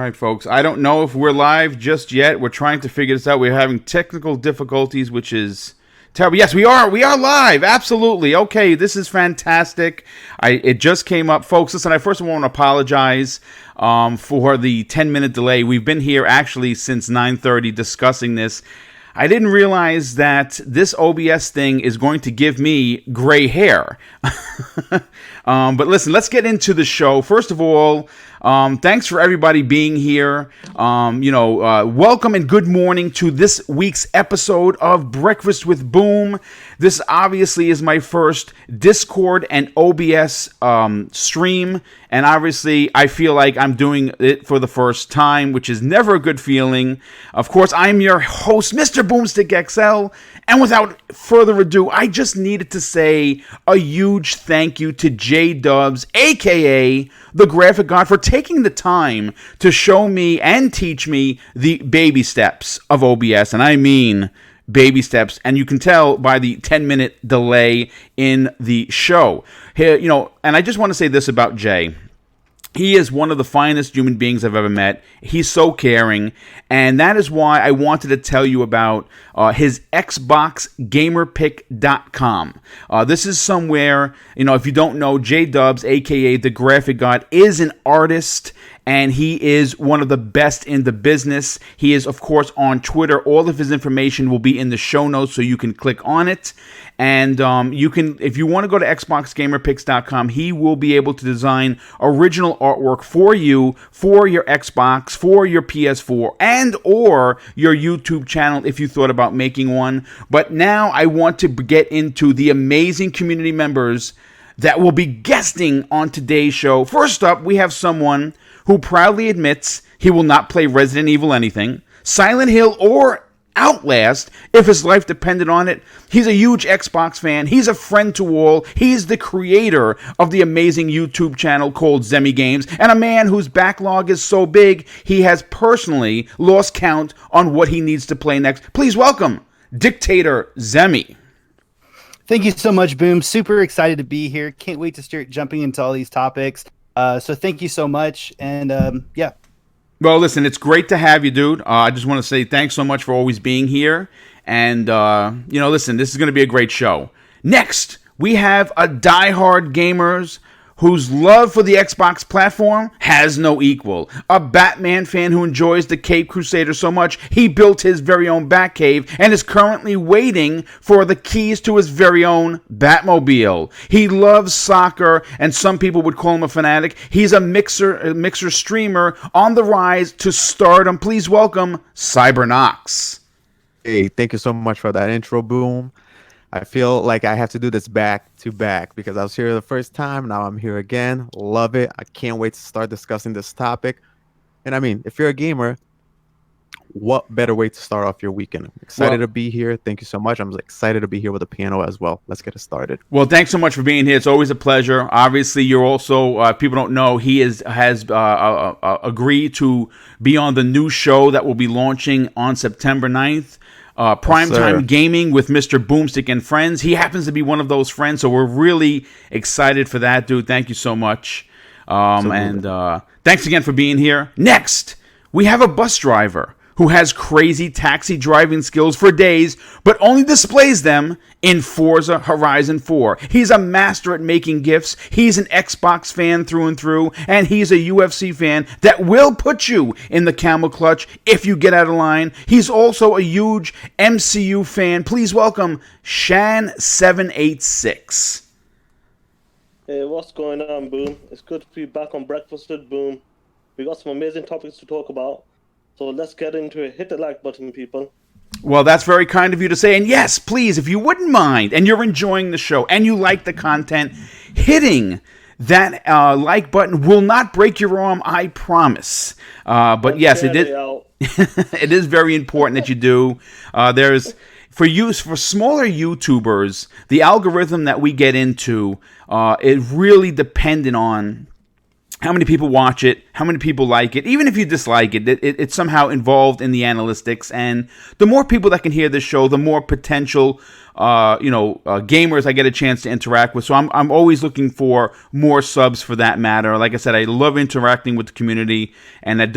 right, folks. I don't know if we're live just yet. We're trying to figure this out. We're having technical difficulties, which is terrible. Yes, we are. We are live. Absolutely. Okay, this is fantastic. It just came up. Folks, listen, I first want to apologize for the 10-minute delay. We've been here actually since 9:30 discussing this. I didn't realize that this OBS thing is going to give me gray hair. But listen, let's get into the show. First of all, thanks for everybody being here. Welcome and good morning to this week's episode of Breakfast with Boom. This obviously is my first Discord and OBS stream, and obviously I feel like I'm doing it for the first time, which is never a good feeling. Of course, I'm your host, MrBooMStickXL, and without further ado, I just needed to say a huge thank you to J-Dubs, aka the Graphic God, for taking the time to show me and teach me the baby steps of OBS, and I mean baby steps, and you can tell by the 10-minute delay in the show. Here, and I just want to say this about Jay. He is one of the finest human beings I've ever met. He's so caring, and that is why I wanted to tell you about his XboxGamerPick.com. This is somewhere, if you don't know, J-Dubs, a.k.a. the Graphic God, is an artist, and he is one of the best in the business. He is, of course, on Twitter. All of his information will be in the show notes, so you can click on it. And you can, if you want to go to XboxGamerPicks.com, he will be able to design original artwork for you, for your Xbox, for your PS4, and or your YouTube channel if you thought about making one. But now I want to get into the amazing community members that will be guesting on today's show. First up, we have someone who proudly admits he will not play Resident Evil anything, Silent Hill, or Outlast if his life depended on it. He's a huge Xbox fan. He's a friend to all. He's the creator of the amazing YouTube channel called Zemi Games, and a man whose backlog is so big he has personally lost count on what he needs to play next. Please welcome Dictator Zemi. Thank you so much, Boom. Super excited to be here. Can't wait to start jumping into all these topics. So thank you so much, and yeah. Well, listen, it's great to have you, dude. I just want to say thanks so much for always being here. And, listen, this is going to be a great show. Next, we have a diehard gamers whose love for the Xbox platform has no equal. A Batman fan who enjoys the Cape Crusader so much, he built his very own Batcave and is currently waiting for the keys to his very own Batmobile. He loves soccer, and some people would call him a fanatic. He's a mixer streamer on the rise to stardom. Please welcome Cybernox. Hey, thank you so much for that intro, Boom. I feel like I have to do this back to back because I was here the first time. Now I'm here again. Love it. I can't wait to start discussing this topic. And I mean, if you're a gamer, what better way to start off your weekend? I'm excited to be here. Thank you so much. I'm excited to be here with the piano as well. Let's get it started. Well, thanks so much for being here. It's always a pleasure. Obviously, you're also, people don't know, he has agreed to be on the new show that will be launching on September 9th. Primetime Gaming with MrBooMStick and friends. He happens to be one of those friends, so we're really excited for that, dude. Thank you so much. And thanks again for being here. Next, we have a bus driver who has crazy taxi driving skills for days, but only displays them in Forza Horizon 4. He's a master at making GIFs. He's an Xbox fan through and through, and he's a UFC fan that will put you in the camel clutch if you get out of line. He's also a huge MCU fan. Please welcome Shan786. Hey, what's going on, Boom? It's good to be back on Breakfast with Boom. We got some amazing topics to talk about. So let's get into it. Hit the like button, people. Well, that's very kind of you to say. And yes, please, if you wouldn't mind, and you're enjoying the show, and you like the content, hitting that like button will not break your arm, I promise. But yes, it is. It is very important that you do. There's for smaller YouTubers, the algorithm that we get into, it really dependent on how many people watch it, how many people like it. Even if you dislike it, it's somehow involved in the analytics. And the more people that can hear this show, the more potential gamers I get a chance to interact with. So I'm always looking for more subs for that matter. Like I said, I love interacting with the community, and it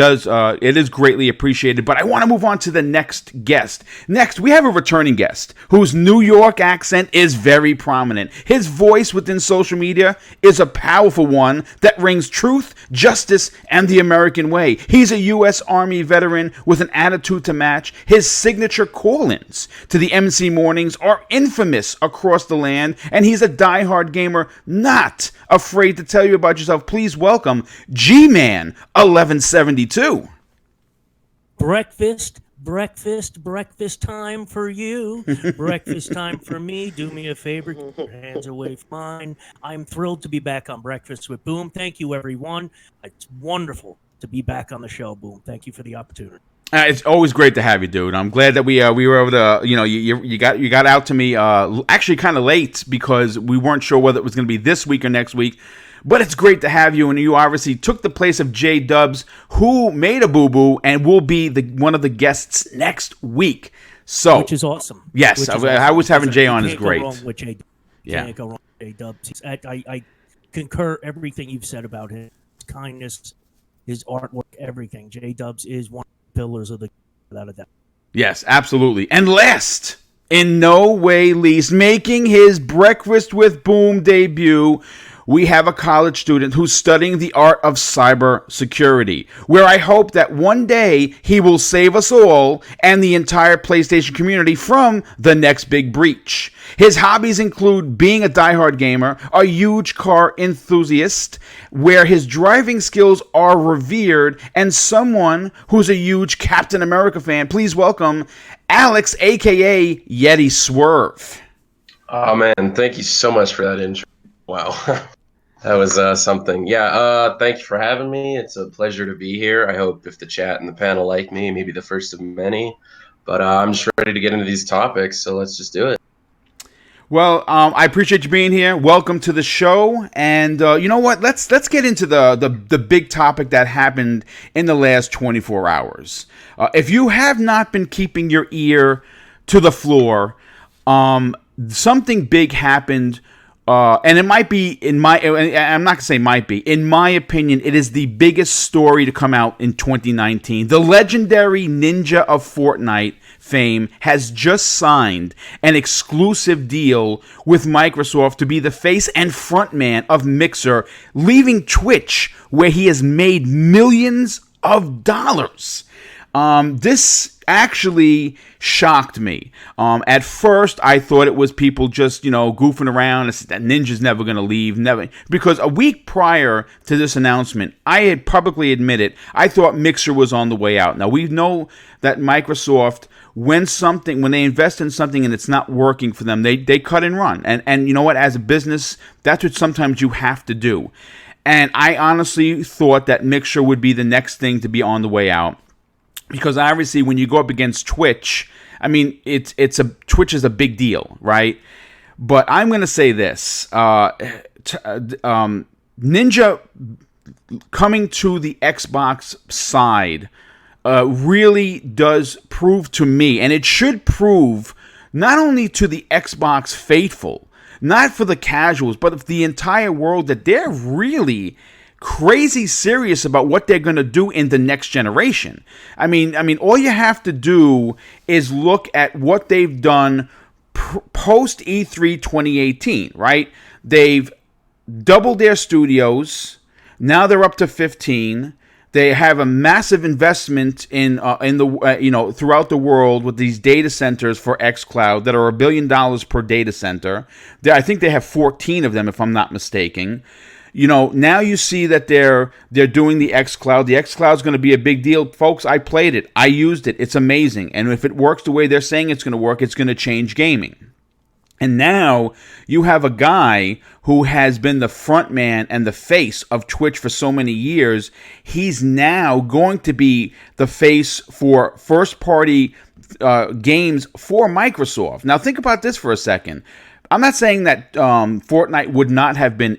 is greatly appreciated. But I want to move on to the next guest. Next, we have a returning guest whose New York accent is very prominent. His voice within social media is a powerful one that rings truth, justice, and the American way. He's a U.S. Army veteran with an attitude to match. His signature call-ins to the MC mornings are infamous across the land, and he's a diehard gamer not afraid to tell you about yourself. Please welcome G-Man 1172. Breakfast time for you. Breakfast time for me. Do me a favor. Keep your hands away from mine. I'm thrilled to be back on Breakfast with Boom. Thank you, everyone. It's wonderful to be back on the show, Boom. Thank you for the opportunity. It's always great to have you, dude. I'm glad that we were able to, you got out to me actually kind of late because we weren't sure whether it was going to be this week or next week. But it's great to have you, and you obviously took the place of J Dubs, who made a boo-boo and will be one of the guests next week. So, which is awesome. Yes, I was having Jay on is great. Can't go wrong with J Dubs. I concur everything you've said about his kindness, his artwork, everything. J Dubs is one of the pillars of the without a doubt. Yes, absolutely. And last, in no way least, making his Breakfast with Boom debut, we have a college student who's studying the art of cybersecurity, where I hope that one day he will save us all and the entire PlayStation community from the next big breach. His hobbies include being a diehard gamer, a huge car enthusiast, where his driving skills are revered, and someone who's a huge Captain America fan. Please welcome Alex, a.k.a. Yeti Swerve. Oh, man, thank you so much for that intro. Wow, that was something. Yeah, thank you for having me. It's a pleasure to be here. I hope if the chat and the panel like me, maybe the first of many. But I'm just ready to get into these topics, so let's just do it. Well, I appreciate you being here. Welcome to the show. And you know what? Let's get into the big topic that happened in the last 24 hours. If you have not been keeping your ear to the floor, something big happened. And it might be, I'm not going to say might be, in my opinion, it is the biggest story to come out in 2019. The legendary ninja of Fortnite fame has just signed an exclusive deal with Microsoft to be the face and frontman of Mixer, leaving Twitch, where he has made millions of dollars. This actually shocked me. At first, I thought it was people just, goofing around. That Ninja's never going to leave. Never. Because a week prior to this announcement, I had publicly admitted I thought Mixer was on the way out. Now, we know that Microsoft, when they invest in something and it's not working for them, they cut and run. And you know what? As a business, that's what sometimes you have to do. And I honestly thought that Mixer would be the next thing to be on the way out. Because obviously, when you go up against Twitch, I mean, Twitch is a big deal, right? But I'm going to say this: Ninja coming to the Xbox side really does prove to me, and it should prove not only to the Xbox faithful, not for the casuals, but of the entire world, that they're really crazy serious about what they're going to do in the next generation. I mean, all you have to do is look at what they've done post E3 2018, right? They've doubled their studios. Now they're up to 15. They have a massive investment in the throughout the world with these data centers for xCloud that are $1 billion per data center. I think they have 14 of them, if I'm not mistaken. Now you see that they're doing the xCloud. The xCloud is going to be a big deal. Folks, I played it. I used it. It's amazing. And if it works the way they're saying it's going to work, it's going to change gaming. And now you have a guy who has been the front man and the face of Twitch for so many years. He's now going to be the face for first-party games for Microsoft. Now think about this for a second. I'm not saying that Fortnite would not have been,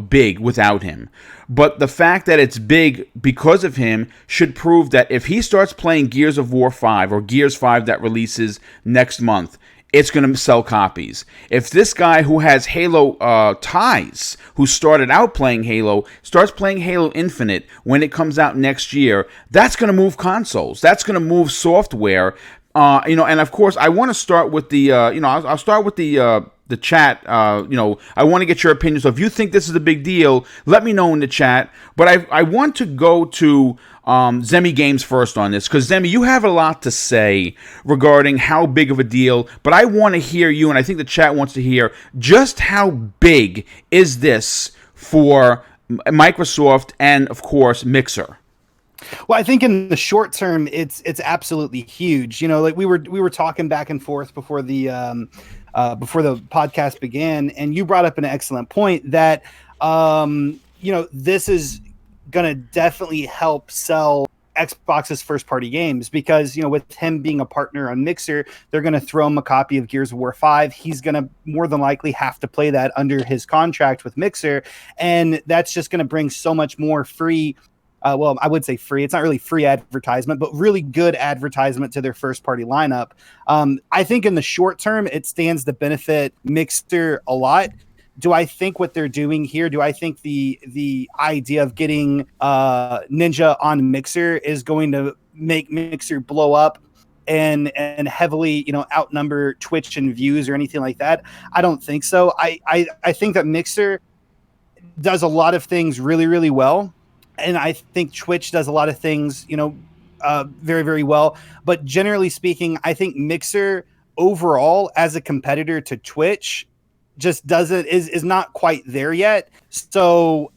big without him. But the fact that it's big because of him should prove that if he starts playing Gears of War 5 or Gears 5 that releases next month, it's going to sell copies. If this guy who has Halo ties, who started out playing Halo, starts playing Halo Infinite when it comes out next year, that's going to move consoles. That's going to move software. And of course, I want to start with the, I'll start with the chat. I want to get your opinion. So if you think this is a big deal, let me know in the chat. But I want to go to Zemi Games first on this, because Zemi, you have a lot to say regarding how big of a deal. But I want to hear you, and I think the chat wants to hear just how big is this for Microsoft and, of course, Mixer. Well, I think in the short term, it's absolutely huge. Like we were talking back and forth before the podcast began, and you brought up an excellent point that this is gonna definitely help sell Xbox's first party games, because with him being a partner on Mixer, they're going to throw him a copy of Gears of War 5. He's going to more than likely have to play that under his contract with Mixer, and that's just going to bring so much more free. Well, I would say free. It's not really free advertisement, but really good advertisement to their first party lineup. I think in the short term, it stands to benefit Mixer a lot. Do I think what they're doing here? Do I think the idea of getting Ninja on Mixer is going to make Mixer blow up and heavily outnumber Twitch in views or anything like that? I don't think so. I think that Mixer does a lot of things really, really well. And I think Twitch does a lot of things, very, very well. But generally speaking, I think Mixer overall as a competitor to Twitch just is not quite there yet. So,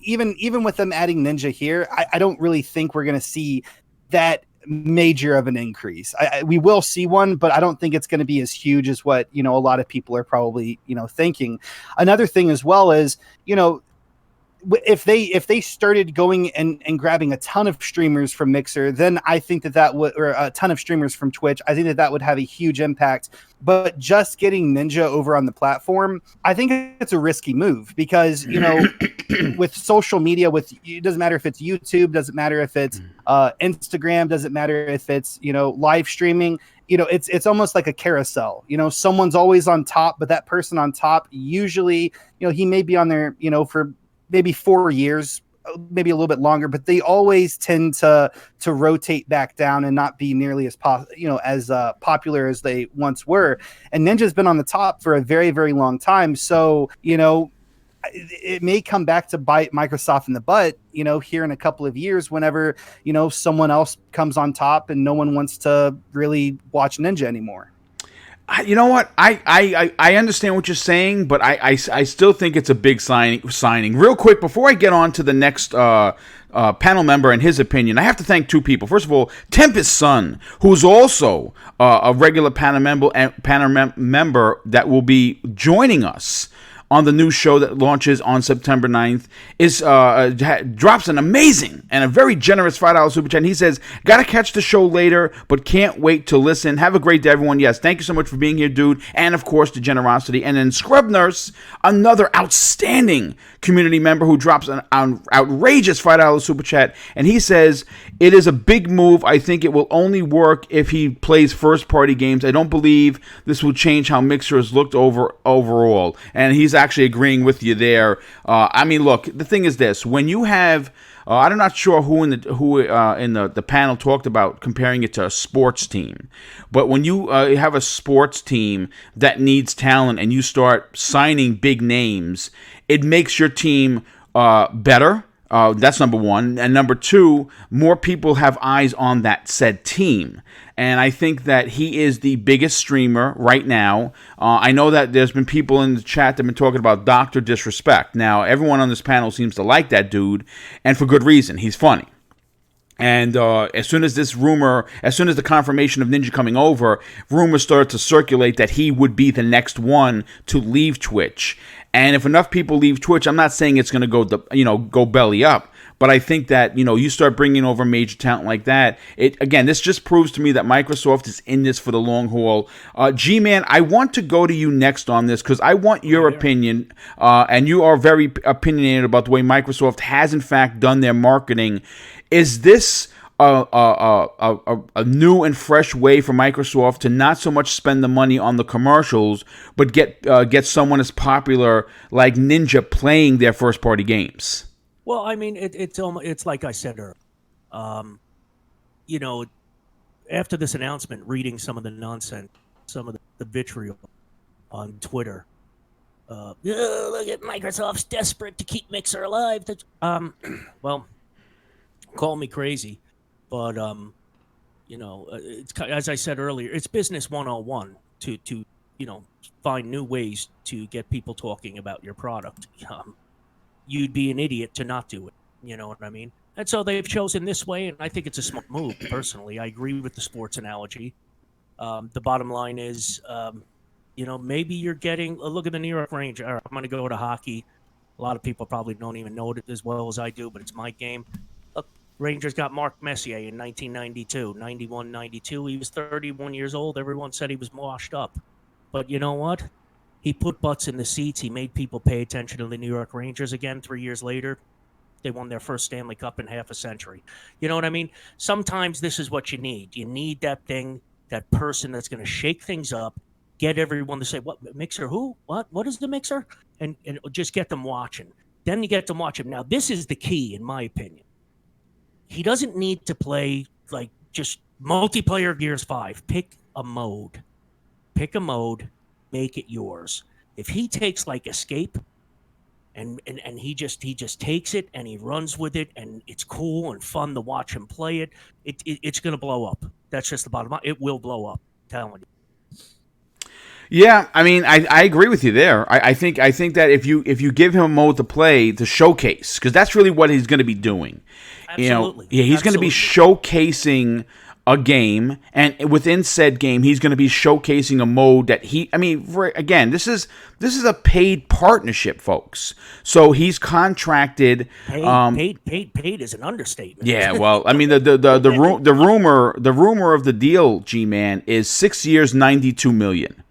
even with them adding Ninja here, I don't really think we're going to see that major of an increase. We will see one, but I don't think it's going to be as huge as what, a lot of people are probably, thinking. Another thing as well is, if they started going and grabbing a ton of streamers from Mixer, then I think that would, or a ton of streamers from Twitch, I think that would have a huge impact. But just getting Ninja over on the platform, I think it's a risky move, because with social media, it doesn't matter if it's YouTube, doesn't matter if it's Instagram, doesn't matter if it's live streaming. It's almost like a carousel. Someone's always on top, but that person on top usually, he may be on there, for maybe 4 years, maybe a little bit longer, but they always tend to rotate back down and not be nearly as popular as they once were. And Ninja's been on the top for a very, very long time. So, it may come back to bite Microsoft in the butt, here in a couple of years, whenever, someone else comes on top and no one wants to really watch Ninja anymore. You know what? I understand what you're saying, but I still think it's a big signing. Real quick, before I get on to the next panel member and his opinion, I have to thank two people. First of all, Tempest's son, who's also a regular panel member that will be joining us on the new show that launches on September 9th, drops an amazing and a very generous $5 super chat. And he says, gotta catch the show later, but can't wait to listen. Have a great day, everyone. Yes, thank you so much for being here, dude. And, of course, the generosity. And then Scrub Nurse, another outstanding community member who drops an outrageous $5 super chat. And he says, it is a big move. I think it will only work if he plays first-party games. I don't believe this will change how Mixer has looked overall. And he's actually agreeing with you there. Look, the thing is this: when you have, I'm not sure who in the panel talked about comparing it to a sports team, but when you have a sports team that needs talent and you start signing big names, it makes your team better. That's number one. And number two, more people have eyes on that said team. And I think that he is the biggest streamer right now. I know that there's been people in the chat that have been talking about Dr. Disrespect. Now, everyone on this panel seems to like that dude, and for good reason. He's funny. And as soon as the confirmation of Ninja coming over, rumors started to circulate that he would be the next one to leave Twitch. And if enough people leave Twitch, I'm not saying it's going to go belly up, But I think that, you start bringing over major talent like that. This just proves to me that Microsoft is in this for the long haul. G-Man, I want to go to you next on this because I want your opinion, and you are very opinionated about the way Microsoft has, in fact, done their marketing. Is this a new and fresh way for Microsoft to not so much spend the money on the commercials, but get someone as popular like Ninja playing their first party games? Well, I mean, it's like I said earlier. After this announcement, reading some of the nonsense, some of the vitriol on Twitter. Look at Microsoft's desperate to keep Mixer alive. Well, call me crazy. But it's as I said earlier, it's business 101 to find new ways to get people talking about your product. You'd be an idiot to not do it. You know what I mean? And so they've chosen this way, and I think it's a smart move. Personally, I agree with the sports analogy. The bottom line is, maybe you're getting a look at the New York Rangers. I'm going to go to hockey. A lot of people probably don't even know it as well as I do, but it's my game. Rangers got Mark Messier in 1992, 91, 92. He was 31 years old. Everyone said he was washed up. But you know what? He put butts in the seats. He made people pay attention to the New York Rangers again 3 years later. They won their first Stanley Cup in half a century. You know what I mean? Sometimes this is what you need. You need that thing, that person that's going to shake things up, get everyone to say, what, Mixer who? What is the Mixer? And just get them watching. Then you get them watching. Now, this is the key, in my opinion. He doesn't need to play like just multiplayer Gears 5. Pick a mode, make it yours. If he takes like Escape and he just takes it and he runs with it and it's cool and fun to watch him play it, it's going to blow up. That's just the bottom line. It will blow up. I'm telling you. Yeah, I mean, I agree with you there. I think that if you give him a mode to play, to showcase, because that's really what he's going to be doing. Absolutely. He's going to be showcasing a game, and within said game, he's going to be showcasing a mode that again, this is a paid partnership, folks. So he's contracted. Paid is an understatement. Yeah, well, I mean, the rumor of the deal, G-Man, is 6 years, $92 million.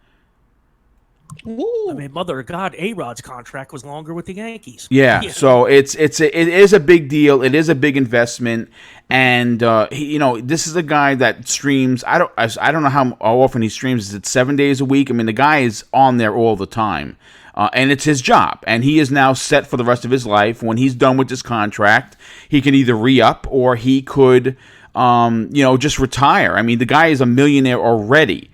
I mean, mother of God, A-Rod's contract was longer with the Yankees. Yeah, so it is a big deal. It is a big investment, and this is a guy that streams. I don't know how often he streams. Is it 7 days a week? I mean, the guy is on there all the time, and it's his job. And he is now set for the rest of his life. When he's done with this contract, he can either re-up or he could, just retire. I mean, the guy is a millionaire already.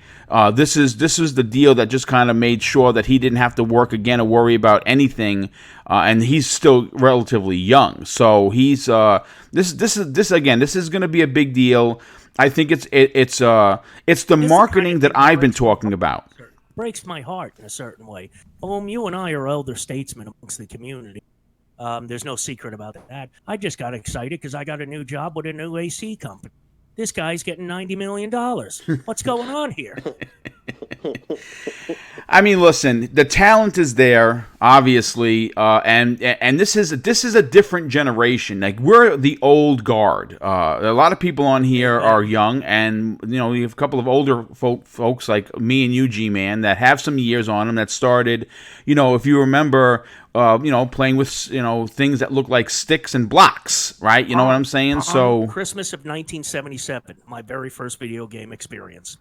This is the deal that just kind of made sure that he didn't have to work again or worry about anything, and he's still relatively young. So he's this is going to be a big deal. I think it's the marketing that I've been talking about. Breaks my heart in a certain way. You and I are elder statesmen amongst the community. There's no secret about that. I just got excited because I got a new job with a new AC company. This guy's getting $90 million. What's going on here? I mean, listen, the talent is there, obviously, and this is a different generation. Like, we're the old guard. A lot of people on here are young, and we have a couple of older folks like me and you, G-Man, that have some years on them that started. If you remember, playing with things that look like sticks and blocks, right? You know what I'm saying? So Christmas of 1977, my very first video game experience.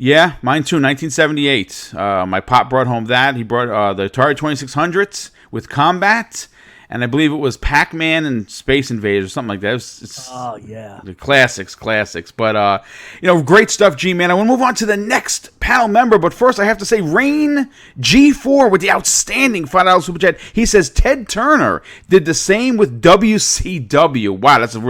Yeah, mine too. 1978. My pop brought home that. He brought the Atari 2600s with Combat, and I believe it was Pac-Man and Space Invaders or something like that. Oh, yeah. The classics. But, great stuff, G-Man. I want to move on to the next panel member, but first I have to say Rain G4 with the outstanding $5 super chat. He says Ted Turner did the same with WCW. Wow, that's a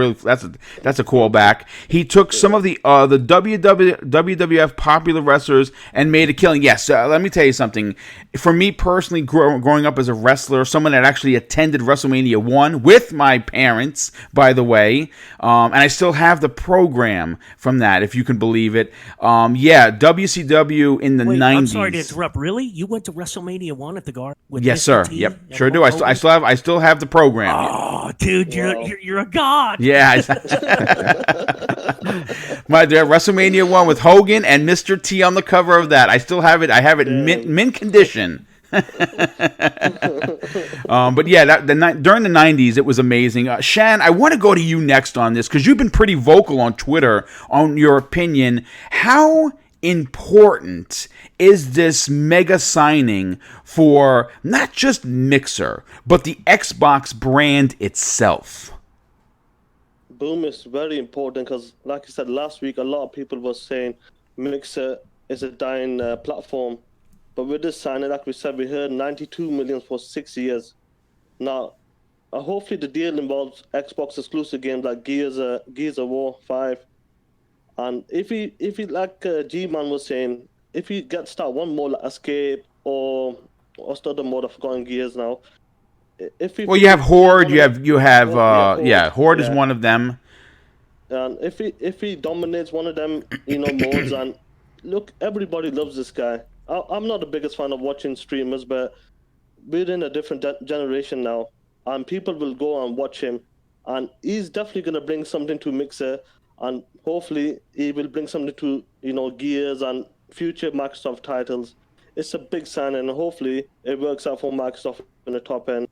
callback. He took some of the WWF popular wrestlers and made a killing. Yes, let me tell you something. For me personally, growing up as a wrestler, someone that actually attended WrestleMania 1 with my parents, by the way, and I still have the program from that, if you can believe it. WCW WCW in the Wait, 90s. I'm sorry to interrupt. Really? You went to WrestleMania 1 at the Garden with Yes, Mr. sir. T Yep, and sure do. Hulk Hogan? I still have the program. Oh, dude, Wow. you're a god. Yeah, my WrestleMania 1 with Hogan and Mr. T on the cover of that. I still have it. I have it in mint condition. But yeah, during the 90s, it was amazing. Shan, I want to go to you next on this because you've been pretty vocal on Twitter on your opinion. How important is this mega signing for not just Mixer, but the Xbox brand itself? Boom is very important because, like I said last week, a lot of people were saying Mixer is a dying platform. But with this signing, like we said, we heard 92 million for 6 years. Now, hopefully the deal involves Xbox exclusive games like Gears of War 5. And if he like G-Man was saying, if he gets that one more like Escape or what's the other mode? I've forgotten Gears now. Well, you have Horde. You have Horde. Horde is one of them. And if he dominates one of them, modes, and look, everybody loves this guy. I'm not the biggest fan of watching streamers, but we're in a different generation now, and people will go and watch him, and he's definitely going to bring something to Mixer, and hopefully he will bring something to Gears and future Microsoft titles. It's a big sign, and hopefully it works out for Microsoft in the top end.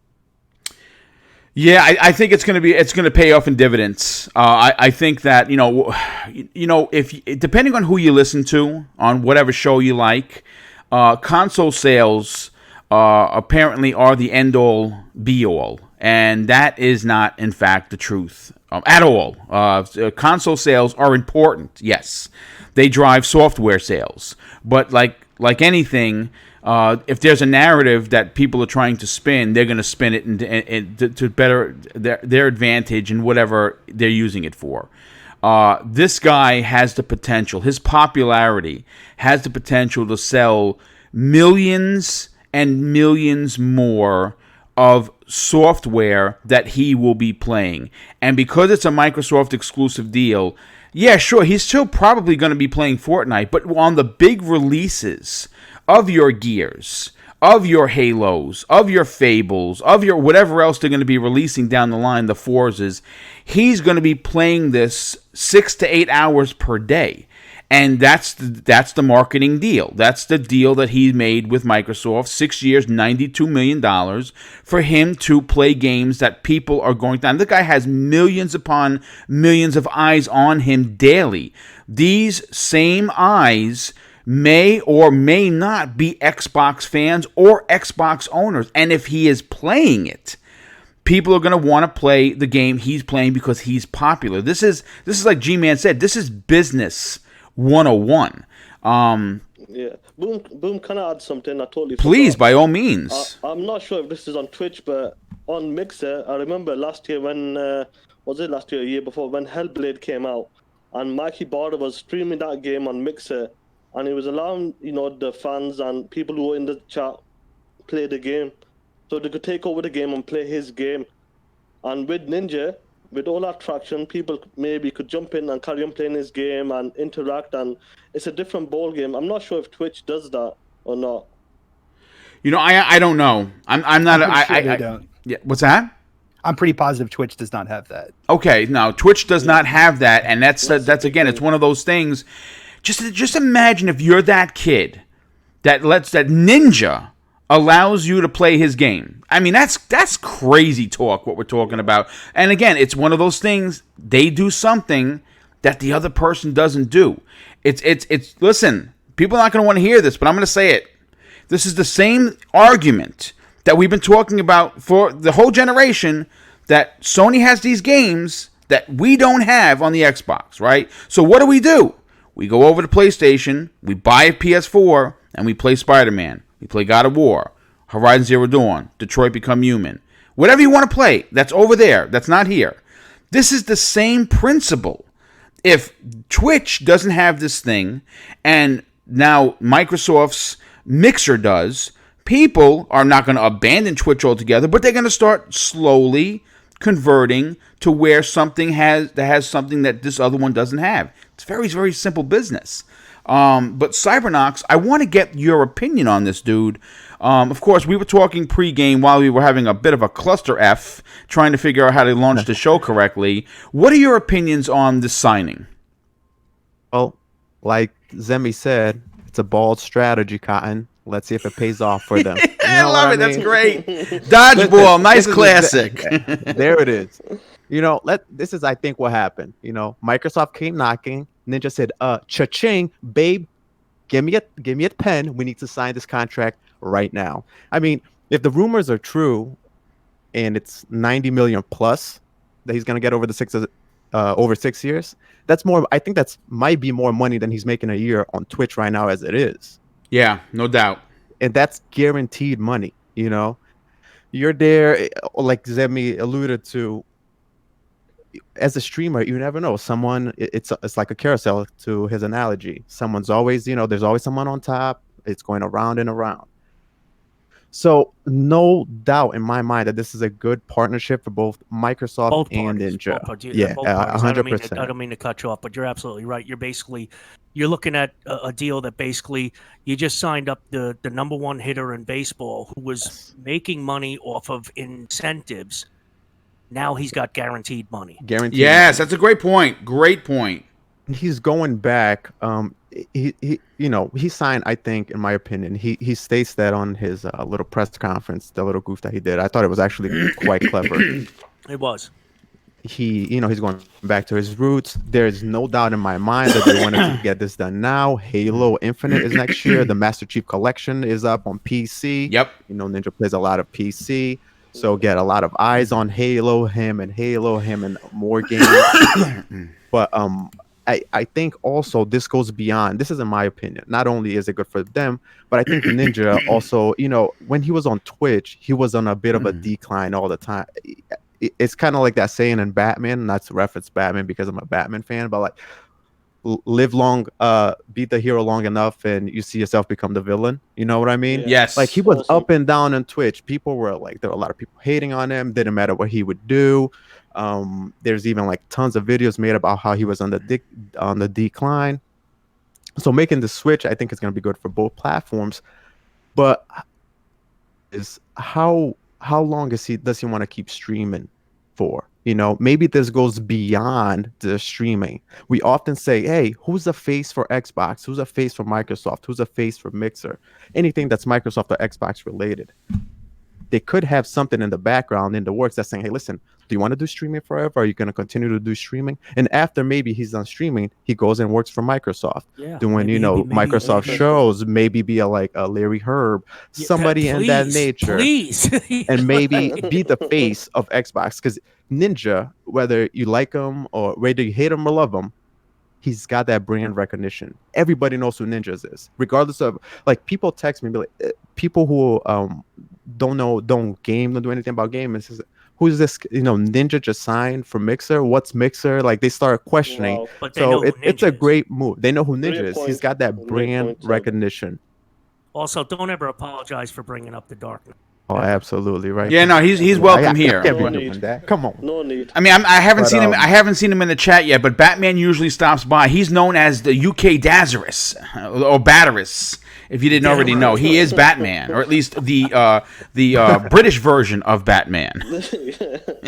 Yeah, I think it's going to pay off in dividends. I think that if depending on who you listen to on whatever show you like, console sales apparently are the end all be all, and that is not in fact the truth at all. Console sales are important, yes, they drive software sales, but like anything. If there's a narrative that people are trying to spin, they're going to spin it to better their advantage in whatever they're using it for. This guy has the potential. His popularity has the potential to sell millions and millions more of software that he will be playing. And because it's a Microsoft exclusive deal, yeah, sure, he's still probably going to be playing Fortnite, but on the big releases of your Gears, of your Halos, of your Fables, of your whatever else they're going to be releasing down the line, the Forzas, he's going to be playing this 6 to 8 hours per day. And that's the marketing deal. That's the deal that he made with Microsoft. 6 years, $92 million for him to play games that people are going to. And the guy has millions upon millions of eyes on him daily. These same eyes may or may not be Xbox fans or Xbox owners. And if he is playing it, people are going to want to play the game he's playing because he's popular. This is like G-Man said, this is business 101. Yeah. Boom, can I add something? I totally Please, forgot. by all means. I'm not sure if this is on Twitch, but on Mixer, I remember last year when, a year before, when Hellblade came out, and Mikey Barter was streaming that game on Mixer, and he was allowing, the fans and people who were in the chat play the game. So they could take over the game and play his game. And with Ninja, with all that traction, people maybe could jump in and carry on playing his game and interact, and it's a different ball game. I'm not sure if Twitch does that or not. I don't know. I'm not. They don't. Yeah. What's that? I'm pretty positive Twitch does not have that. Okay, no, Twitch does not have that, and that's again, it's one of those things. Just imagine if you're that kid that Ninja allows you to play his game. I mean, that's crazy talk, what we're talking about. And again, it's one of those things, they do something that the other person doesn't do. It's listen, people are not going to want to hear this, but I'm going to say it. This is the same argument that we've been talking about for the whole generation, that Sony has these games that we don't have on the Xbox, right? So what do? We go over to PlayStation, we buy a PS4, and we play Spider-Man. We play God of War, Horizon Zero Dawn, Detroit Become Human. Whatever you want to play, that's over there. That's not here. This is the same principle. If Twitch doesn't have this thing, and now Microsoft's Mixer does, people are not going to abandon Twitch altogether, but they're going to start slowly converting to where something has something that this other one doesn't have. It's very, very simple business. But Cybernox, I want to get your opinion on this, dude. Of course, we were talking pre-game while we were having a bit of a cluster F, trying to figure out how to launch the show correctly. What are your opinions on this signing? Well, like Zemi said, it's a bold strategy, Cotton. Let's see if it pays off for them. You I know love what it. mean? That's great. Dodgeball, nice This is classic. There it is. You know, this is, I think, what happened. You know, Microsoft came knocking. Ninja said, cha-ching, babe, give me a pen. We need to sign this contract right now. I mean, if the rumors are true and it's 90 million plus that he's going to get over 6 years, that's more. I think that's might be more money than he's making a year on Twitch right now as it is. Yeah, no doubt. And that's guaranteed money. You know, you're there, like Zemi alluded to. As a streamer, you never know. Someone, it's like a carousel to his analogy. Someone's always, there's always someone on top. It's going around and around. So no doubt in my mind that this is a good partnership for both Microsoft Both and parties, Ninja. both parties, Yeah, both parties. 100%. I don't mean to cut you off, but you're absolutely right. You're looking at a deal that basically you just signed up the number one hitter in baseball who was making money off of incentives. Now he's got guaranteed money. Guaranteed. Yes, money. that's a great point. Great point. He's going back. He signed, I think, in my opinion, he states that on his little press conference, the little goof that he did. I thought it was actually quite clever. It was. He's going back to his roots. There's no doubt in my mind that they wanted to get this done now. Halo Infinite is next year. The Master Chief Collection is up on PC. Yep. Ninja plays a lot of PC. So get a lot of eyes on Halo, him and more games. But I think also this goes beyond. This is in my opinion. Not only is it good for them, but I think Ninja also, when he was on Twitch, he was on a bit of a decline all the time. It's kind of like that saying in Batman, not to reference Batman because I'm a Batman fan, but like live long, beat the hero long enough, and you see yourself become the villain. You know what I mean? Yes. Like he was up and down on Twitch. People were like, there were a lot of people hating on him. Didn't matter what he would do. There's even like tons of videos made about how he was on the decline. So making the switch, I think, is going to be good for both platforms. But is how long does he want to keep streaming for? Maybe this goes beyond the streaming. We often say, hey, who's the face for Xbox? Who's a face for Microsoft? Who's a face for Mixer? Anything that's Microsoft or Xbox related. They could have something in the background in the works that's saying, hey, listen, do you want to do streaming forever? Are you going to continue to do streaming? And after maybe he's done streaming, he goes and works for Microsoft, doing, Microsoft shows, maybe be a Larry Herb, somebody in that nature. Please. And maybe be the face of Xbox. Because Ninja, whether you like him or whether you hate him or love him, he's got that brand recognition. Everybody knows who Ninjas is, regardless of like people text me, people who don't game, don't do anything about gaming. Says, who's this? Ninja just signed for Mixer. What's Mixer? Like they start questioning. Wow. But So it's a great move. They know who Ninja is. He's got that brand recognition. Also, don't ever apologize for bringing up the darkness. Oh, absolutely right. Yeah, no, he's welcome here. I can't be doing that. Come on. No need. I mean, I haven't seen him. I haven't seen him in the chat yet, but Batman usually stops by. He's known as the UK Dazarus or Batterus. If you didn't already know, he is Batman, or at least the British version of Batman.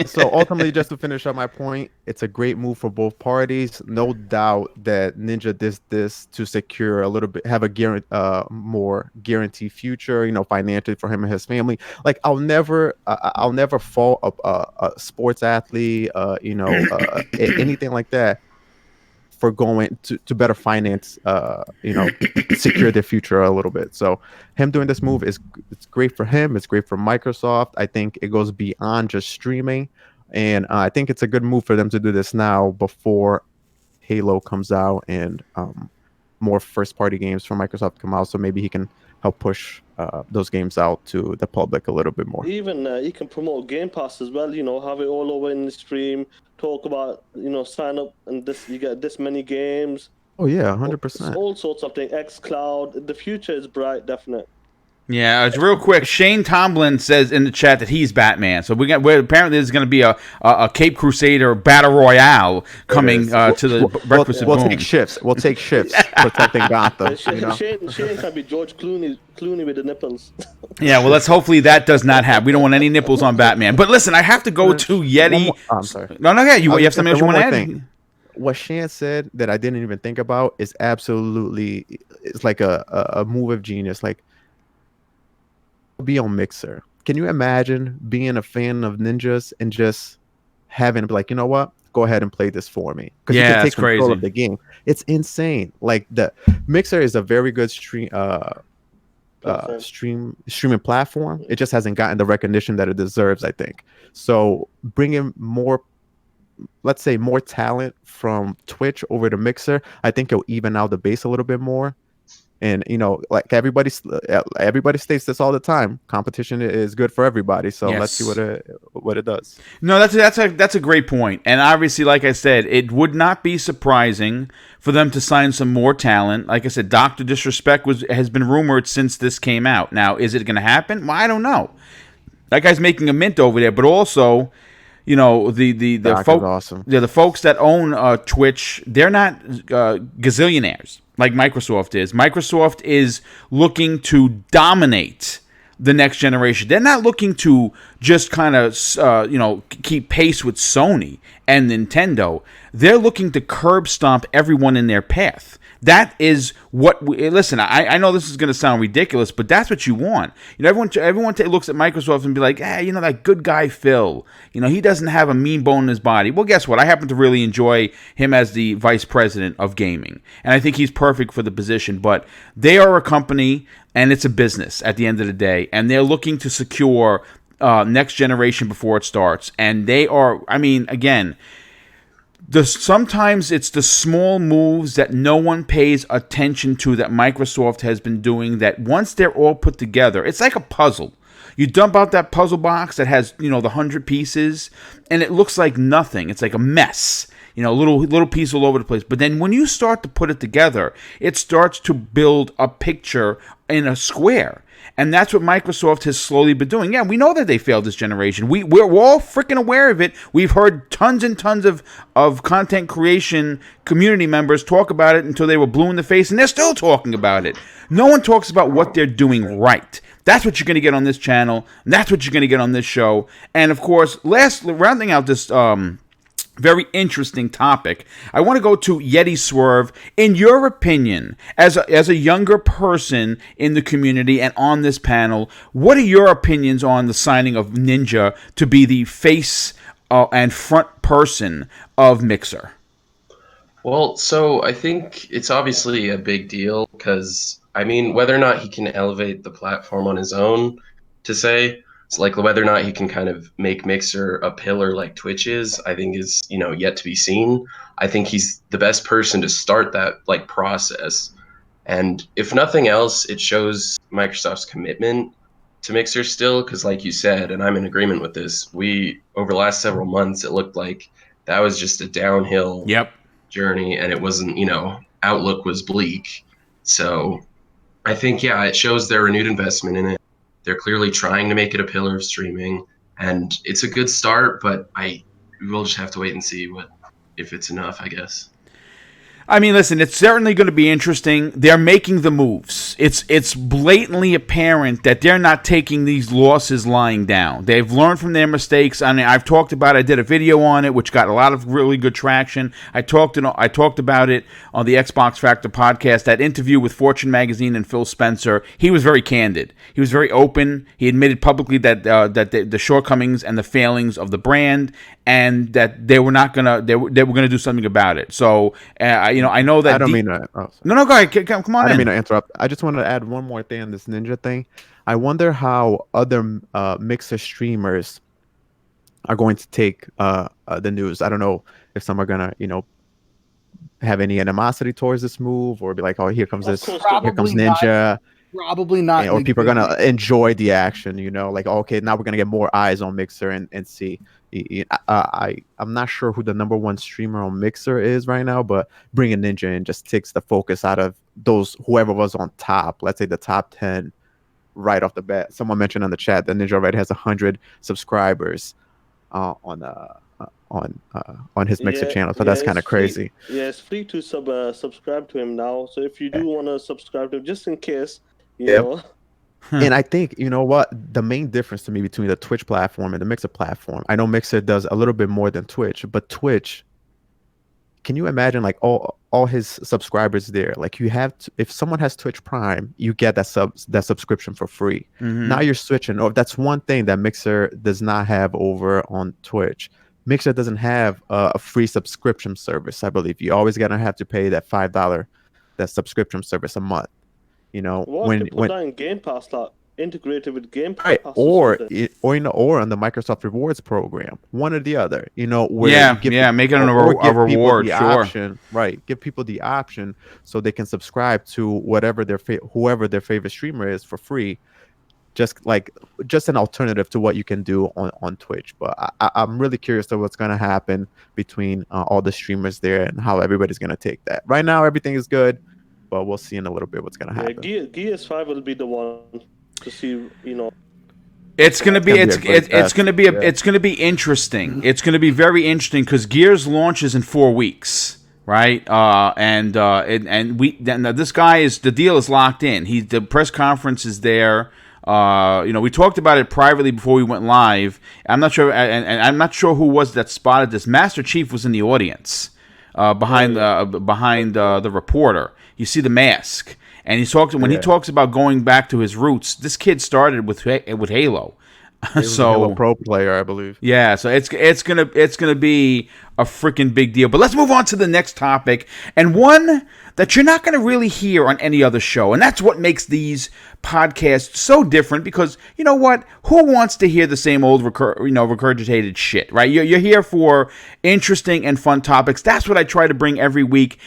So ultimately, just to finish up my point, it's a great move for both parties. No doubt that Ninja did this to secure a little bit, have a more guaranteed future, financially for him and his family. Like I'll never fault a sports athlete, anything like that, for going to better finance, secure their future a little bit. So him doing this move it's great for him. It's great for Microsoft. I think it goes beyond just streaming, and I think it's a good move for them to do this now before Halo comes out and more first-party games from Microsoft come out. So maybe he can help push those games out to the public a little bit more. Even he can promote Game Pass as well. Have it all over in the stream. Talk about sign up and this you get this many games. Oh yeah, 100%. All sorts of things. xCloud. The future is bright, definitely. Yeah, it's real quick. Shane Tomlin says in the chat that he's Batman. So apparently there's going to be a Cape Crusader battle royale coming to the Breakfast We'll with Boom. take shifts. We'll take shifts protecting Gotham. You know? Shane can be George Clooney with the nipples. Yeah, well, let's hopefully that does not happen. We don't want any nipples on Batman. But listen, I have to go to Yeti. I'm sorry. No, yeah, you have something else you want to add? Thing. What Shan said that I didn't even think about is absolutely, it's like a move of genius. Like, be on Mixer. Can you imagine being a fan of ninjas and just having like, you know what? Go ahead and play this for me. Because you can take control of the game. It's insane. Like the Mixer is a very good streaming platform. It just hasn't gotten the recognition that it deserves, I think. So bringing more, let's say, more talent from Twitch over to Mixer, I think it'll even out the base a little bit more. And you know, like everybody states this all the time. Competition is good for everybody. So let's see what it does. No, that's a great point. And obviously, like I said, it would not be surprising for them to sign some more talent. Like I said, Dr. Disrespect has been rumored since this came out. Now, is it going to happen? Well, I don't know. That guy's making a mint over there, but also, you know, the folks, awesome. The folks that own Twitch, they're not gazillionaires like Microsoft is. Microsoft is looking to dominate the next generation. They're not looking to just kind of keep pace with Sony and Nintendo. They're looking to curb stomp everyone in their path. That is what listen, I know this is going to sound ridiculous, but that's what you want. You know, everyone looks at Microsoft and be like, you know, that good guy Phil, you know, he doesn't have a mean bone in his body. Well, guess what? I happen to really enjoy him as the vice president of gaming, and I think he's perfect for the position. But they are a company, and it's a business at the end of the day, and they're looking to secure next generation before it starts. And they are, I mean, again, sometimes it's the small moves that no one pays attention to that Microsoft has been doing, that once they're all put together, it's like a puzzle. You dump out that puzzle box that has, you know, the 100 pieces, and it looks like nothing. It's like a mess. You know, little piece all over the place. But then when you start to put it together, it starts to build a picture in a square. And that's what Microsoft has slowly been doing. Yeah, we know that they failed this generation. We're all freaking aware of it. We've heard tons and tons of content creation community members talk about it until they were blue in the face, and they're still talking about it. No one talks about what they're doing right. That's what you're going to get on this channel. And that's what you're going to get on this show. And, of course, rounding out this very interesting topic, I want to go to Yeti Swerve. In your opinion, as a younger person in the community and on this panel, what are your opinions on the signing of Ninja to be the face and front person of Mixer? Well, so I think it's obviously a big deal because, I mean, whether or not he can elevate the platform on his own, to say, it's like whether or not he can kind of make Mixer a pillar like Twitch is, I think is, you know, yet to be seen. I think he's the best person to start that like process. And if nothing else, it shows Microsoft's commitment to Mixer still, because like you said, and I'm in agreement with this, over the last several months, it looked like that was just a downhill journey, and it wasn't, you know, outlook was bleak. So I think, yeah, it shows their renewed investment in it. They're clearly trying to make it a pillar of streaming, and it's a good start, but we'll just have to wait and see if it's enough, I guess. I mean, listen, it's certainly going to be interesting. They're making the moves. It's blatantly apparent that they're not taking these losses lying down. They've learned from their mistakes. I mean, I've talked about it. I did a video on it, which got a lot of really good traction. I talked about it on the Xbox Factor podcast, that interview with Fortune Magazine and Phil Spencer. He was very candid. He was very open. He admitted publicly that the shortcomings and the failings of the brand, and that they were gonna do something about it. So, you know, I know that. I don't mean to. No, go ahead. Come on. I didn't mean to interrupt. I just wanted to add one more thing on this Ninja thing. I wonder how other Mixer streamers are going to take the news. I don't know if some are gonna, you know, have any animosity towards this move, or be like, oh, here comes Ninja. Probably not. Or people are gonna enjoy the action, you know, like, okay, now we're gonna get more eyes on Mixer and see. I'm not sure who the number one streamer on Mixer is right now, but bringing Ninja in just takes the focus out of those whoever was on top. Let's say the top 10 right off the bat. Someone mentioned on the chat that Ninja already has 100 subscribers on his Mixer channel, so that's kind of crazy. Yeah, it's free to subscribe to him now. So if you do want to subscribe to him, just in case, you know. And I think, you know what, the main difference to me between the Twitch platform and the Mixer platform, I know Mixer does a little bit more than Twitch, but Twitch, can you imagine like all his subscribers there? Like you have if someone has Twitch Prime, you get that subscription for free. Now you're switching. Or that's one thing that Mixer does not have over on Twitch. Mixer doesn't have a free subscription service. I believe you always gonna have to pay that $5 that subscription service a month. You know, when Game Pass, like integrated with Game Pass, right, or on the Microsoft Rewards program, one or the other. You know, where make it a reward, sure. Option, right? Give people the option so they can subscribe to whatever whoever their favorite streamer is for free. Just an alternative to what you can do on Twitch. But I'm really curious to what's going to happen between all the streamers there and how everybody's going to take that. Right now, everything is good, but we'll see in a little bit what's going to happen. Gears 5 will be the one to see, you know. It's gonna be interesting. It's gonna be very interesting because Gears launches in 4 weeks, right? This guy the deal is locked in. The press conference is there. We talked about it privately before we went live. I'm not sure, and I'm not sure who was that spotted this. Master Chief was in the audience behind the reporter. You see the mask. And he talks about going back to his roots. This kid started with Halo, so Halo Pro player, I believe. Yeah, so it's gonna be a freaking big deal. But let's move on to the next topic, and one that you're not gonna really hear on any other show, and that's what makes these podcasts so different. Because you know what? Who wants to hear the same old regurgitated shit, right? You're here for interesting and fun topics. That's what I try to bring every week.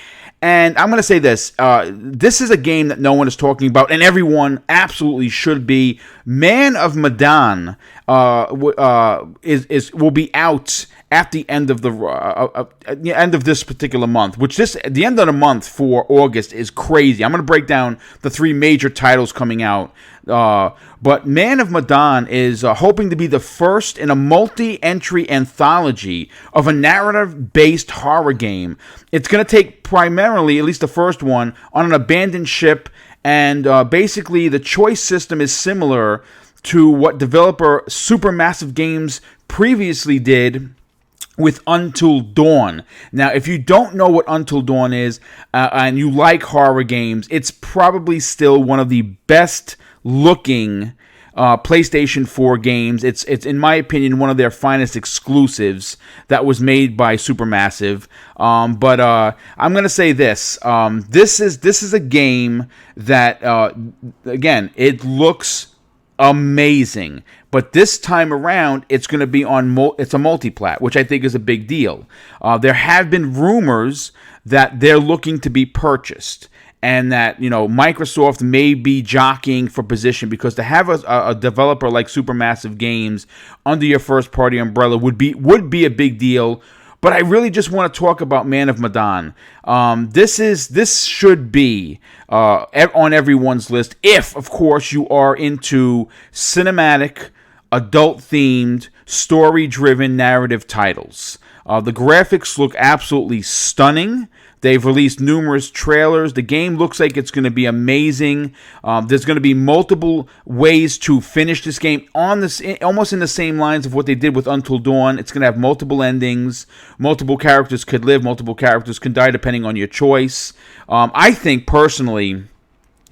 And I'm going to say this. This is a game that no one is talking about, and everyone absolutely should be. Man of Medan will be out at the end of the end of this particular month. The end of the month for August is crazy. I'm going to break down the 3 major titles coming out. But Man of Medan is hoping to be the first in a multi-entry anthology of a narrative-based horror game. It's going to take primarily, at least the first one, on an abandoned ship, and basically the choice system is similar to what developer Supermassive Games previously did with Until Dawn. Now, if you don't know what Until Dawn is, and you like horror games, it's probably still one of the best looking PlayStation 4 games. It's in my opinion one of their finest exclusives that was made by Supermassive. But I'm gonna say this: this is a game that again, it looks amazing. But this time around, it's going to be it's a multi-plat, which I think is a big deal. There have been rumors that they're looking to be purchased, and that Microsoft may be jockeying for position, because to have a developer like Supermassive Games under your first-party umbrella would be a big deal. But I really just want to talk about Man of Medan. This should be on everyone's list, if, of course, you are into cinematic, adult-themed, story-driven narrative titles. The graphics look absolutely stunning. They've released numerous trailers. The game looks like it's going to be amazing. There's going to be multiple ways to finish this game almost in the same lines of what they did with Until Dawn. It's going to have multiple endings. Multiple characters could live. Multiple characters can die depending on your choice. I think personally,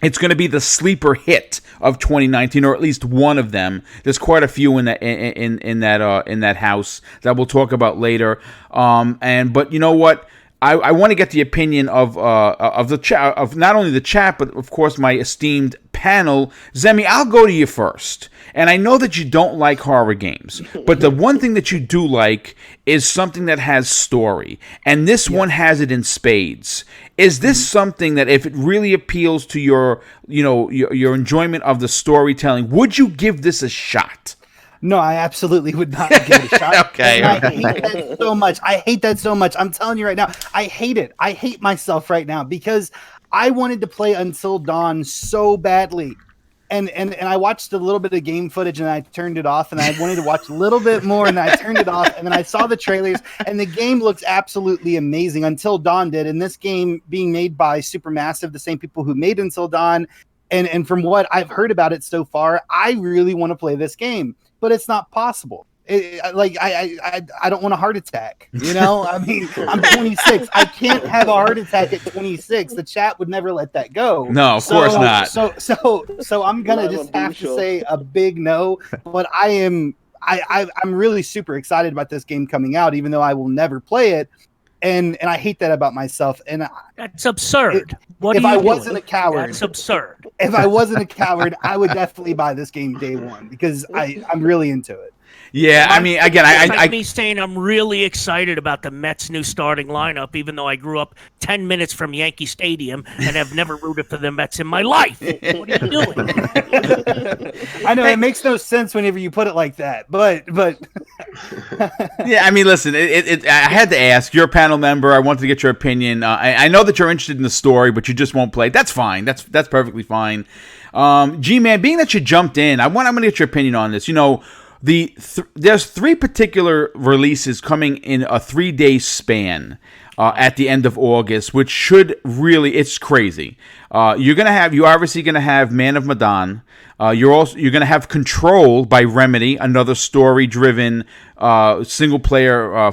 it's going to be the sleeper hit of 2019, or at least one of them. There's quite a few in that house that we'll talk about later. But you know what? I want to get the opinion of the chat, of not only the chat, but of course my esteemed panel. Zemi, I'll go to you first. And I know that you don't like horror games, but the one thing that you do like is something that has story, and this one has it in spades. Is this something that, if it really appeals to your enjoyment of the storytelling, would you give this a shot? No, I absolutely would not give it a shot. Okay. I hate that so much. I hate that so much. I'm telling you right now, I hate it. I hate myself right now, because I wanted to play Until Dawn so badly. and I watched a little bit of game footage and I turned it off, and I wanted to watch a little bit more, and then I turned it off, and then I saw the trailers, and the game looks absolutely amazing. Until Dawn did, and this game being made by Supermassive, the same people who made Until Dawn, and from what I've heard about it so far, I really want to play this game, but it's not possible. I don't want a heart attack. You know, I mean, I'm 26. I can't have a heart attack at 26. The chat would never let that go. No, of course not. So I'm gonna just have to say a big no. But I'm really super excited about this game coming out, even though I will never play it. And I hate that about myself. And that's absurd. If I wasn't a coward, that's absurd. If I wasn't a coward, I would definitely buy this game day one because I'm really into it. Yeah, I mean, again, I me saying I'm really excited about the Mets' new starting lineup, even though I grew up 10 minutes from Yankee Stadium and have never rooted for the Mets in my life. What are you doing? I know it makes no sense whenever you put it like that, but yeah, I mean, listen, I had to ask. You're a panel member. I wanted to get your opinion. I know that you're interested in the story, but you just won't play. That's fine. That's perfectly fine. G-Man, being that you jumped in, I'm going to get your opinion on this. You know, there's 3 particular releases coming in a 3-day span at the end of August, which should really, it's crazy. You're obviously gonna have Man of Medan. You're gonna have Control by Remedy, another story-driven single player,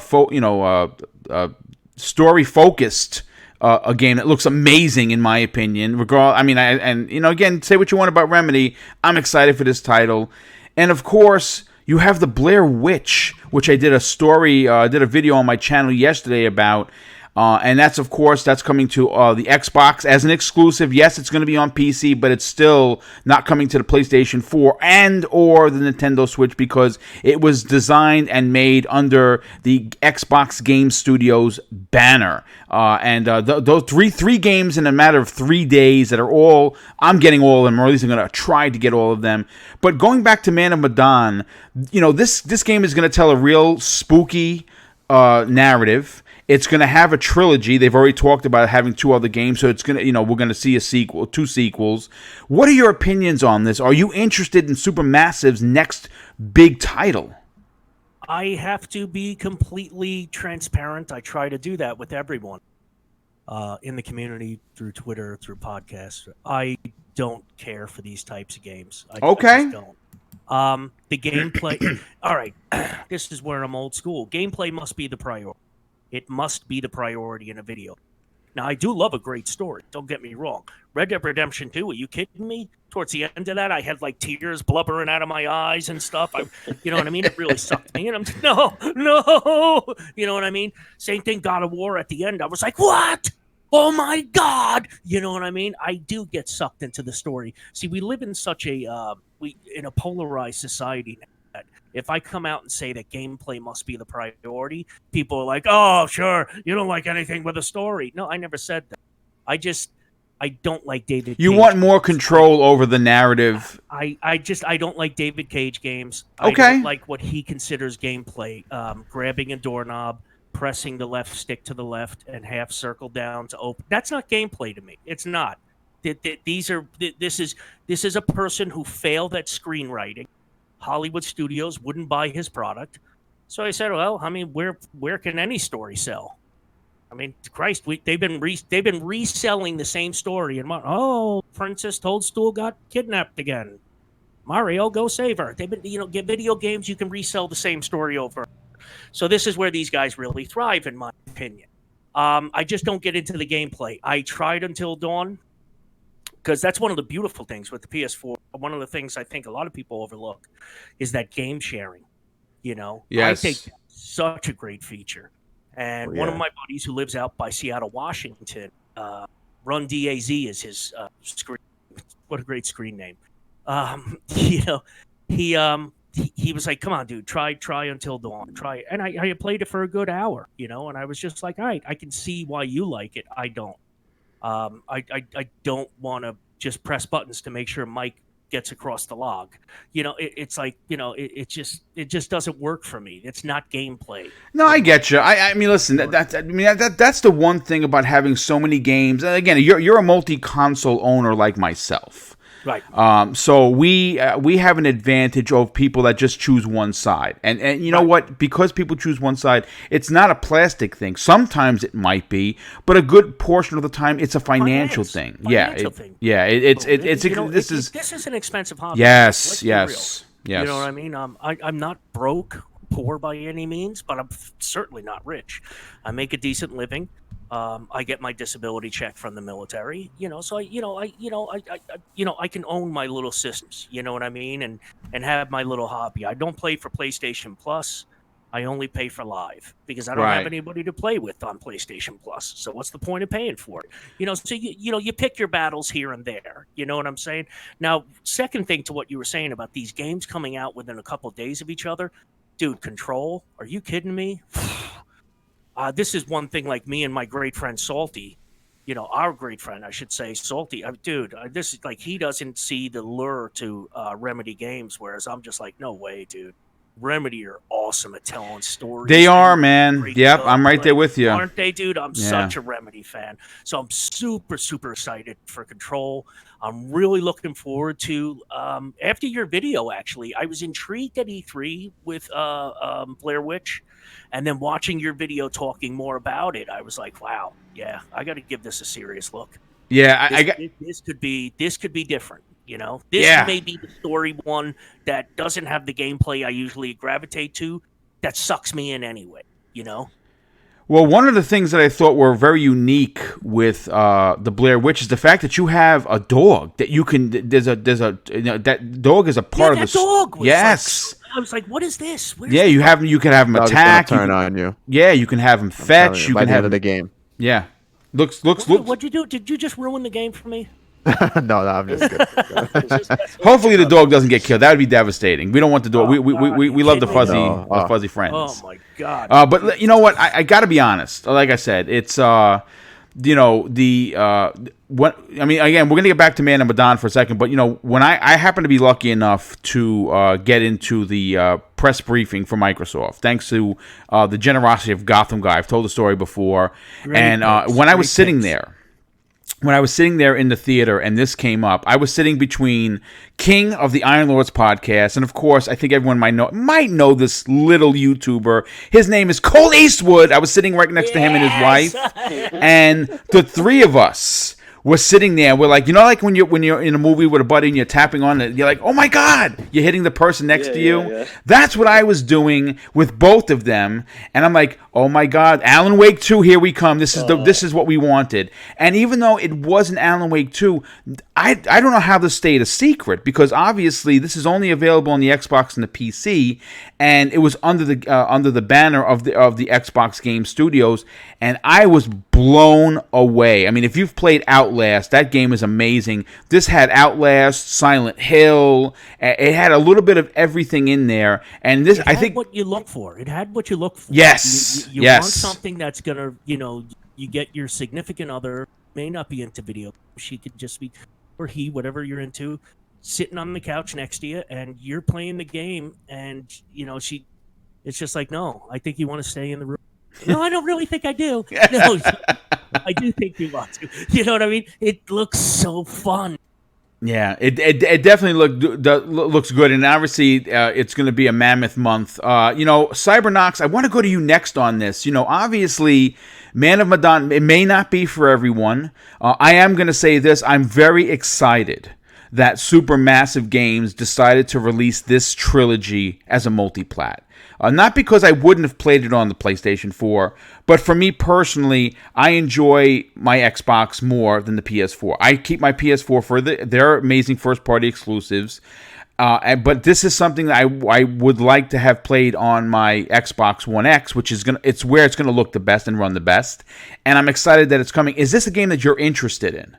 story focused. A game that looks amazing in my opinion. Again, say what you want about Remedy. I'm excited for this title, and of course. You have the Blair Witch, which I did a video on my channel yesterday about, and that's coming to the Xbox as an exclusive. Yes, it's going to be on PC, but it's still not coming to the PlayStation 4 and or the Nintendo Switch because it was designed and made under the Xbox Game Studios banner. Those three games in a matter of 3 days that are all, I'm getting all of them, or at least I'm going to try to get all of them. But going back to Man of Medan, you know, this game is going to tell a real spooky narrative. It's going to have a trilogy. They've already talked about having 2 other games, so it's going to, we're going to see 2 sequels. What are your opinions on this? Are you interested in Supermassive's next big title? I have to be completely transparent. I try to do that with everyone in the community, through Twitter, through podcasts. I don't care for these types of games. I just don't. The gameplay. All right, this is where I'm old school. Gameplay must be the priority. It must be the priority in a video. Now, I do love a great story. Don't get me wrong. Red Dead Redemption 2, are you kidding me? Towards the end of that, I had like tears blubbering out of my eyes and stuff. You know what I mean? It really sucked me. And I'm like, no. You know what I mean? Same thing, God of War at the end. I was like, what? Oh my God. You know what I mean? I do get sucked into the story. See, we live in such a polarized society now. If I come out and say that gameplay must be the priority, people are like, oh, sure, you don't like anything with a story. No, I never said that. I don't like David Cage. You want more control over the narrative. I don't like David Cage games. Okay. I don't like what he considers gameplay. Grabbing a doorknob, pressing the left stick to the left, and half circle down to open. That's not gameplay to me. It's not. This is a person who failed at screenwriting. Hollywood studios wouldn't buy his product. So I said, well, I mean, where can any story sell? I mean, Christ, they've been reselling the same story. And Princess Toadstool got kidnapped again. Mario, go save her. They've been, get video games, you can resell the same story over. So this is where these guys really thrive, in my opinion. I just don't get into the gameplay. I tried Until Dawn, because that's one of the beautiful things with the PS4. One of the things I think a lot of people overlook is that game sharing. Yes. I think that's such a great feature. And one of my buddies who lives out by Seattle, Washington, Run DAZ is his screen. What a great screen name. He was like, "Come on, dude, try Until Dawn, try it." And I played it for a good hour, and I was just like, "All right, I can see why you like it. I don't. I don't want to just press buttons to make sure Mike gets across the log. It's like, it just doesn't work for me. It's not gameplay." No, I get you. I mean, listen, that's the one thing about having so many games. And again, you're a multi-console owner like myself. Right. So we have an advantage of people that just choose one side, and you know what? Because people choose one side, it's not a plastic thing. Sometimes it might be, but a good portion of the time, it's a financial thing. Thing. It's this is an expensive hobby. Yes, Let's be yes, real. yes. You know what I mean? I'm not broke, poor by any means, but I'm certainly not rich. I make a decent living. I get my disability check from the military, so I can own my little systems, you know what I mean, and have my little hobby. I don't play for PlayStation Plus. I only pay for Live because I don't have anybody to play with on PlayStation Plus. So what's the point of paying for it? So you pick your battles here and there. You know what I'm saying? Now, second thing to what you were saying about these games coming out within a couple of days of each other, dude. Control? Are you kidding me? This is one thing, like me and my great friend Salty, our great friend, I should say, Salty. Dude, this is like he doesn't see the lure to Remedy games, whereas I'm just like, no way, dude. Remedy are awesome at telling stories. They are, man. Yep, I'm right there with you. Aren't they, dude? I'm such a Remedy fan. So I'm super, super excited for Control. I'm really looking forward to, after your video, actually, I was intrigued at E3 with Blair Witch. And then watching your video talking more about it, I was like, wow, yeah, I got to give this a serious look. Yeah, this could be different. This may be the story one that doesn't have the gameplay I usually gravitate to, that sucks me in anyway. Well, one of the things that I thought were very unique with the Blair Witch is the fact that you have a dog that you can. That dog is a part of the dog. Yes. I was like, what is this? You can have him attack. Turn on you. Yeah, you can have him fetch. You by can the have end of the game. Yeah. Looks. What'd you do? Did you just ruin the game for me? No, I'm just good. Hopefully the dog doesn't get killed. That would be devastating. We don't want the dog. We love the fuzzy friends. Oh my god. But you know what? I got to be honest. Like I said, it's again, we're gonna get back to Man and Medan for a second. But when I happen to be lucky enough to get into the press briefing for Microsoft, thanks to the generosity of Gotham Guy. I've told the story before, when I was sitting there. When I was sitting there in the theater and this came up, I was sitting between King of the Iron Lords podcast, and of course, I think everyone might know this little YouTuber. His name is Cole Eastwood. I was sitting right next to him and his wife, and the three of us were sitting there. We're like, like when you're in a movie with a buddy and you're tapping on it, you're like, oh my god, you're hitting the person next to you. Yeah. That's what I was doing with both of them, and I'm like, oh my god, Alan Wake 2, here we come. This is what we wanted. And even though it wasn't Alan Wake 2, I don't know how this stayed a secret, because obviously this is only available on the Xbox and the PC, and it was under the banner of the Xbox Game Studios, and I was blown away. I mean, if you've played Outlast, that game is amazing. This had Outlast, Silent Hill. It had a little bit of everything in there, and this I think what you look for. It had what you look for. Yes. You want something that's gonna, you get your significant other, may not be into video. She could just be, or he, whatever you're into, sitting on the couch next to you, and you're playing the game, and it's just like, no, I think you want to stay in the room. No, I don't really think I do. No, I do think you want to. You know what I mean? It looks so fun. Yeah, it definitely looks good, and obviously it's going to be a mammoth month. Cybernox, I want to go to you next on this. Obviously, Man of Medan, it may not be for everyone. I am going to say this: I'm very excited that Supermassive Games decided to release this trilogy as a multi-plat. Not because I wouldn't have played it on the PlayStation 4, but for me personally, I enjoy my Xbox more than the PS4. I keep my PS4 for their amazing first-party exclusives, but this is something that I would like to have played on my Xbox One X, which is it's where it's gonna look the best and run the best. And I'm excited that it's coming. Is this a game that you're interested in?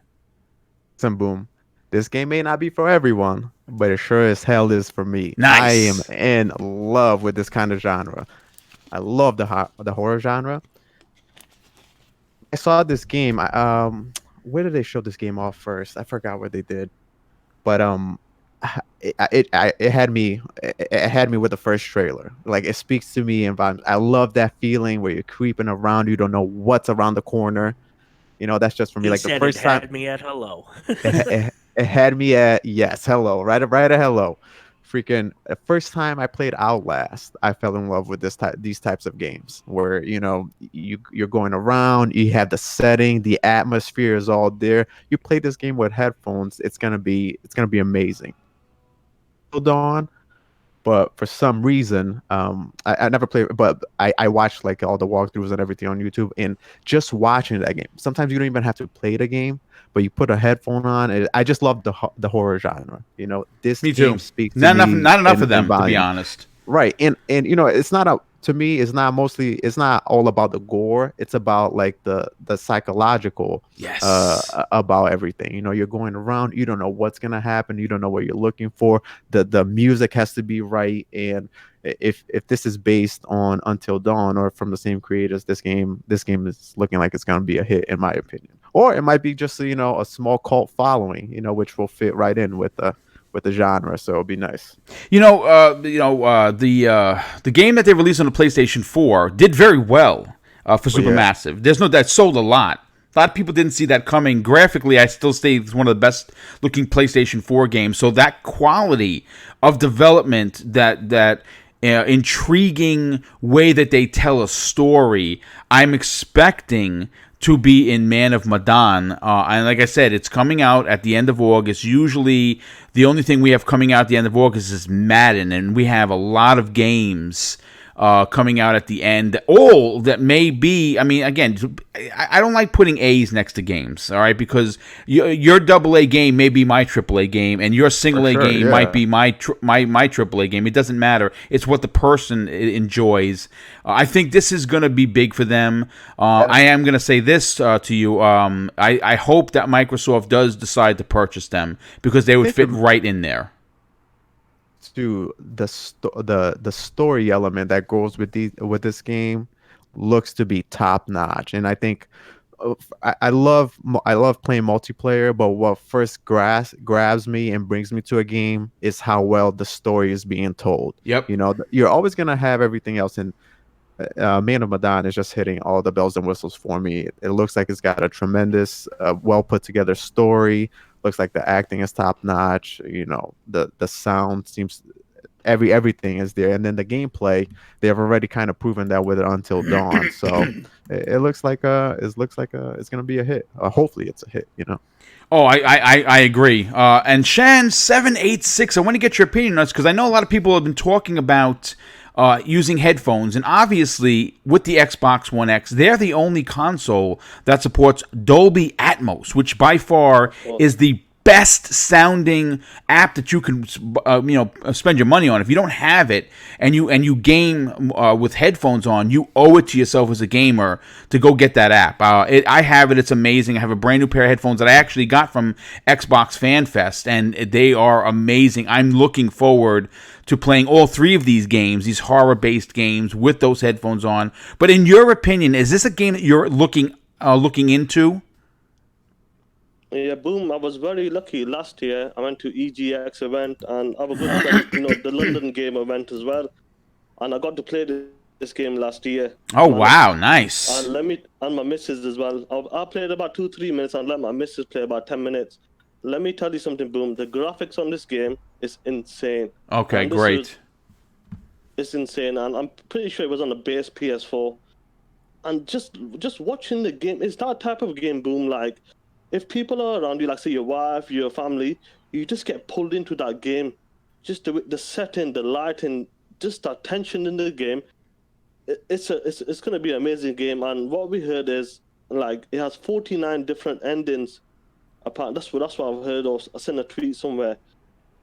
Some boom. This game may not be for everyone, but it sure as hell is for me. Nice. I am in love with this kind of genre. I love the horror genre. I saw this game. Where did they show this game off first? I forgot what they did, but it had me with the first trailer. Like, it speaks to me, and I love that feeling where you're creeping around, you don't know what's around the corner. That's just for me. Like, the first time had me at hello. it It had me at yes, hello, right at hello. Freaking the first time I played Outlast, I fell in love with these types of games where you're going around, you have the setting, the atmosphere is all there. You play this game with headphones, it's gonna be amazing. Till Dawn, but for some reason, I never played, but I watched like all the walkthroughs and everything on YouTube, and just watching that game. Sometimes you don't even have to play the game, but you put a headphone on. I just love the horror genre. This Me game too. speaks to Not enough. me Not enough in of them, to be volume. honest. Right. And it's not a to me it's not all about the gore. It's about like the psychological Yes. about everything. You're going around, you don't know what's gonna happen, you don't know what you're looking for. The music has to be right. And if this is based on Until Dawn or from the same creators, this game is looking like it's gonna be a hit in my opinion. Or it might be just a small cult following, which will fit right in with the genre, so it'll be nice. The game that they released on the PlayStation 4 did very well for Well, yeah. Supermassive. There's no that sold a lot. A lot of people didn't see that coming. Graphically, I still say it's one of the best looking PlayStation 4 games. So that quality of development, that intriguing way that they tell a story, I'm expecting to be in Man of Medan. And like I said, it's coming out at the end of August. Usually the only thing we have coming out at the end of August is Medan, and we have a lot of games coming out at the end. All that may be, I mean, again, I don't like putting A's next to games, all right? Because your AA game may be my AAA game, and your single A game might be my AAA game. It doesn't matter. It's what the person enjoys. I think this is going to be big for them. I am going to say this to you. I hope that Microsoft does decide to purchase them because they would fit right in there. To the story element that goes with this game looks to be top notch, and I think I love playing multiplayer, but what first grabs me and brings me to a game is how well the story is being told. Yep. You're always gonna have everything else, and Man of Medan is just hitting all the bells and whistles for me. It looks like it's got a tremendous, well put together story. Looks like the acting is top notch. The sound seems everything is there, and then the gameplay, they have already kind of proven that with it Until Dawn. So it looks like it's gonna be a hit. Hopefully, it's a hit. Oh, I agree. And Shan786, I want to get your opinion on this because I know a lot of people have been talking about using headphones, and obviously with the Xbox One X, they're the only console that supports Dolby Atmos, which by far is the best sounding app that you can spend your money on. If you don't have it and you game with headphones on, you owe it to yourself as a gamer to go get that app. I have it. It's amazing. I have a brand new pair of headphones that I actually got from Xbox Fan Fest, and they are amazing. I'm looking forward to playing all three of these games, these horror-based games, with those headphones on. But in your opinion, is this a game that you're looking into? Yeah, Boom. I was very lucky last year. I went to EGX event, and I was good the London game event as well. And I got to play this game last year. Oh, wow, nice. And my missus as well. I played about 2-3 minutes and let my missus play about 10 minutes. Let me tell you something, Boom. The graphics on this game is insane. Okay, great. It's insane, and I'm pretty sure it was on the base PS4. And just watching the game, it's that type of game, Boom, like, if people are around you, like say your wife, your family, you just get pulled into that game. Just the setting, the lighting, just that tension in the game. It's going to be an amazing game. And what we heard is like it has 49 different endings. That's what I've heard. Or I sent a tweet somewhere.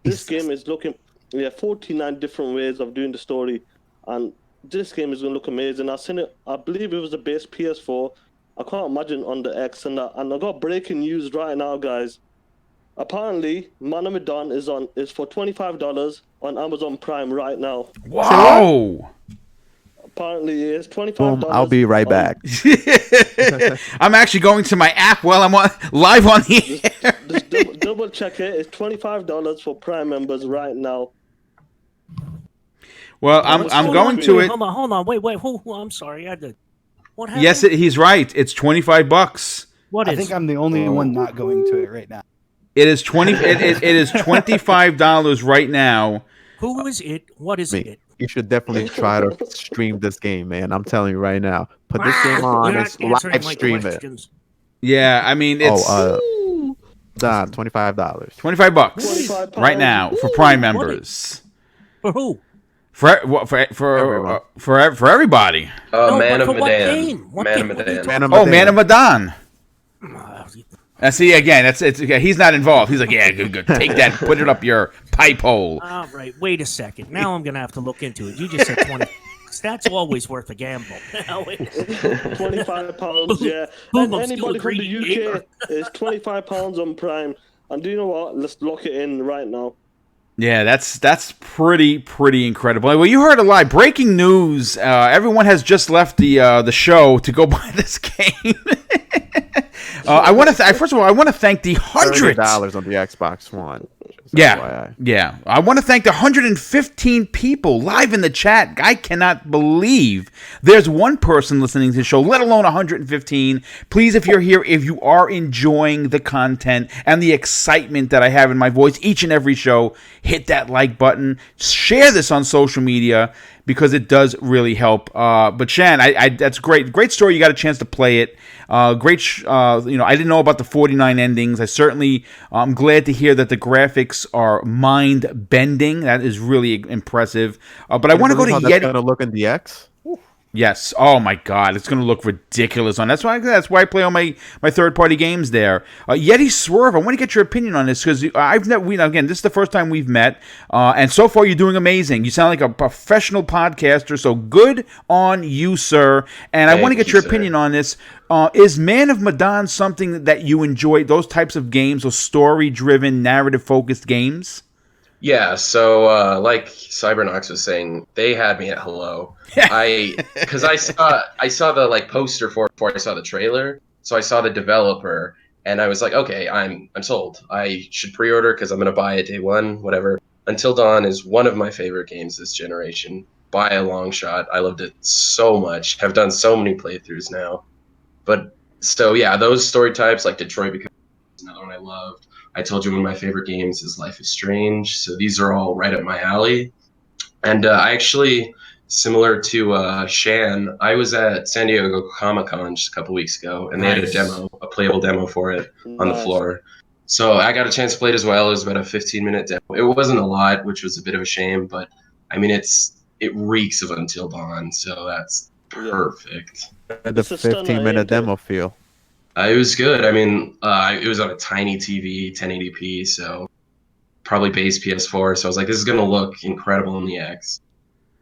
This game is looking 49 different ways of doing the story, and this game is going to look amazing. I believe it was the base PS4. I can't imagine on the X and that. And I got breaking news right now, guys. Apparently, Man of Medan is for $25 on Amazon Prime right now. Whoa! Apparently, it's $25. Boom, I'll be right back. I'm actually going to my app while I'm live on the air. Just double check it. It's $25 for Prime members right now. Well, I'm going to it. Hold on. Wait. I'm sorry. What happened? Yes, he's right. It's $25. What I is? think I'm the only one not going to it right now. It is it is $25 right now. Who is it? What is it? You should definitely try to stream this game, man. I'm telling you right now. Put this game on You're and not answering live my stream it. questions. Yeah, I mean it's Don, $25. $25 right now for Prime members. For who? For everybody. No, Man but of for what Medan. game? What Man game? of What are you Medan. talking Man of Medan. about? See again, he's not involved. He's like, yeah, good. Take that, put it up your pipe hole. All right, wait a second. Now I'm gonna have to look into it. You just said 20. That's always worth a gamble. £25, yeah. Boom, And I'm still anybody a from greedy the gamer. UK is £25 on Prime. And do you know what? Let's lock it in right now. Yeah, that's pretty incredible. Well, you heard a lot. Breaking news: everyone has just left the show to go buy this game. I want to first of all, I want to thank the hundreds $30 on the Xbox One. Yeah. I want to thank the 115 people live in the chat. I cannot believe there's one person listening to the show, let alone 115. Please, if you're here, if you are enjoying the content and the excitement that I have in my voice each and every show, hit that like button. Share this on social media because it does really help. But Shan, that's great. Great story. You got a chance to play it. I didn't know about the 49 endings. I'm glad to hear that the graphics are mind bending. That is really impressive. But I want to go to Yeti. That's gonna look in the X. Yes. Oh my God, it's going to look ridiculous on. That's why I play all my third-party games there. Yeti Swerve, I want to get your opinion on this because again, this is the first time we've met, and so far you're doing amazing. You sound like a professional podcaster, so good on you, sir. And I want to get your opinion on this. Is Man of Medan something that you enjoy? Those types of games, those story-driven, narrative-focused games? Yeah, so like Cybernox was saying, they had me at hello. Because I saw the like poster for it before I saw the trailer, so I saw the developer, and I was like, okay, I'm sold. I should pre-order because I'm gonna buy it day one, whatever. Until Dawn is one of my favorite games this generation by a long shot. I loved it so much. Have done so many playthroughs now, but so yeah, those story types like Detroit Become another one I loved. I told you one of my favorite games is Life is Strange, so these are all right up my alley. And I actually, similar to Shan, I was at San Diego Comic-Con just a couple weeks ago, and they had a playable demo for it on the floor. So I got a chance to play it as well. It was about a 15-minute demo. It wasn't a lot, which was a bit of a shame, but I mean, it reeks of Until Dawn, so that's perfect. The 15-minute demo feel. It was good. I mean, it was on a tiny TV, 1080p, so probably base PS4. So I was like, this is going to look incredible in the X.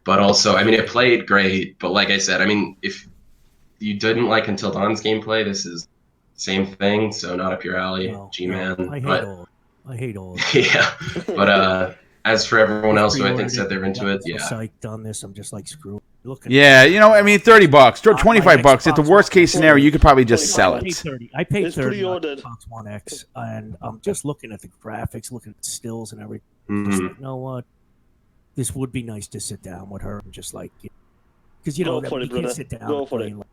But also, I mean, it played great. But like I said, I mean, if you didn't like Until Dawn's gameplay, this is same thing. So not up your alley, G-Man. I hate all. Yeah. But as for everyone else who I think said they're into it, I'm so psyched on this. I'm just like, screw it. Yeah, $30, $25. At the worst case scenario, you could probably just sell it. I paid $30 on Xbox One X, and I'm just looking at the graphics, looking at the stills and everything. Just like, you know what? This would be nice to sit down with her and just like, because you can't sit down and play like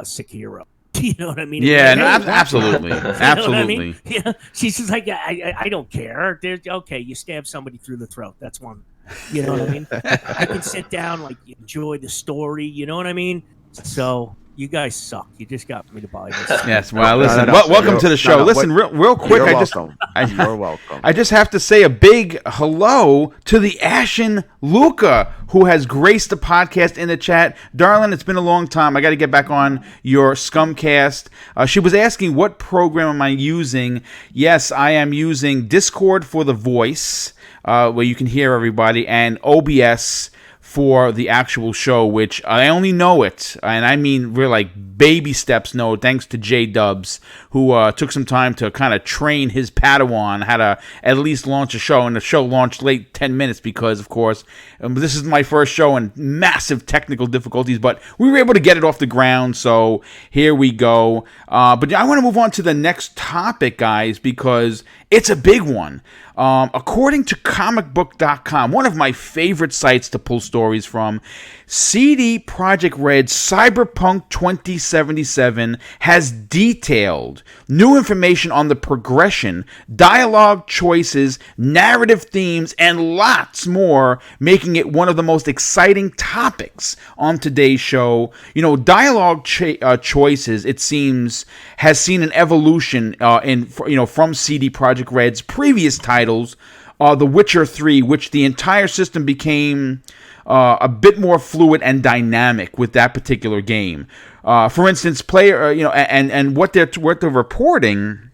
Sekiro. You know what I mean? Yeah, no, absolutely, absolutely. I mean? Yeah, she's just like, I don't care. Okay, you stab somebody through the throat. That's one. You know what I mean? I can sit down, like, enjoy the story. You know what I mean? So you guys suck. You just got me to buy this. Yes. Well, listen. Welcome to the show. Listen, real quick. You're welcome. I just have to say a big hello to the Ashen Luca, who has graced the podcast in the chat. Darling, it's been a long time. I got to get back on your Scumcast. She was asking, what program am I using? Yes, I am using Discord for the voice, where you can hear everybody, and OBS for the actual show, which I only know it, and I mean we're like baby steps know it, thanks to J-Dubs, who took some time to kind of train his Pateron how to at least launch a show, and the show launched late 10 minutes because, of course, this is my first show and massive technical difficulties, but we were able to get it off the ground, so here we go. But I want to move on to the next topic, guys, because it's a big one. According to comicbook.com, one of my favorite sites to pull stories from, CD Projekt Red's Cyberpunk 2077 has detailed new information on the progression, dialogue choices, narrative themes, and lots more, making it one of the most exciting topics on today's show. You know, dialogue choices, it seems, has seen an evolution from CD Projekt Red's previous titles, The Witcher 3, which the entire system became a bit more fluid and dynamic with that particular game. For instance, and what they're reporting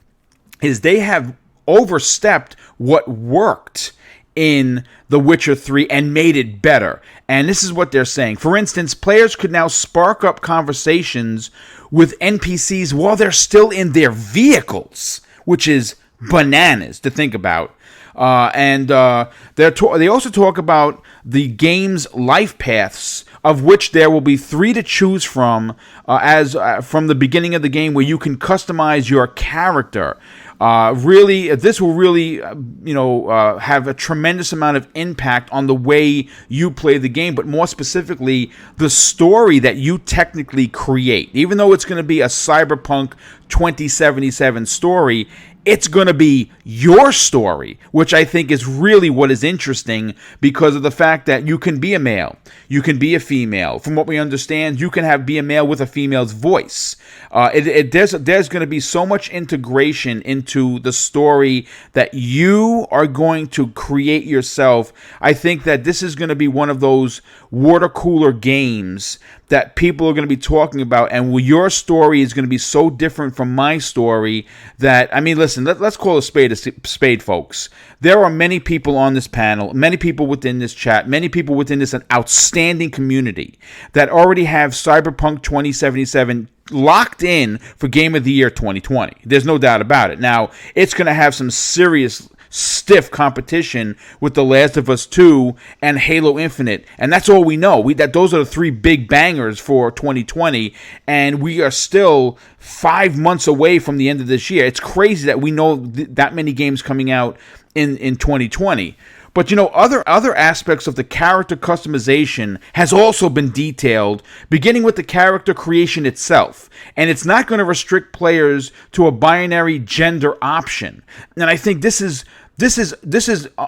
is they have overstepped what worked in The Witcher 3 and made it better. And this is what they're saying. For instance, players could now spark up conversations with NPCs while they're still in their vehicles, which is bananas to think about. They also talk about the game's life paths, of which there will be 3 to choose from, from the beginning of the game, where you can customize your character. This will really, have a tremendous amount of impact on the way you play the game, but more specifically, the story that you technically create. Even though it's going to be a Cyberpunk 2077 story, it's going to be your story, which I think is really what is interesting, because of the fact that you can be a male, you can be a female. From what we understand, you can be a male with a female's voice. There's going to be so much integration into the story that you are going to create yourself. I think that this is going to be one of those water cooler games that people are going to be talking about, and your story is going to be so different from my story that, I mean, listen, let's call a spade, folks. There are many people on this panel, many people within this chat, many people within this outstanding community that already have Cyberpunk 2077 locked in for Game of the Year 2020. There's no doubt about it. Now, it's going to have some serious stiff competition with The Last of Us 2 and Halo Infinite, and that's all we know. Those are the 3 big bangers for 2020, and we are still 5 months away from the end of this year. It's crazy that we know that many games coming out in 2020. But, other aspects of the character customization has also been detailed, beginning with the character creation itself. And it's not going to restrict players to a binary gender option. And I think this is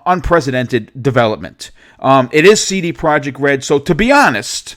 unprecedented development. It is CD Projekt Red, so to be honest,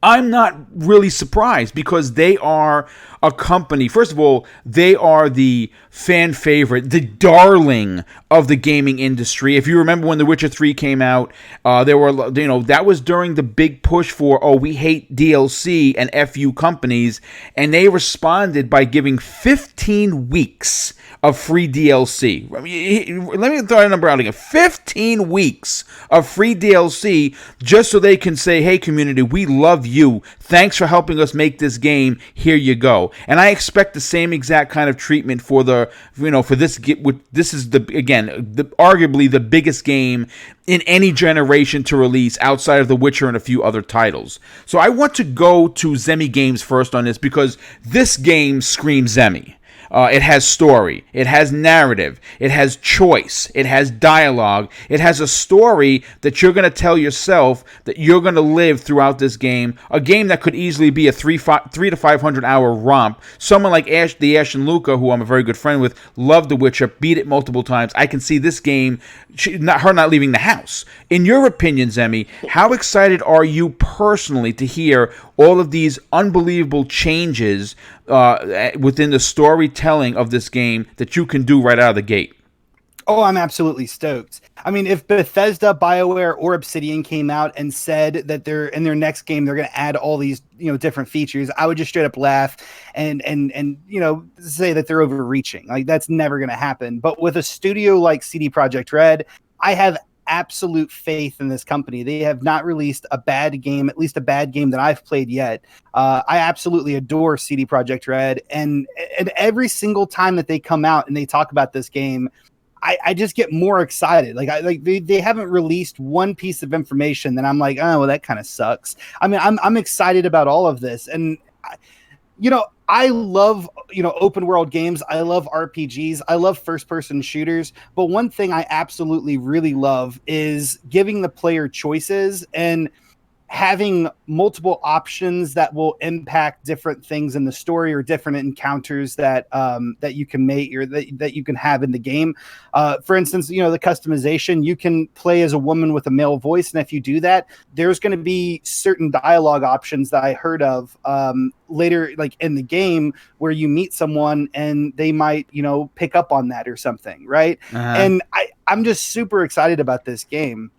I'm not really surprised, because they are a company. First of all, they are the fan favorite, the darling of the gaming industry. If you remember when The Witcher 3 came out, that was during the big push for, we hate DLC and FU companies, and they responded by giving 15 weeks of free DLC. Let me throw a number out again. 15 weeks of free DLC, just so they can say, hey, community, we love you. Thanks for helping us make this game. Here you go. And I expect the same exact kind of treatment for this. This is arguably the biggest game in any generation to release outside of The Witcher and a few other titles. So I want to go to Zemi Games first on this, because this game screams Zemi. It has story, it has narrative, it has choice, it has dialogue, it has a story that you're going to tell yourself, that you're going to live throughout this game, a game that could easily be a 3 to 500 hour romp. Someone like Ash and Luca, who I'm a very good friend with, loved The Witcher, beat it multiple times. I can see this game, her not leaving the house. In your opinion, Zemi, how excited are you personally to hear all of these unbelievable changes within the storytelling of this game that you can do right out of the gate? Oh, I'm absolutely stoked. I mean, if Bethesda, BioWare, or Obsidian came out and said that they're in their next game, they're going to add all these, different features, I would just straight up laugh and say that they're overreaching. Like, that's never going to happen. But with a studio like CD Projekt Red, I have absolute faith in this company. They have not released a bad game, at least a bad game that I've played yet. I absolutely adore CD Projekt Red, and every single time that they come out and they talk about this game, I just get more excited. They haven't released one piece of information that I'm like, oh, well, that kind of sucks. I mean, I'm excited about all of this, and I love, open world games. I love RPGs. I love first person shooters. But one thing I absolutely really love is giving the player choices and having multiple options that will impact different things in the story or different encounters that you can make or that you can have in the game. For instance, the customization, you can play as a woman with a male voice, and if you do that, there's going to be certain dialogue options that I heard of later, like in the game, where you meet someone and they might pick up on that or something, right? Uh-huh. And I'm just super excited about this game.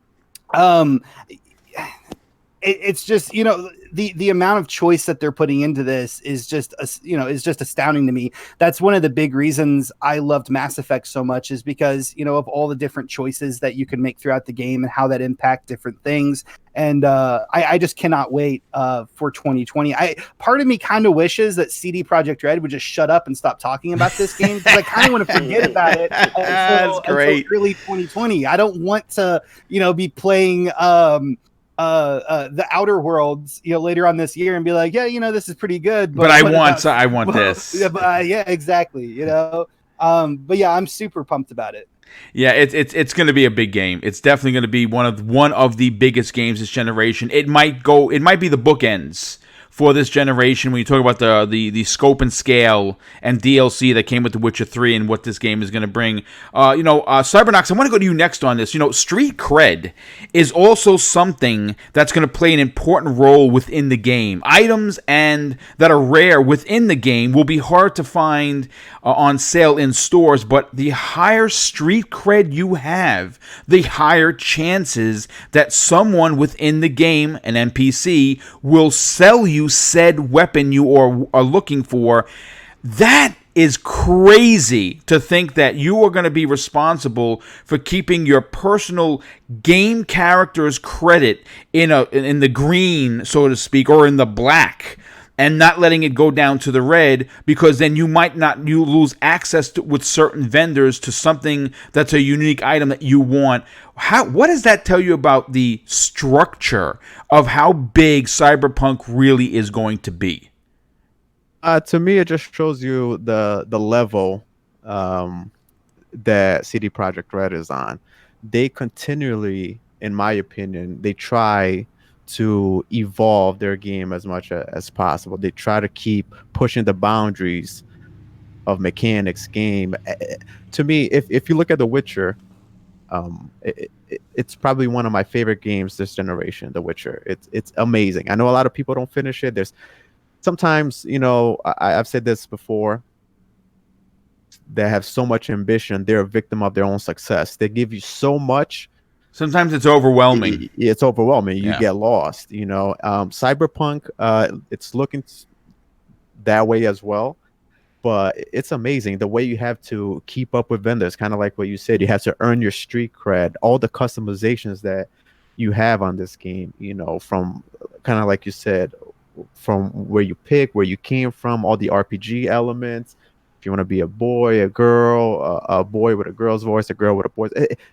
It's just the amount of choice that they're putting into this is just astounding to me. That's one of the big reasons I loved Mass Effect so much, is because of all the different choices that you can make throughout the game and how that impact different things. And I just cannot wait for 2020. Part of me kind of wishes that CD Projekt Red would just shut up and stop talking about this game, because I kind of want to forget about it until early 2020. I don't want to be playing the Outer Worlds later on this year and be like, this is pretty good, but I want this. Yeah, exactly. But yeah, I'm super pumped about it. Yeah, it's going to be a big game. It's definitely going to be one of the biggest games this generation. It might be the bookends for this generation when you talk about the scope and scale and DLC that came with The Witcher 3 and what this game is going to bring. Cybernox, I want to go to you next on this. Street cred is also something that's going to play an important role within the game. Items and that are rare within the game will be hard to find on sale in stores, but the higher street cred you have, the higher chances that someone within the game, an NPC, will sell you said weapon you are looking for. That is crazy to think that you are going to be responsible for keeping your personal game character's credit in the green, so to speak, or in the black, and not letting it go down to the red, because then you lose access to, with certain vendors, to something that's a unique item that you want. What does that tell you about the structure of how big Cyberpunk really is going to be? To me, it just shows you the level that CD Projekt Red is on. They continually, in my opinion, they try to evolve their game as much as possible. They try to keep pushing the boundaries of mechanics game. To me, if you look at The Witcher, it's probably one of my favorite games this generation. The Witcher, it's amazing. I know a lot of people don't finish it. There's sometimes, I've said this before, they have so much ambition, they're a victim of their own success. They give you so much. Sometimes it's overwhelming. It's overwhelming. You get lost. Cyberpunk, it's looking that way as well. But it's amazing the way you have to keep up with vendors, kind of like what you said. You have to earn your street cred, all the customizations that you have on this game, from kind of like you said, from where you pick, where you came from, all the RPG elements. If you want to be a boy, a girl, a boy with a girl's voice, a girl with a boy's,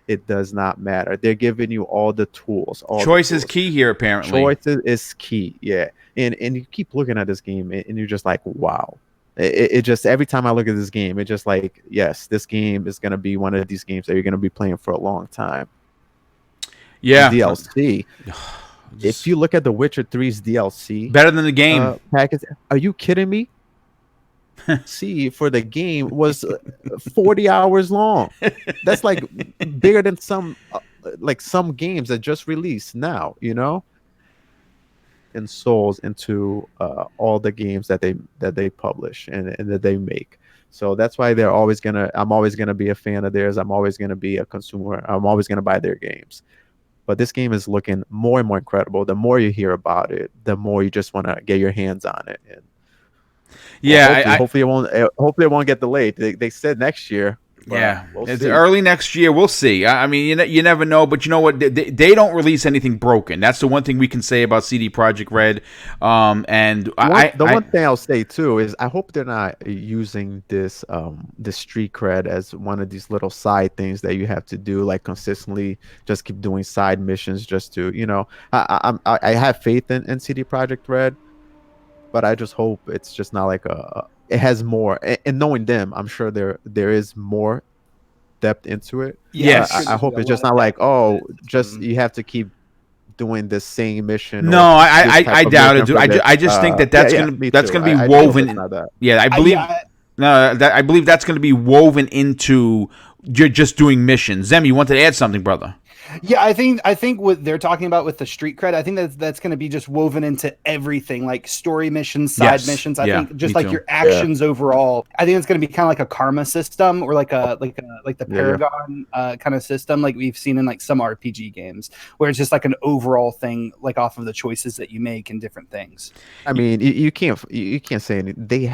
it does not matter. They're giving you all the tools. Choice is key here, apparently. Choice is key, yeah. And you keep looking at this game, and you're just like, wow. It just, every time I look at this game, it's just like, yes, this game is going to be one of these games that you're going to be playing for a long time. Yeah. And DLC. If you look at The Witcher 3's DLC, better than the game package, are you kidding me? See, for the game was 40 hours long. That's like bigger than some games that just released now, and souls into all the games that they publish and that they make. So that's why I'm always gonna be a fan of theirs. I'm always gonna be a consumer. I'm always gonna buy their games. But this game is looking more and more incredible. The more you hear about it, the more you just want to get your hands on it. And hopefully it won't get delayed. They said next year. Yeah, it's early next year. We'll see. I mean, you never know. But you know what? They don't release anything broken. That's the one thing we can say about CD Projekt Red. One thing I'll say too is I hope they're not using this street cred as one of these little side things that you have to do, like consistently just keep doing side missions just to I have faith in CD Projekt Red. but I just hope it's just not like it has more. And knowing them, I'm sure there is more depth into it. Yes. I hope it's just not like, just you have to keep doing the same mission. No, I doubt it. I just think that's gonna be woven. Yeah, I believe. I believe that's going to be woven into you're just doing missions. Zem, you wanted to add something, brother? Yeah, I think what they're talking about with the street cred, I think that's going to be just woven into everything, like story missions, side missions. I think just like your actions overall. I think it's going to be kind of like a karma system, or like the Paragon kind of system, like we've seen in like some RPG games, where it's just like an overall thing, like off of the choices that you make and different things. I mean, you can't say anything. They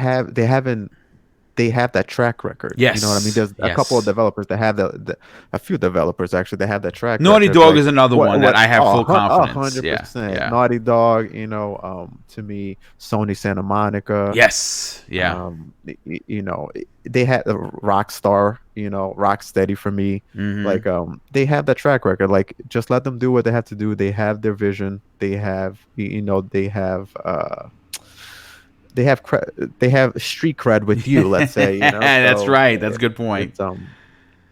have that track record. Yes. You know what I mean? There's a couple of developers that have a few developers actually that have that track Naughty record. Dog is another one that I have full confidence. 100%. Yeah. Naughty Dog, to me, Sony Santa Monica. Yes. Yeah. They had Rockstar, Rocksteady for me. Mm-hmm. Like, they have that track record. Like, just let them do what they have to do. They have their vision. They have, they have street cred with you, let's say. That's right. That's a good point.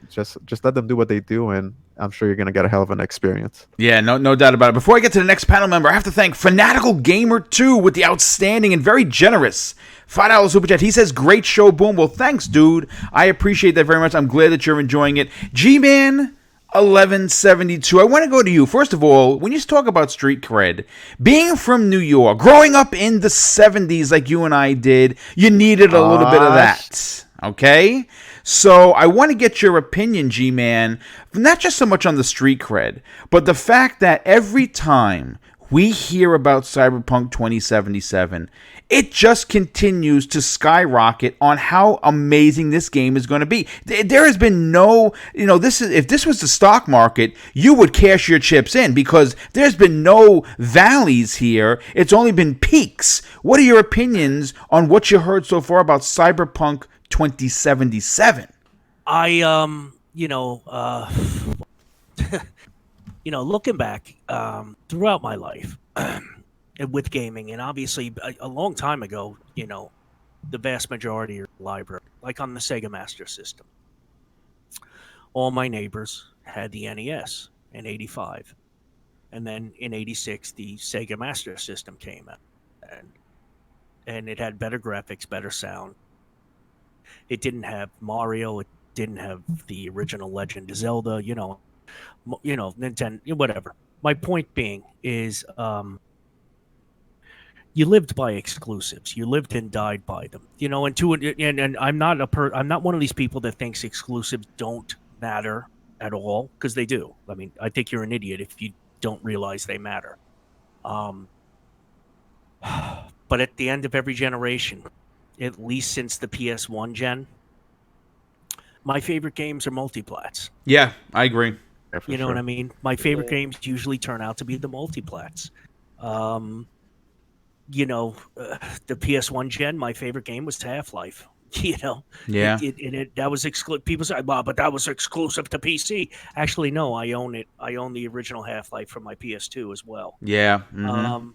Just let them do what they do, and I'm sure you're gonna get a hell of an experience. Yeah, no doubt about it. Before I get to the next panel member, I have to thank Fanatical Gamer 2 with the outstanding and very generous $5 super chat. He says, "Great show, Boom." Well, thanks, dude. I appreciate that very much. I'm glad that you're enjoying it. G-Man 1172. I want to go to you. First of all, when you talk about street cred, being from New York, growing up in the 70s like you and I did, you needed a little bit of that. Okay? So I want to get your opinion, G-Man, not just so much on the street cred, but the fact that every time we hear about Cyberpunk 2077, it just continues to skyrocket on how amazing this game is going to be. There has been no, if this was the stock market, you would cash your chips in, because there's been no valleys here. It's only been peaks. What are your opinions on what you heard so far about Cyberpunk 2077? Looking back throughout my life with gaming, and obviously a long time ago, the vast majority of the library, like on the Sega Master System, all my neighbors had the NES in '85, and then in '86 the Sega Master System came out, and it had better graphics, better sound. It didn't have Mario. It didn't have the original Legend of Zelda. Nintendo, whatever. My point being is, you lived by exclusives. You lived and died by them. And I'm not one of these people that thinks exclusives don't matter at all, because they do. I mean, I think you're an idiot if you don't realize they matter. But at the end of every generation, at least since the PS1 gen, my favorite games are multiplats. Yeah, I agree. You know what I mean? My favorite games usually turn out to be the multiplats. The PS1 gen, my favorite game was Half-Life. Yeah. That was exclusive. People say, "Well, but that was exclusive to PC." Actually, no, I own it. I own the original Half-Life from my PS2 as well. Yeah. Mm-hmm.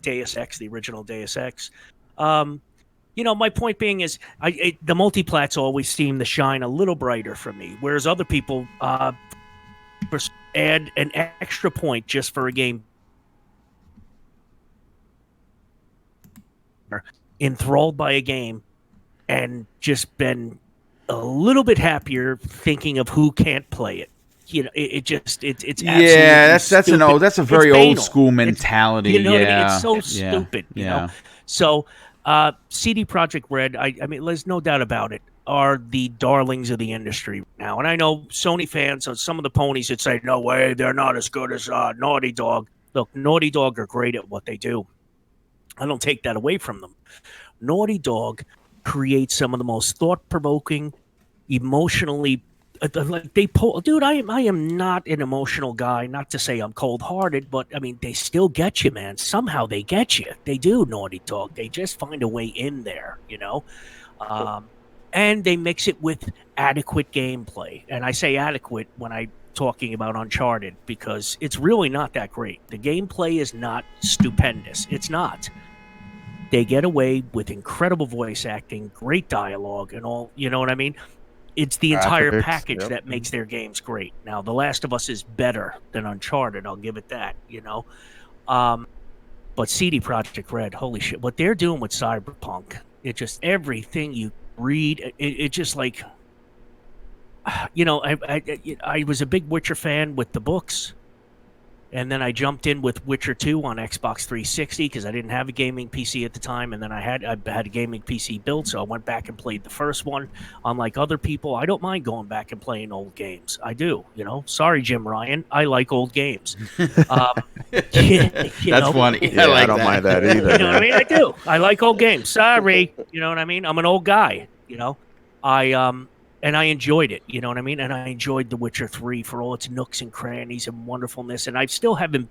Deus Ex, the original Deus Ex. My point being is, the multiplats always seem to shine a little brighter for me, whereas other people add an extra point just for a game. Enthralled by a game and just been a little bit happier thinking of who can't play it. It's absolutely that's a very old school mentality. What I mean? It's so stupid. You know. So CD Projekt Red, I mean, there's no doubt about it, are the darlings of the industry now. And I know Sony fans, some of the ponies that say, "No way, they're not as good as Naughty Dog." Look, Naughty Dog are great at what they do. I don't take that away from them. Naughty Dog creates some of the most thought-provoking, emotionally, dude, I am not an emotional guy. Not to say I'm cold-hearted, but I mean, they still get you, man. Somehow they get you. They do, Naughty Dog. They just find a way in there, and they mix it with adequate gameplay. And I say adequate when I'm talking about Uncharted, because it's really not that great. The gameplay is not stupendous. It's not. they get away with incredible voice acting, great dialogue, and all. You know what I mean? It's the entire Graphics, package yep. that makes their games great. Now, The Last of Us is better than Uncharted. I'll give it that. You know, but CD Projekt Red, holy shit, what they're doing with Cyberpunk, it just everything you read, it just like, you know, I was a big Witcher fan with the books. And then I jumped in with Witcher 2 on Xbox 360 because I didn't have a gaming PC at the time. And then I had a gaming PC built, so I went back and played the first one. Unlike other people, I don't mind going back and playing old games. I do, you know. Sorry, Jim Ryan. I like old games. That's funny. Yeah, I don't mind that either. You know what I mean? I do. I like old games. Sorry. You know what I mean? I'm an old guy, you know. And I enjoyed it, you know what I mean? And I enjoyed The Witcher 3 for all its nooks and crannies and wonderfulness. And I still haven't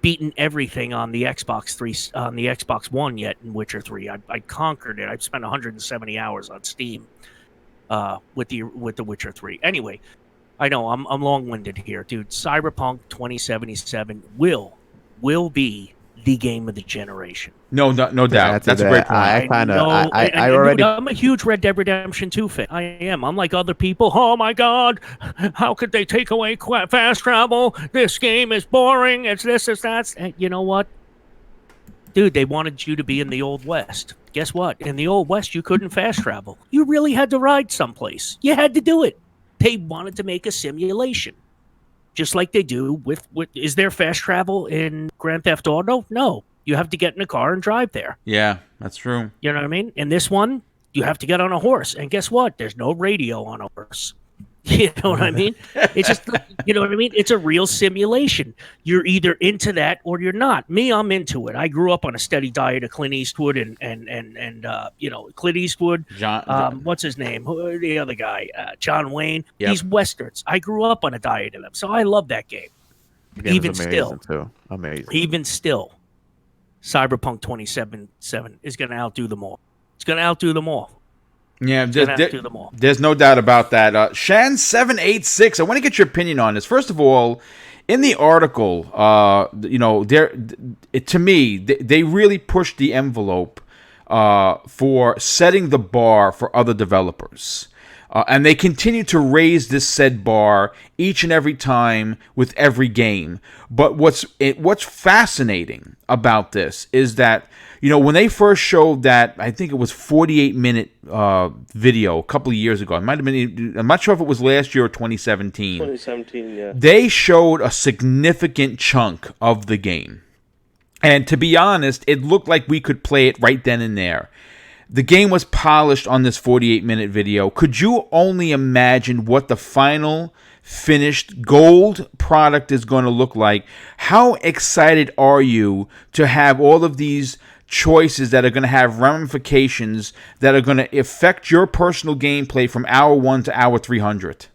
beaten everything on the Xbox One yet in Witcher 3. I conquered it. I've spent 170 hours on Steam with the Witcher 3. Anyway, I know I'm long-winded here, dude. Cyberpunk 2077 will be the game of the generation. No doubt. That's a great point. I'm a huge Red Dead Redemption 2 fan. I am. Unlike other people, oh my God, how could they take away fast travel? This game is boring. It's this, it's that. And you know what? Dude, they wanted you to be in the Old West. Guess what? In the Old West, you couldn't fast travel. You really had to ride someplace. You had to do it. They wanted to make a simulation. Just like they do with is there fast travel in Grand Theft Auto? No. You have to get in a car and drive there. Yeah, that's true. You know what I mean? In this one, you have to get on a horse. And guess what? There's no radio on a horse. You know what I mean? It's just, you know what I mean? It's a real simulation. You're either into that or you're not. Me, I'm into it. I grew up on a steady diet of Clint Eastwood and you know, Clint Eastwood. What's his name? The other guy, John Wayne. Yep. These Westerns. I grew up on a diet of them. So I love that game. Even still. Amazing. Even still, Cyberpunk 2077 is going to outdo them all. It's going to outdo them all. Yeah, there's no doubt about that. Shan786, I want to get your opinion on this. First of all, in the article, you know, to me, they really pushed the envelope for setting the bar for other developers. And they continue to raise this said bar each and every time with every game. But what's fascinating about this is that, you know, when they first showed that, I think it was 48-minute video a couple of years ago. It might have been, I'm not sure if it was last year or 2017. 2017, yeah. They showed a significant chunk of the game. And to be honest, it looked like we could play it right then and there. The game was polished on this 48-minute video. Could you only imagine what the final finished gold product is going to look like? How excited are you to have all of these choices that are going to have ramifications that are going to affect your personal gameplay from hour 1 to hour 300?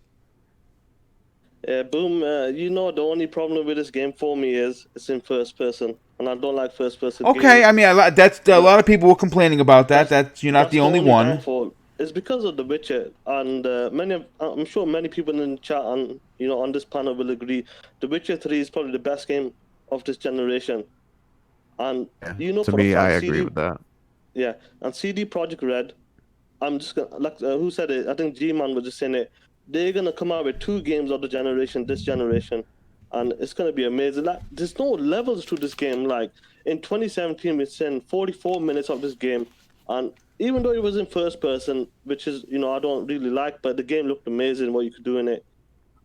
Boom, you know, the only problem with this game for me is it's in first person, and I don't like first person games. I mean, that's a lot of people were complaining about that. That's you're not the only one. Downfall. It's because of The Witcher, and I'm sure many people in the chat and, you know, on this panel will agree. The Witcher 3 is probably the best game of this generation, and you know, to me, I agree with that. Yeah, and CD Projekt Red, I'm just gonna who said it? I think G-Man was just saying it. They're gonna come out with 2 games of the generation, this generation, and it's gonna be amazing. Like, there's no levels to this game. Like in 2017, we spent 44 minutes of this game, and even though it was in first person, which is, you know, I don't really like, but the game looked amazing. What you could do in it,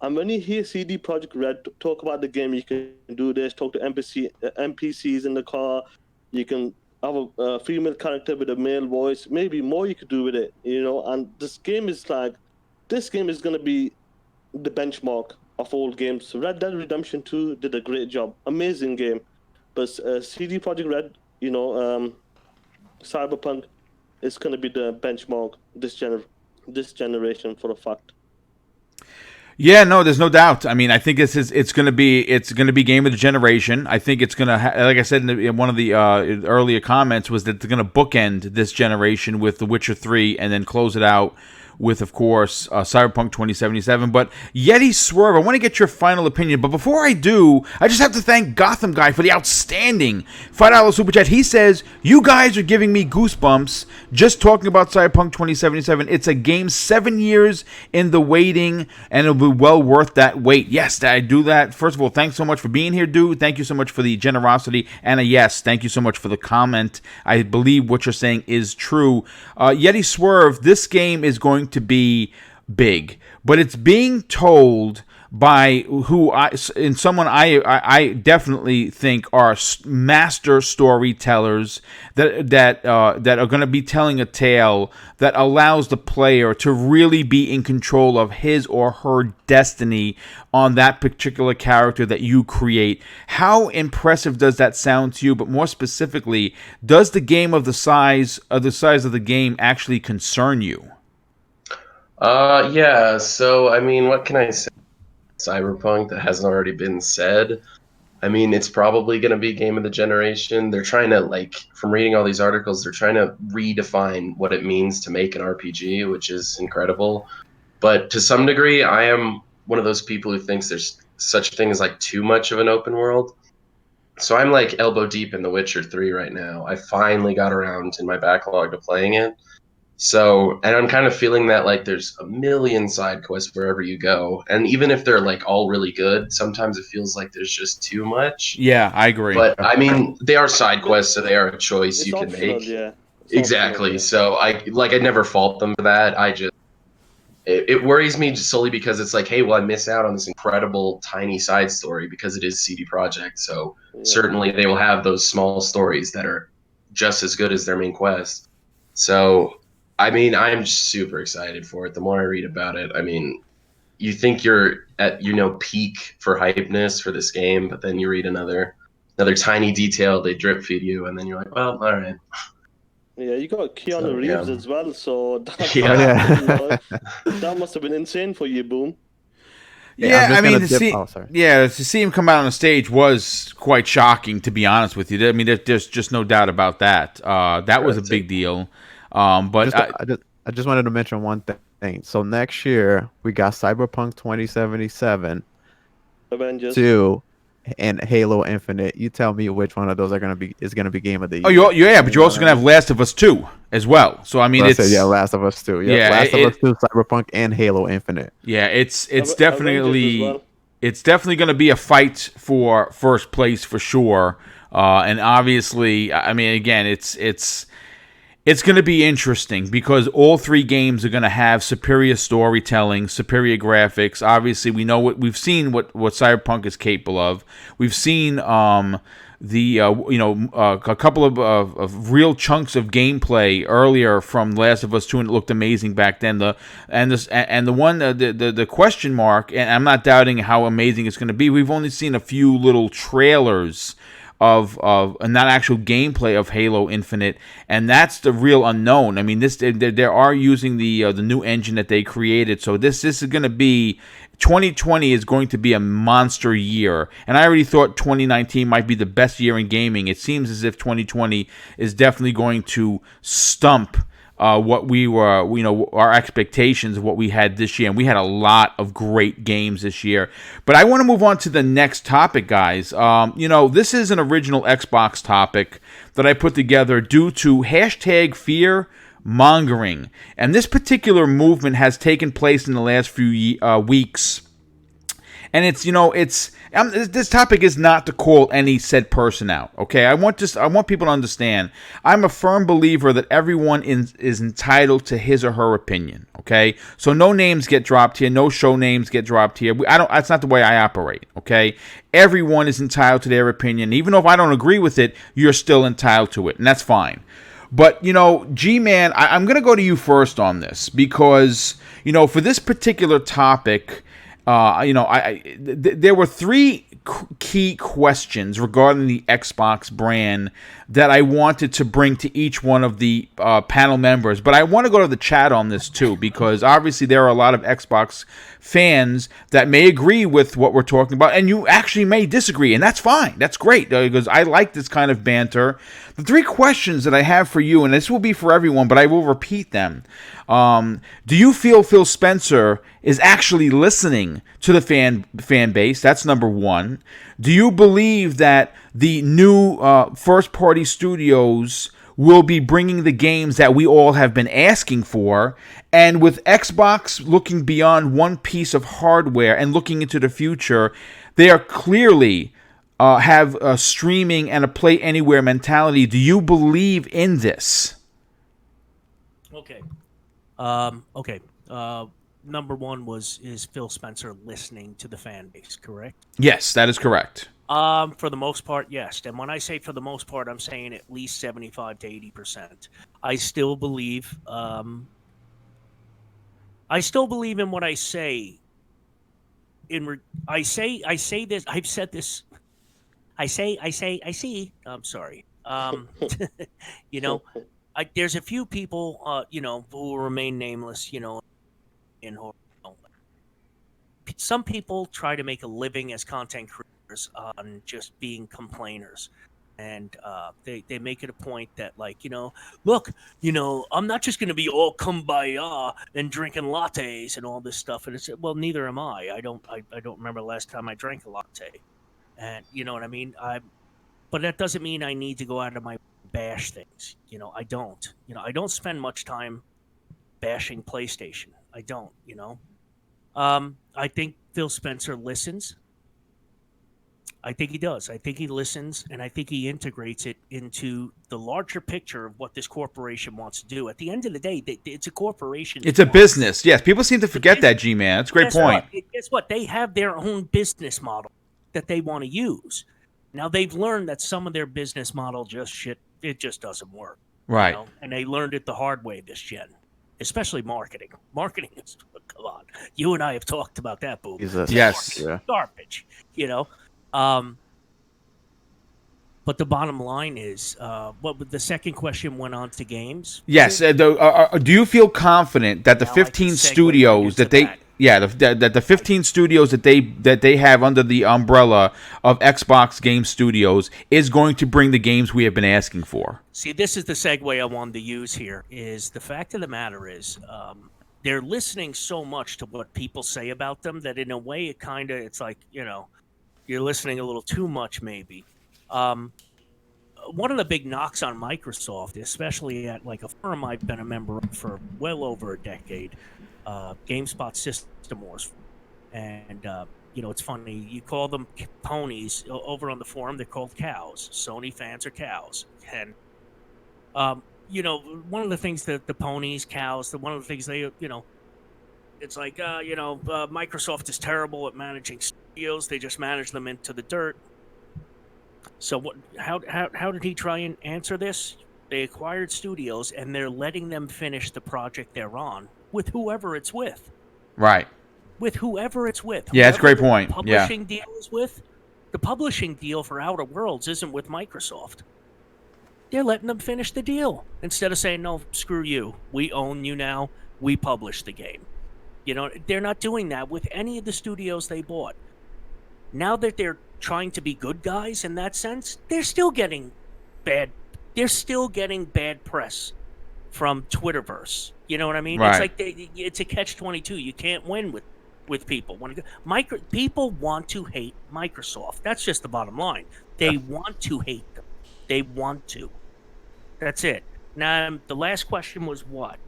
and when you hear CD Projekt Red talk about the game, you can do this. Talk to NPCs in the car. You can have a female character with a male voice. Maybe more you could do with it, you know. And this game is like. This game is going to be the benchmark of all games. Red Dead Redemption 2 did a great job. Amazing game. But CD Projekt Red, you know, Cyberpunk is going to be the benchmark this generation for a fact. Yeah, no, there's no doubt. I mean, I think it's going to be game of the generation. I think it's going to like I said in one of the earlier comments was that they're going to bookend this generation with The Witcher 3 and then close it out with, of course, Cyberpunk 2077. But Yeti Swerve, I want to get your final opinion. But before I do, I just have to thank Gotham Guy for the outstanding $5 super chat. He says, you guys are giving me goosebumps just talking about Cyberpunk 2077. It's a game 7 years in the waiting, and it'll be well worth that wait. Yes, I do that. First of all, thanks so much for being here, dude. Thank you so much for the generosity. And a yes, thank you so much for the comment. I believe what you're saying is true. Yeti Swerve, this game is going to be big, but it's being told by someone I definitely think are master storytellers that are going to be telling a tale that allows the player to really be in control of his or her destiny on that particular character that you create. How impressive does that sound to you? But more specifically, does the game of the size of the game actually concern you? Yeah. So I mean, what can I say? Cyberpunk that hasn't already been said. I mean, it's probably going to be game of the generation. They're trying to, like, from reading all these articles, they're trying to redefine what it means to make an RPG, which is incredible. But to some degree, I am one of those people who thinks there's such a thing as, like, too much of an open world. So I'm, like, elbow deep in The Witcher 3 right now. I finally got around in my backlog to playing it. So, and I'm kind of feeling that, like, there's a million side quests wherever you go. And even if they're, like, all really good, sometimes it feels like there's just too much. Yeah, I agree. But, I mean, they are side quests, so they are a choice It's you can optional, make. yeah. It's Exactly. optional, yeah. So, I never fault them for that. It worries me just solely because it's like, hey, well, I miss out on this incredible tiny side story because it is CD Projekt. So, certainly they will have those small stories that are just as good as their main quest. So, I mean, I'm super excited for it. The more I read about it, I mean, you think you're at, peak for hypeness for this game, but then you read another tiny detail they drip feed you, and then you're like, well, all right. Yeah, you got Keanu Reeves as well, so that must have been insane for you, Boom. Yeah, I mean, to see him come out on the stage was quite shocking, to be honest with you. I mean, there's just no doubt about that. That was a big deal. But I just wanted to mention one thing. So next year we got Cyberpunk 2077, Avengers 2, and Halo Infinite. You tell me which one of those is gonna be game of the year. Oh, yeah, but you're also gonna have Last of Us 2 as well. So I mean, Last of Us 2. Yeah, Last of Us 2, Cyberpunk, and Halo Infinite. Yeah, it's definitely gonna be a fight for first place for sure. And obviously, I mean, again, it's going to be interesting because all three games are going to have superior storytelling, superior graphics. Obviously, we've seen what Cyberpunk is capable of. We've seen a couple of real chunks of gameplay earlier from Last of Us 2, and it looked amazing back then. The question mark, and I'm not doubting how amazing it's going to be. We've only seen a few little trailers of not actual gameplay of Halo Infinite, and that's the real unknown. I mean, they are using the new engine that they created, so this is going to be 2020 is going to be a monster year, and I already thought 2019 might be the best year in gaming. It seems as if 2020 is definitely going to stump what we were, our expectations of what we had this year. And we had a lot of great games this year. But I want to move on to the next topic, guys. This is an original Xbox topic that I put together due to hashtag fear mongering. And this particular movement has taken place in the last few weeks. And this topic is not to call any said person out, okay? I want people to understand. I'm a firm believer that everyone is entitled to his or her opinion, okay? So no names get dropped here, no show names get dropped here. That's not the way I operate, okay? Everyone is entitled to their opinion. Even though if I don't agree with it, you're still entitled to it, and that's fine. But, G-Man, I'm going to go to you first on this because, for this particular topic, There were three key questions regarding the Xbox brand that I wanted to bring to each one of the panel members. But I want to go to the chat on this too, because obviously there are a lot of Xbox fans that may agree with what we're talking about, and you actually may disagree, and that's fine. That's great, because I like this kind of banter. The three questions that I have for you, and this will be for everyone, but I will repeat them. Do you feel Phil Spencer is actually listening to the fan base? That's number one. Do you believe that the new first-party studios will be bringing the games that we all have been asking for? And with Xbox looking beyond one piece of hardware and looking into the future, they are clearly have a streaming and a play anywhere mentality. Do you believe in this? Okay. Number one is Phil Spencer listening to the fan base, correct? Yes, that is correct. For the most part, yes. And when I say for the most part, I'm saying at least 75 to 80%. I still believe in what I say. I say this. I've said this. I see. I'm sorry. There's a few people, who will remain nameless, some people try to make a living as content creators on just being complainers. And they make it a point that, look, I'm not just going to be all kumbaya and drinking lattes and all this stuff. And it's, well, neither am I. I don't remember the last time I drank a latte. And you know what I mean? But that doesn't mean I need to go out of my bash things. I don't. I don't spend much time bashing PlayStation. I don't. I think Phil Spencer listens. I think he does. I think he listens, and I think he integrates it into the larger picture of what this corporation wants to do. At the end of the day, it's a corporation. It's a business. Yes, people seem to forget that, G-Man. That's a great point. Guess what? They have their own business model that they want to use. Now, they've learned that some of their business model it just doesn't work. Right. And they learned it the hard way this gen, especially marketing. Marketing is, come on. You and I have talked about that, Boom. Yes. Garbage, But the bottom line is, the second question went on to games. Yes. Do you feel confident that the 15 studios that they... Yeah, the 15 studios that they have under the umbrella of Xbox Game Studios is going to bring the games we have been asking for. See, this is the segue I wanted to use here. Is the fact of the matter is, they're listening so much to what people say about them that in a way it's like, you're listening a little too much maybe. One of the big knocks on Microsoft, especially at like a firm I've been a member of for well over a decade, GameSpot System Wars, and it's funny, you call them ponies over on the forum, they're called cows. Sony fans are cows, and one of the things that the ponies, cows, one of the things they it's like Microsoft is terrible at managing studios, they just manage them into the dirt. So how did he try and answer this? They acquired studios and they're letting them finish the project they're on with whoever it's with. Right. With whoever it's with. Yeah, that's a great point. The publishing deal is with. The publishing deal for Outer Worlds isn't with Microsoft. They're letting them finish the deal instead of saying, no, screw you. We own you now. We publish the game. They're not doing that with any of the studios they bought. Now that they're trying to be good guys in that sense, they're still getting bad press from Twitterverse. You know what I mean? Right. It's like it's a catch-22. You can't win with people. People want to hate Microsoft. That's just the bottom line. They want to hate them. They want to. That's it. Now, the last question was what?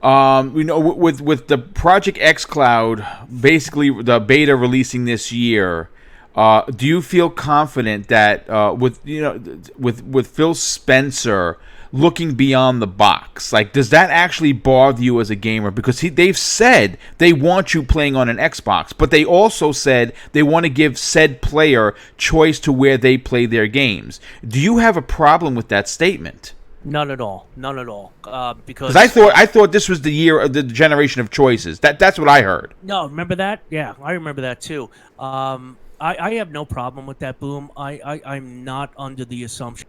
With the Project X Cloud, basically the beta releasing this year, do you feel confident that with Phil Spencer looking beyond the box, does that actually bother you as a gamer? Because they've said they want you playing on an Xbox, but they also said they want to give said player choice to where they play their games. Do you have a problem with that statement? None at all. None at all. Because Because I thought this was the year of the generation of choices. That's what I heard. no, remember that? Yeah, I remember that too. I have no problem with that, Boom. I'm not under the assumption.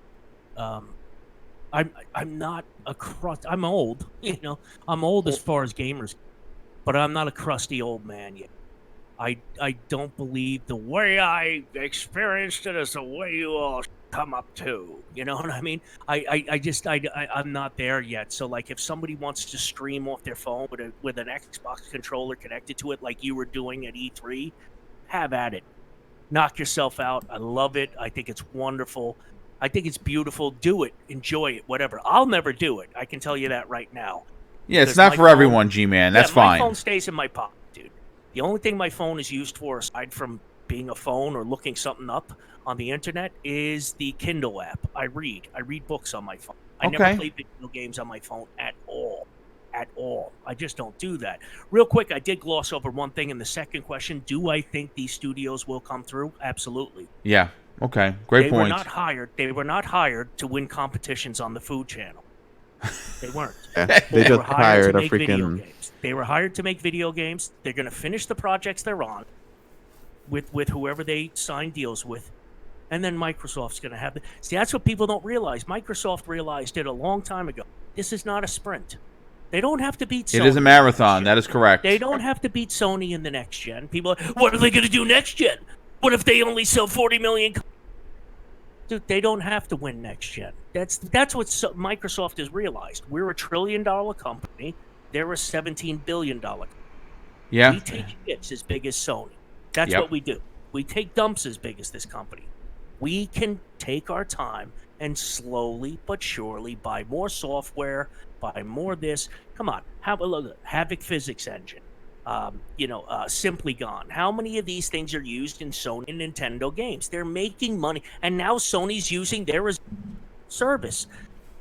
Um, I'm not a crust. I'm old, I'm old as far as gamers, but I'm not a crusty old man yet. I don't believe the way I experienced it is the way you all come up to. You know what I mean? I'm not there yet. So like, if somebody wants to stream off their phone with an Xbox controller connected to it, like you were doing at E3, have at it. Knock yourself out. I love it. I think it's wonderful. I think it's beautiful. Do it. Enjoy it. Whatever. I'll never do it. I can tell you that right now. Yeah, it's Because not my for phone- everyone, G-Man. That's My fine. phone stays in my pocket, dude. The only thing my phone is used for, aside from being a phone or looking something up on the internet, is the Kindle app. I read books on my phone. I never Okay. play video games on my phone at all. At all. I just don't do that. Real quick, I did gloss over one thing in the second question. Do I think these studios will come through? Absolutely. Yeah. Okay. Great They point. were not hired. They were not hired to win competitions on the Food Channel. They weren't. Yeah, they They just were hired hired to a make video freaking. games. They were hired to make video games. They're going to finish the projects they're on with whoever they sign deals with, and then Microsoft's going to have the. See, that's what people don't realize. Microsoft realized it a long time ago. This is not a sprint. They don't have to beat Sony. It is a marathon. That is correct. They don't have to beat Sony in the next gen. People are, what are they going to do next gen? What if they only sell 40 million? Dude, they don't have to win next gen. That's what Microsoft has realized. We're a $1 trillion company. They're a $17 billion. Yeah. We take hits as big as Sony. That's Yep. what we do. We take dumps as big as this company. We can take our time and slowly but surely buy more software, buy more this. Come on, have a look. Havoc Physics Engine. Simply Gone. How many of these things are used in Sony and Nintendo games? They're making money, and now Sony's using their service.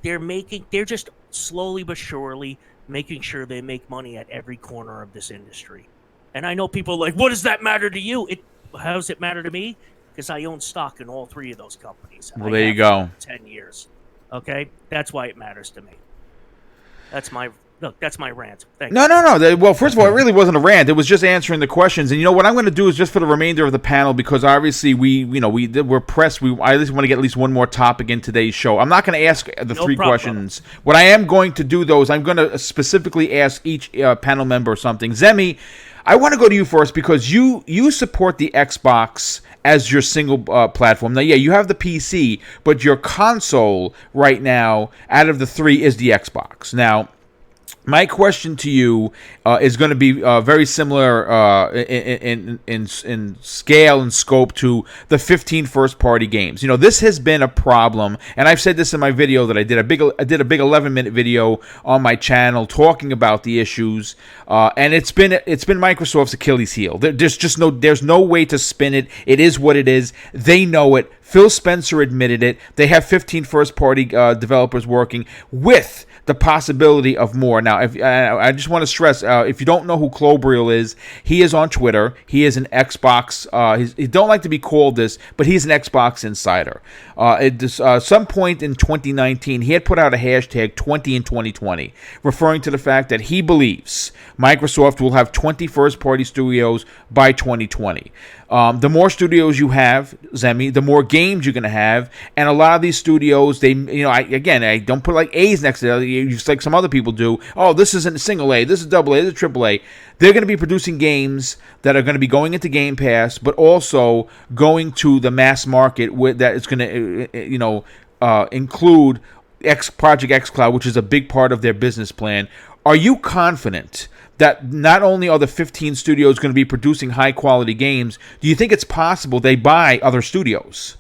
They're just slowly but surely making sure they make money at every corner of this industry. And I know people are like, what does that matter to you? How does it matter to me? Because I own stock in all three of those companies. Well, I there you have go. for 10 years. Okay? That's why it matters to me. That's my rant. Thank you. No. Well, first of all, it really wasn't a rant. It was just answering the questions. And what I'm going to do is just for the remainder of the panel, because obviously we're pressed. I at least want to get at least one more topic in today's show. I'm not going to ask the No three problem. questions. What I am going to do, though, is I'm going to specifically ask each panel member something. Zemi, I want to go to you first because you support the Xbox as your single platform. Now, yeah, you have the PC, but your console right now out of the three is the Xbox. Now, my question to you is going to be very similar in scale and scope to the 15 first-party games. This has been a problem, and I've said this in my video that I did a big 11-minute video on my channel talking about the issues, and it's been Microsoft's Achilles heel. There's no way to spin it. It is what it is. They know it. Phil Spencer admitted it. They have 15 first-party developers working with the possibility of more. Now, I just want to stress, if you don't know who Clobriel is, he is on Twitter. He is an Xbox. He don't like to be called this, but he's an Xbox insider. At some point in 2019, he had put out a hashtag 20 in 2020, referring to the fact that he believes Microsoft will have 20 first-party studios by 2020. The more studios you have, Zemi, the more games you're going to have, and a lot of these studios, I don't put like A's next to it, just like some other people do. Oh, this isn't a single A, this is double A, this is triple A. They're going to be producing games that are going to be going into Game Pass, but also going to the mass market that is going to, include Project xCloud, which is a big part of their business plan. Are you confident that not only are the 15 studios going to be producing high-quality games, do you think it's possible they buy other studios?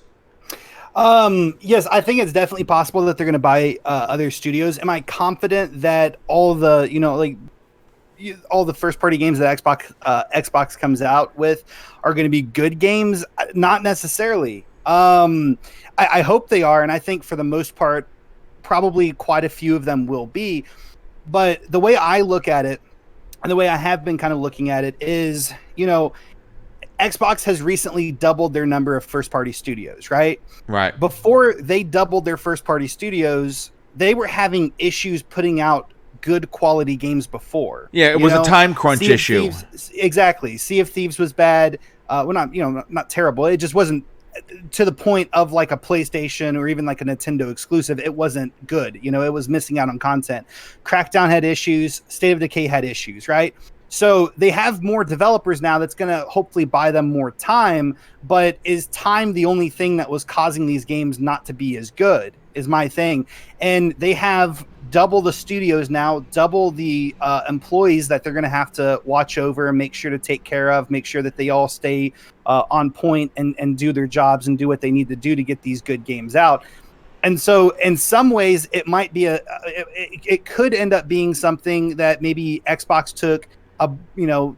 Yes, I think it's definitely possible that they're going to buy other studios. Am I confident that all the all the first-party games that Xbox comes out with are going to be good games? Not necessarily. I hope they are, and I think for the most part, probably quite a few of them will be. But the way I look at it, and the way I have been kind of looking at it is, Xbox has recently doubled their number of first-party studios, right? Right. Before they doubled their first-party studios, they were having issues putting out good quality games before. Yeah, it was a time crunch issue. Exactly. Sea of Thieves was bad. Well, not terrible. It just wasn't to the point of like a PlayStation or even like a Nintendo exclusive. It wasn't good. It was missing out on content. Crackdown had issues. State of Decay had issues, right? So they have more developers now that's going to hopefully buy them more time. But is time the only thing that was causing these games not to be as good, is my thing. And they have double the studios now, double the employees that they're going to have to watch over and make sure to take care of, make sure that they all stay on point and do their jobs and do what they need to do to get these good games out. And so in some ways it might be it could end up being something that maybe Xbox took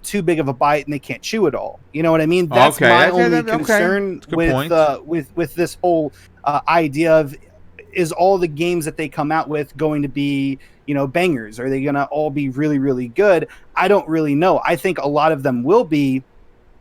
too big of a bite and they can't chew it all. You know what I mean? That's my only concern with this whole idea of, is all the games that they come out with going to be, bangers? Are they going to all be really, really good? I don't really know. I think a lot of them will be,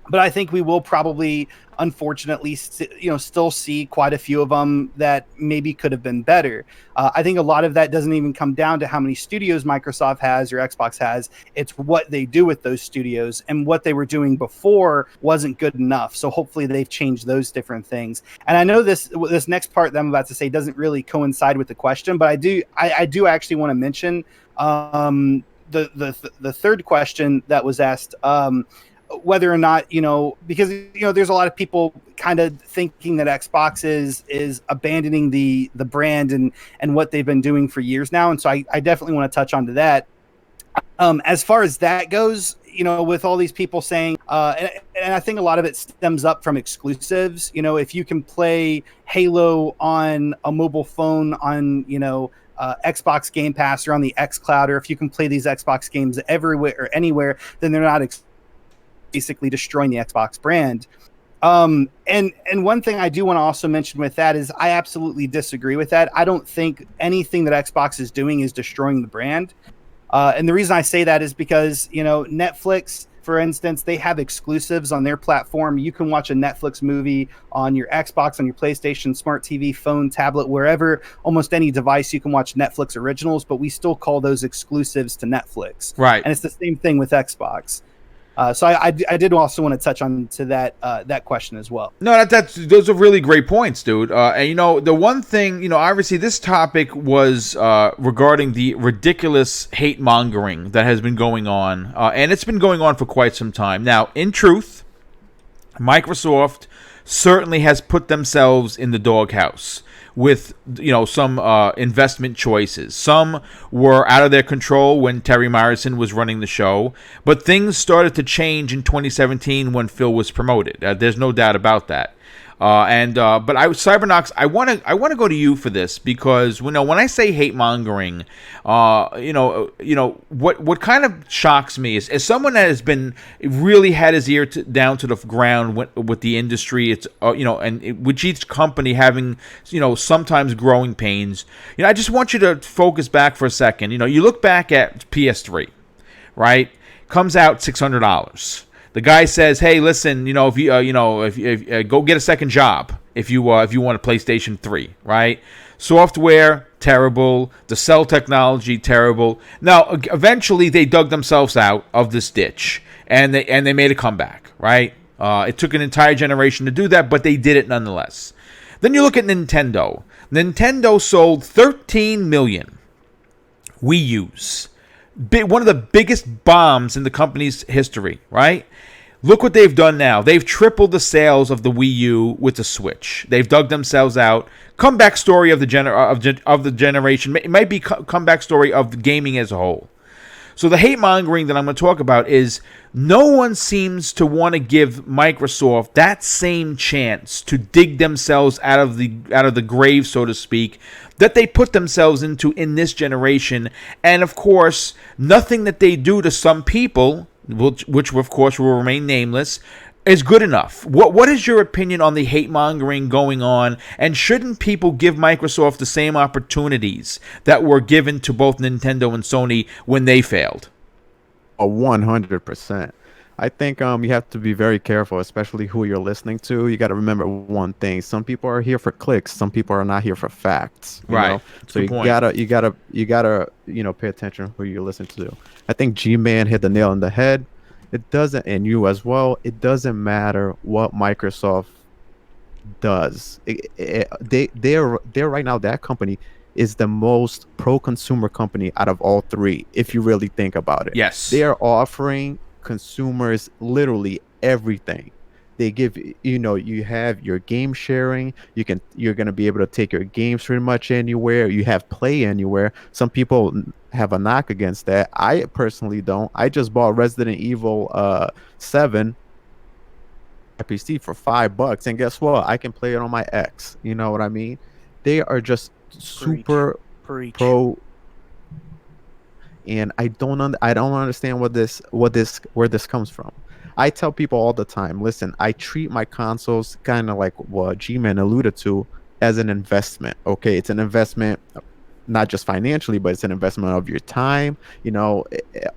but I think we will probably, unfortunately, still see quite a few of them that maybe could have been better. I think a lot of that doesn't even come down to how many studios Microsoft has or Xbox has. It's what they do with those studios, and what they were doing before wasn't good enough. So hopefully they've changed those different things. And I know this next part that I'm about to say doesn't really coincide with the question, but I do actually want to mention the third question that was asked. Whether or not, because, there's a lot of people kind of thinking that Xbox is abandoning the brand and what they've been doing for years now. And so I definitely want to touch on to that. As far as that goes, with all these people saying, and I think a lot of it stems up from exclusives. If you can play Halo on a mobile phone on, Xbox Game Pass or on the xCloud, or if you can play these Xbox games everywhere or anywhere, then they're not basically destroying the Xbox brand. And one thing I do want to also mention with that is I absolutely disagree with that. I don't think anything that Xbox is doing is destroying the brand. And the reason I say that is because, Netflix, for instance, they have exclusives on their platform. You can watch a Netflix movie on your Xbox, on your PlayStation, smart TV, phone, tablet, wherever, almost any device you can watch Netflix originals, but we still call those exclusives to Netflix. Right. And it's the same thing with Xbox. So I did also want to touch on to that question as well. No, those are really great points, dude. And the one thing, obviously this topic was regarding the ridiculous hate mongering that has been going on, and it's been going on for quite some time. Now, in truth, Microsoft certainly has put themselves in the doghouse with some investment choices. Some were out of their control when Terry Myerson was running the show, but things started to change in 2017 when Phil was promoted. There's no doubt about that. But Cybernox, I want to go to you for this, because when I say hate mongering, what kind of shocks me is, as someone that has been really had his ear down to the ground with the industry, it's and with each company having sometimes growing pains. I just want you to focus back for a second. You look back at PS3, right? Comes out $600. The guy says, "Hey, listen, if you go get a second job if you want a PlayStation 3, right? Software terrible, the cell technology terrible. Now, eventually, they dug themselves out of this ditch and they made a comeback, right? It took an entire generation to do that, but they did it nonetheless. Then you look at Nintendo. Nintendo sold 13 million Wii U's. One of the biggest bombs in the company's history, right? Look what they've done now. They've tripled the sales of the Wii U with the Switch. They've dug themselves out. Comeback story of the generation. It might be comeback story of the gaming as a whole. So the hate mongering that I'm going to talk about is no one seems to want to give Microsoft that same chance to dig themselves out of the grave, so to speak, that they put themselves into in this generation. And of course, nothing that they do to some people, which of course will remain nameless, is good enough. What is your opinion on the hate mongering going on? And shouldn't people give Microsoft the same opportunities that were given to both Nintendo and Sony when they failed? 100%. I think you have to be very careful, especially who you're listening to. You got to remember one thing: some people are here for clicks, some people are not here for facts. You Right. know, That's a so good point. you gotta pay attention who you listen to. I think G-Man hit the nail on the head. It doesn't, and you as well. It doesn't matter what Microsoft does. They're right now, that company is the most pro-consumer company out of all three, if you really think about it. Yes. They are offering consumers literally everything. They give, you have your game sharing. You're going to be able to take your games pretty much anywhere. You have Play Anywhere. Some people have a knock against that. I personally don't. I just bought Resident Evil 7 PC for $5, and guess what? I can play it on my X. You know what I mean? They are just super Preach. pro, and I don't understand where this comes from. I tell people all the time, listen, I treat my consoles kind of like what G-Man alluded to, as an investment. Okay, it's an investment, not just financially, but it's an investment of your time,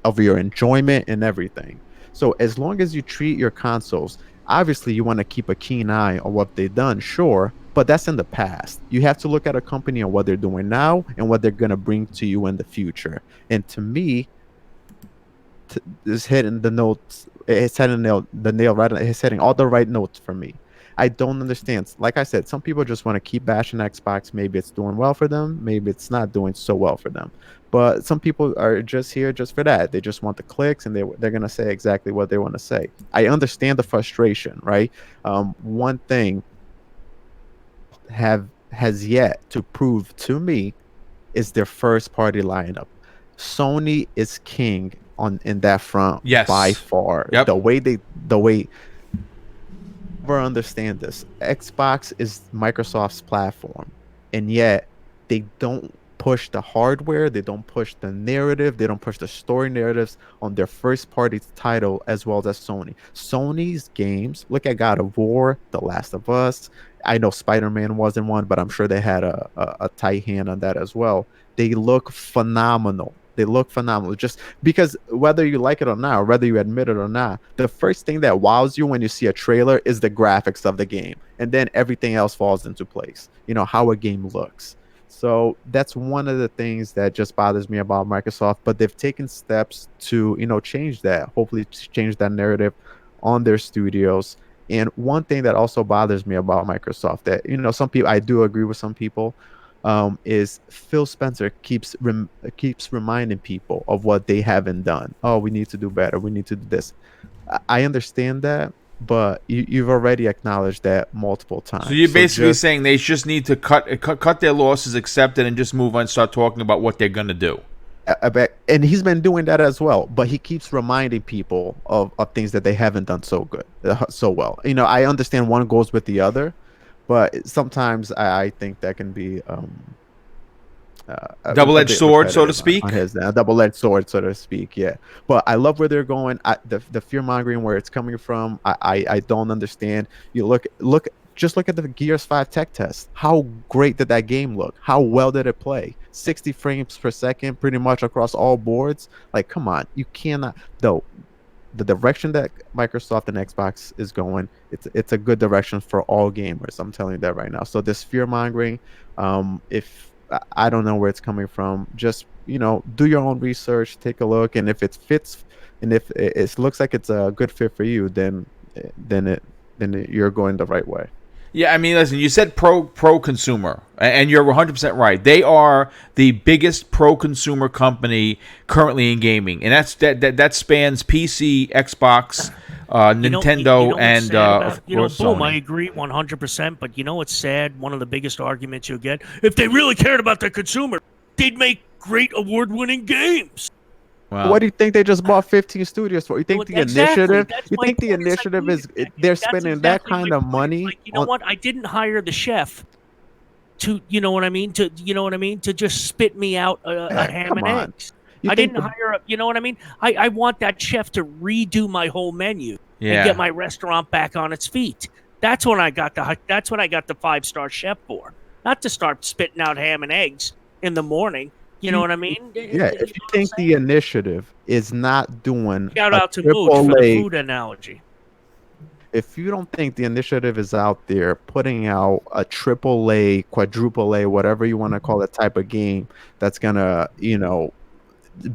of your enjoyment and everything. So as long as you treat your consoles, obviously you want to keep a keen eye on what they've done, sure, but that's in the past. You have to look at a company and what they're doing now and what they're going to bring to you in the future. And to me, is hitting the notes. It's hitting the nail right. It's hitting all the right notes for me. I don't understand. Like I said, some people just want to keep bashing Xbox. Maybe it's doing well for them. Maybe it's not doing so well for them. But some people are just here just for that. They just want the clicks, and they're gonna say exactly what they want to say. I understand the frustration, right? One thing has yet to prove to me is their first party lineup. Sony is king in that front, Yes. by far. Yep. The way never understand this. Xbox is Microsoft's platform, and yet they don't push the hardware, they don't push the narrative, they don't push the story narratives on their first party title as well as Sony. Sony's games, look at God of War, The Last of Us. I know Spider-Man wasn't one, but I'm sure they had a tight hand on that as well. They look phenomenal. They look phenomenal. Just because whether you like it or not, or whether you admit it or not, the first thing that wows you when you see a trailer is the graphics of the game. And then everything else falls into place. How a game looks. So that's one of the things that just bothers me about Microsoft. But they've taken steps to, change that. Hopefully change that narrative on their studios. And one thing that also bothers me about Microsoft that, some people, I do agree with some people, is Phil Spencer keeps reminding people of what they haven't done. Oh, we need to do better. We need to do this. I understand that, but you've already acknowledged that multiple times. So you're basically saying they just need to cut their losses, accept it, and just move on and start talking about what they're going to do. And he's been doing that as well, but he keeps reminding people of things that they haven't done so well. I understand one goes with the other, but sometimes I think that can be double-edged sword, so to speak. A double-edged sword, so to speak. Yeah, but I love where they're going. The fear-mongering, where it's coming from, I don't understand. You look at the Gears 5 tech test. How great did that game look? How well did it play? 60 frames per second, pretty much across all boards. Like, come on, you cannot. Though the direction that Microsoft and Xbox is going, it's a good direction for all gamers. I'm telling you that right now. So this fear mongering, if I don't know where it's coming from, just do your own research, take a look, and if it fits, and if it looks like it's a good fit for you, then you're going the right way. Yeah, I mean, listen, you said pro-consumer, and you're 100% right. They are the biggest pro-consumer company currently in gaming, and that spans PC, Xbox, Nintendo, and of course Boom, Sony. I agree 100%, but what's sad? One of the biggest arguments you'll get, if they really cared about their consumer, they'd make great award-winning games. Wow. What do you think they just bought 15 studios for? You think the initiative? That's You my think the point. initiative is they're spending that kind of money? Like, what? I didn't hire the chef to, to just spit me out a ham and eggs. I didn't hire I want that chef to redo my whole menu and get my restaurant back on its feet. That's what I got the 5-star chef for. Not to start spitting out ham and eggs in the morning. You know what I mean? Yeah, if you think the initiative is not doing Shout a out to Mooch for the AAA food analogy. if you don't think the initiative is out there putting out a triple A, quadruple A, whatever you want to call it, type of game that's gonna,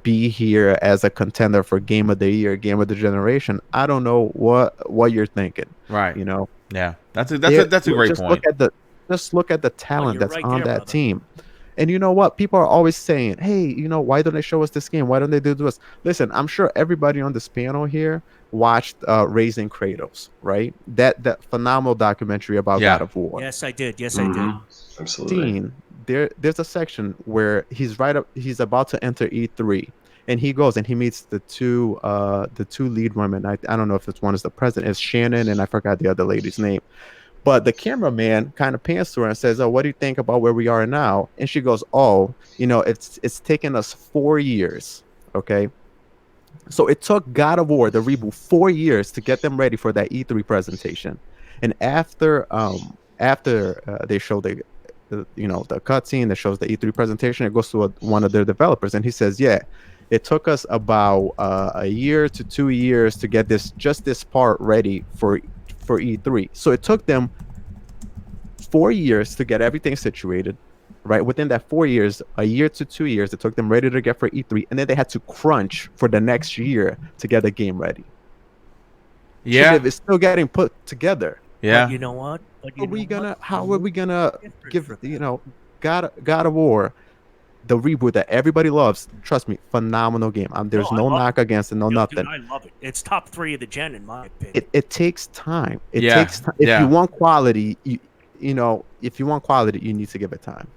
be here as a contender for game of the year, game of the generation, I don't know what you're thinking. Right. You know, Yeah. That's a great just point. look at the talent you're that's right on there, that brother. team. And you know what? People are always saying, hey, why don't they show us this game? Why don't they do this? Listen, I'm sure everybody on this panel here watched Raising Kratos, right? That phenomenal documentary about Yeah. God of War. Yes, I did. Yes, I did. Absolutely. Scene, there's a section where he's about to enter E3, and he goes and he meets the two lead women. I don't know if it's one is the president, it's Shannon, and I forgot the other lady's name. But the cameraman kind of pans to her and says, "Oh, what do you think about where we are now?" And she goes, "Oh, it's taken us 4 years." Okay. So it took God of War, the reboot, 4 years to get them ready for that E3 presentation. And after they show the cutscene that shows the E3 presentation, it goes to one of their developers, and he says, "Yeah, it took us about a year to 2 years to get this part ready for E3. So it took them 4 years to get everything situated, right? Within that 4 years, a year to 2 years, it took them ready to get for E3, and then they had to crunch for the next year to get the game ready. Yeah. Initiative is still getting put together. Yeah. But you know what? How are we gonna give God of War, the reboot that everybody loves? Trust me, phenomenal game. There's no knock against it, nothing. Dude, I love it. It's top 3 of the gen in my opinion. It takes time. It Yeah, takes time. If yeah. you want quality, if you want quality, you need to give it time.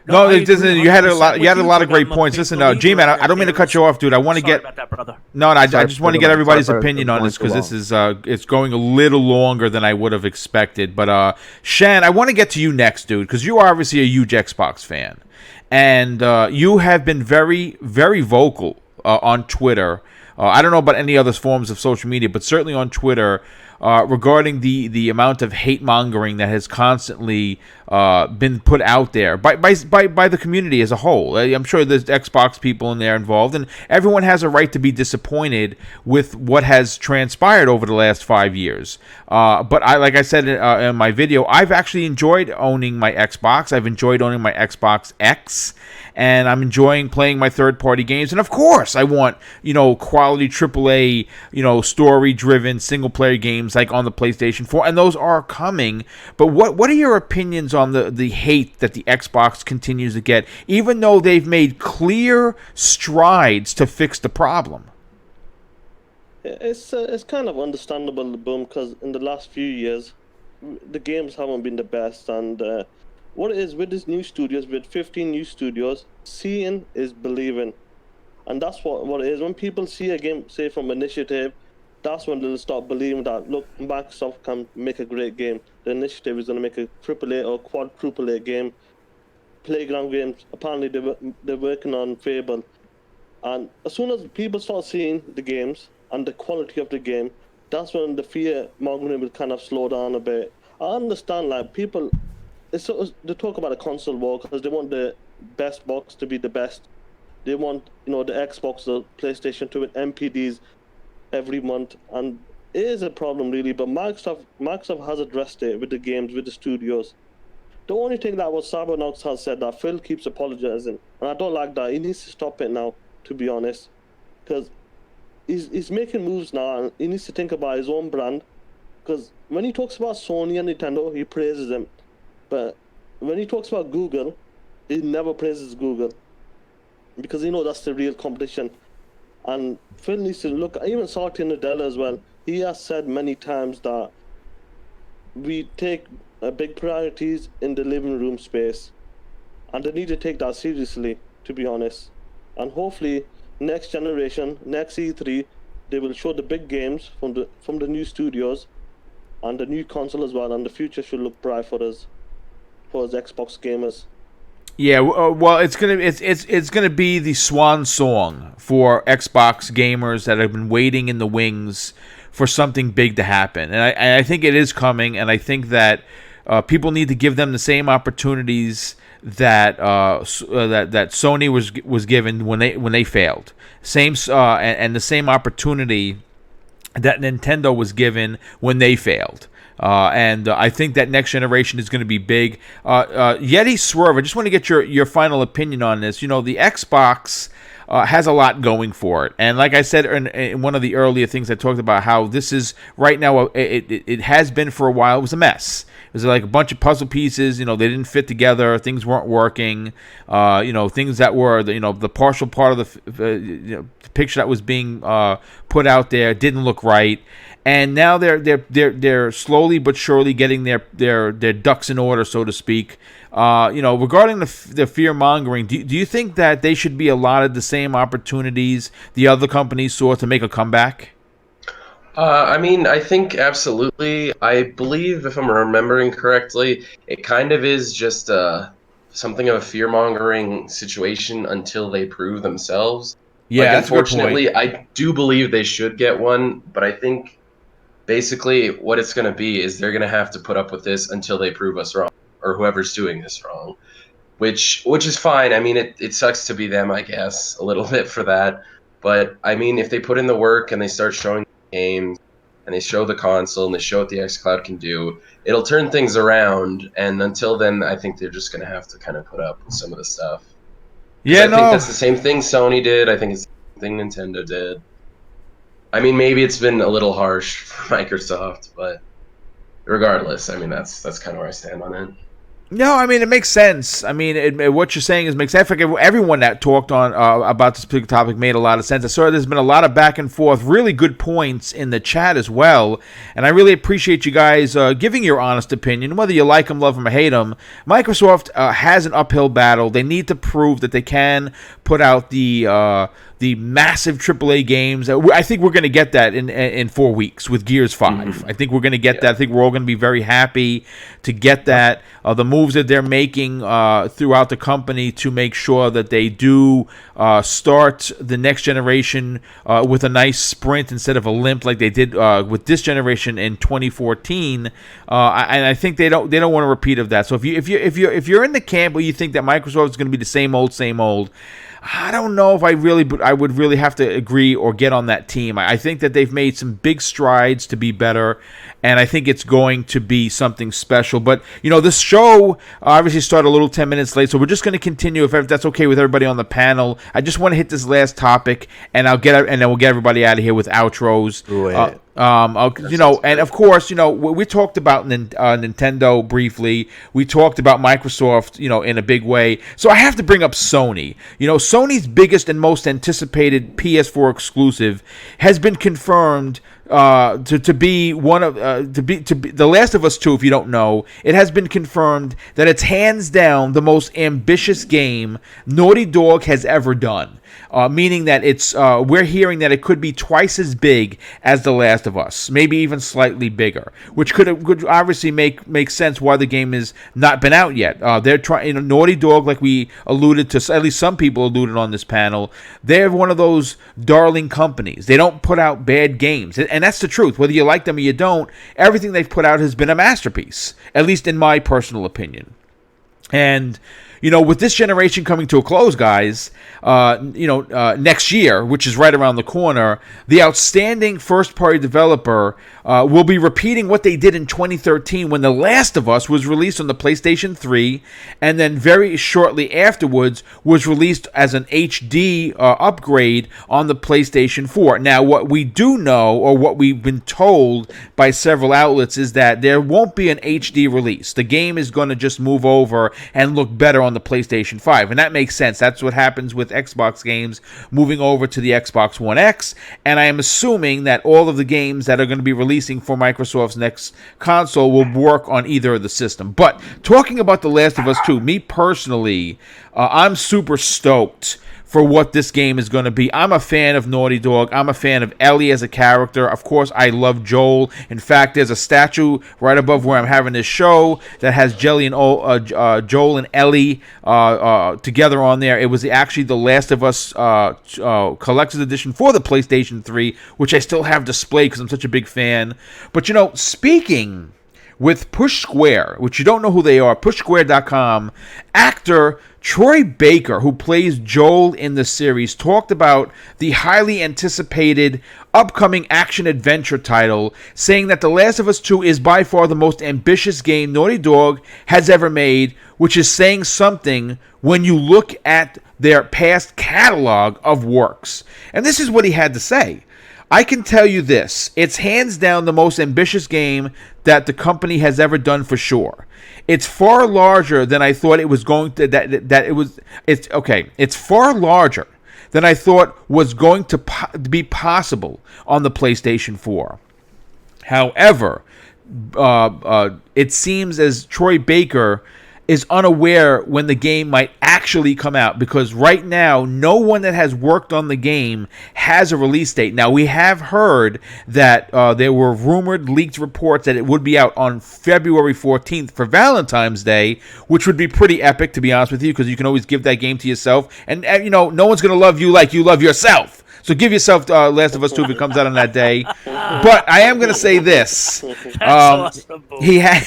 No, I it doesn't. agree You had a 100% lot. You had a with lot of but great I'm a points. big Listen, believer G-Man, that I don't mean to cut you off, dude. I want to Sorry get. about that, brother. No, I Sorry just for want to the- get everybody's sorry for opinion on going this too because this long. is it's going a little longer than I would have expected. But Shan, I want to get to you next, dude, because you are obviously a huge Xbox fan, and you have been very, very vocal on Twitter. I don't know about any other forms of social media, but certainly on Twitter. Regarding the amount of hate mongering that has constantly been put out there by the community as a whole. I'm sure there's Xbox people in there involved, and everyone has a right to be disappointed with what has transpired over the last 5 years. But like I said in my video, I've actually enjoyed owning my Xbox. I've enjoyed owning my Xbox X. And I'm enjoying playing my third-party games. And of course, I want, quality AAA, story-driven single-player games like on the PlayStation 4. And those are coming. But what are your opinions on the hate that the Xbox continues to get, even though they've made clear strides to fix the problem? It's kind of understandable, Boom, because in the last few years, the games haven't been the best, and what it is with these new studios, with 15 new studios, seeing is believing, and that's what it is. When people see a game, say from Initiative, that's when they'll start believing that, look, Microsoft can make a great game. The Initiative is going to make a AAA or quadruple A game. Playground games, apparently they're working on Fable, and as soon as people start seeing the games and the quality of the game, that's when the fear mongering will kind of slow down a bit. I understand, like, people, they talk about a console war because they want the best box to be the best. They want, the Xbox, the PlayStation to win MPDs every month, and it is a problem really. But Microsoft has addressed it with the games, with the studios. The only thing that what Cyberpunk has said that Phil keeps apologizing, and I don't like that. He needs to stop it now, to be honest, because he's making moves now, and he needs to think about his own brand. Because when he talks about Sony and Nintendo, he praises them. But when he talks about Google, he never praises Google, because that's the real competition. And Phil needs to look, even Satya Nadella as well. He has said many times that we take big priorities in the living room space, and they need to take that seriously, to be honest. And hopefully, next generation, next E3, they will show the big games from the new studios and the new console as well. And the future should look bright for us Xbox gamers. Yeah, well, it's gonna be the swan song for Xbox gamers that have been waiting in the wings for something big to happen, and I think it is coming, and I think that people need to give them the same opportunities that that Sony was given when they failed. Same and the same opportunity that Nintendo was given when they failed. And I think that next generation is going to be big. Yeti Swerve, I just want to get your final opinion on this. The Xbox has a lot going for it. And like I said in one of the earlier things, I talked about how this is right now, it has been for a while. It was a mess. It was like a bunch of puzzle pieces. They didn't fit together. Things weren't working. Things that were, the partial part of the picture that was being put out there didn't look right. And now they're slowly but surely getting their ducks in order, so to speak. Regarding the fear mongering, do you think that they should be allotted the same opportunities the other companies saw to make a comeback? I think absolutely. I believe, if I'm remembering correctly, it kind of is just something of a fear-mongering situation until they prove themselves. Yeah, that's unfortunately, a good point. I do believe they should get one, but I think basically what it's going to be is they're going to have to put up with this until they prove us wrong, or whoever's doing this wrong, which is fine. It sucks to be them, I guess, a little bit for that. But, if they put in the work and they start showing games and they show the console and they show what the xCloud can do, it'll turn things around. And until then, I think they're just going to have to kind of put up with some of the stuff. I think that's the same thing Sony did. I think it's the same thing Nintendo did. Maybe it's been a little harsh for Microsoft, but regardless, that's kind of where I stand on it. No, it makes sense. What you're saying makes sense. Everyone that talked on about this particular topic made a lot of sense. I saw there's been a lot of back and forth, really good points in the chat as well, and I really appreciate you guys giving your honest opinion, whether you like them, love them, or hate them. Microsoft has an uphill battle. They need to prove that they can put out the massive AAA games. I think we're going to get that in 4 weeks with Gears 5. Mm-hmm. I think we're going to get that. I think we're all going to be very happy to get that. The moves that they're making throughout the company to make sure that they do start the next generation with a nice sprint instead of a limp like they did with this generation in 2014. And I think they don't want a repeat of that. So if you're in the camp where you think that Microsoft is going to be the same old, I don't know if I would really have to agree or get on that team. I think that they've made some big strides to be better, and I think it's going to be something special. But, this show obviously started a little 10 minutes late, so we're just going to continue, if that's okay with everybody on the panel. I just want to hit this last topic, and then we'll get everybody out of here with outros. And of course, we talked about Nintendo briefly. We talked about Microsoft, in a big way. So I have to bring up Sony. Sony's biggest and most anticipated PS4 exclusive has been confirmed to be one of to be The Last of Us 2. If you don't know, it has been confirmed that it's hands down the most ambitious game Naughty Dog has ever done. Meaning that we're hearing that it could be twice as big as The Last of Us, maybe even slightly bigger, which could obviously make sense why the game has not been out yet. They're trying, Naughty Dog, like we alluded to, at least some people alluded on this panel, they're one of those darling companies. They don't put out bad games, and that's the truth. Whether you like them or you don't, everything they've put out has been a masterpiece, at least in my personal opinion. And with this generation coming to a close, guys, next year, which is right around the corner, the outstanding first-party developer will be repeating what they did in 2013 when The Last of Us was released on the PlayStation 3, and then very shortly afterwards was released as an HD upgrade on the PlayStation 4. Now, what we do know, or what we've been told by several outlets, is that there won't be an HD release. The game is going to just move over and look better on the PlayStation 5, and that makes sense. That's what happens with Xbox games moving over to the Xbox One X, and I am assuming that all of the games that are going to be releasing for Microsoft's next console will work on either of the system. But talking about The Last of Us 2, me personally, I'm super stoked for what this game is going to be. I'm a fan of Naughty Dog. I'm a fan of Ellie as a character. Of course, I love Joel. In fact, there's a statue right above where I'm having this show that has Joel and Ellie together on there. It was actually the Last of Us collector's edition for the PlayStation 3, which I still have displayed because I'm such a big fan. But, speaking with Push Square, which you don't know who they are, pushsquare.com. Actor Troy Baker, who plays Joel in the series, talked about the highly anticipated upcoming action-adventure title, saying that The Last of Us 2 is by far the most ambitious game Naughty Dog has ever made, which is saying something when you look at their past catalog of works. And this is what he had to say. I can tell you this, it's hands down the most ambitious game that the company has ever done for sure. It's far larger than I thought it was going to, it's far larger than I thought was going to be possible on the PlayStation 4. However, it seems as Troy Baker is unaware when the game might actually come out, because right now no one that has worked on the game has a release date. Now, we have heard that there were rumored leaked reports that it would be out on February 14th for Valentine's Day, which would be pretty epic, to be honest with you, because you can always give that game to yourself, and no one's going to love you like you love yourself. So give yourself Last of Us 2 if it comes out on that day. But I am going to say this. Awesome. He had.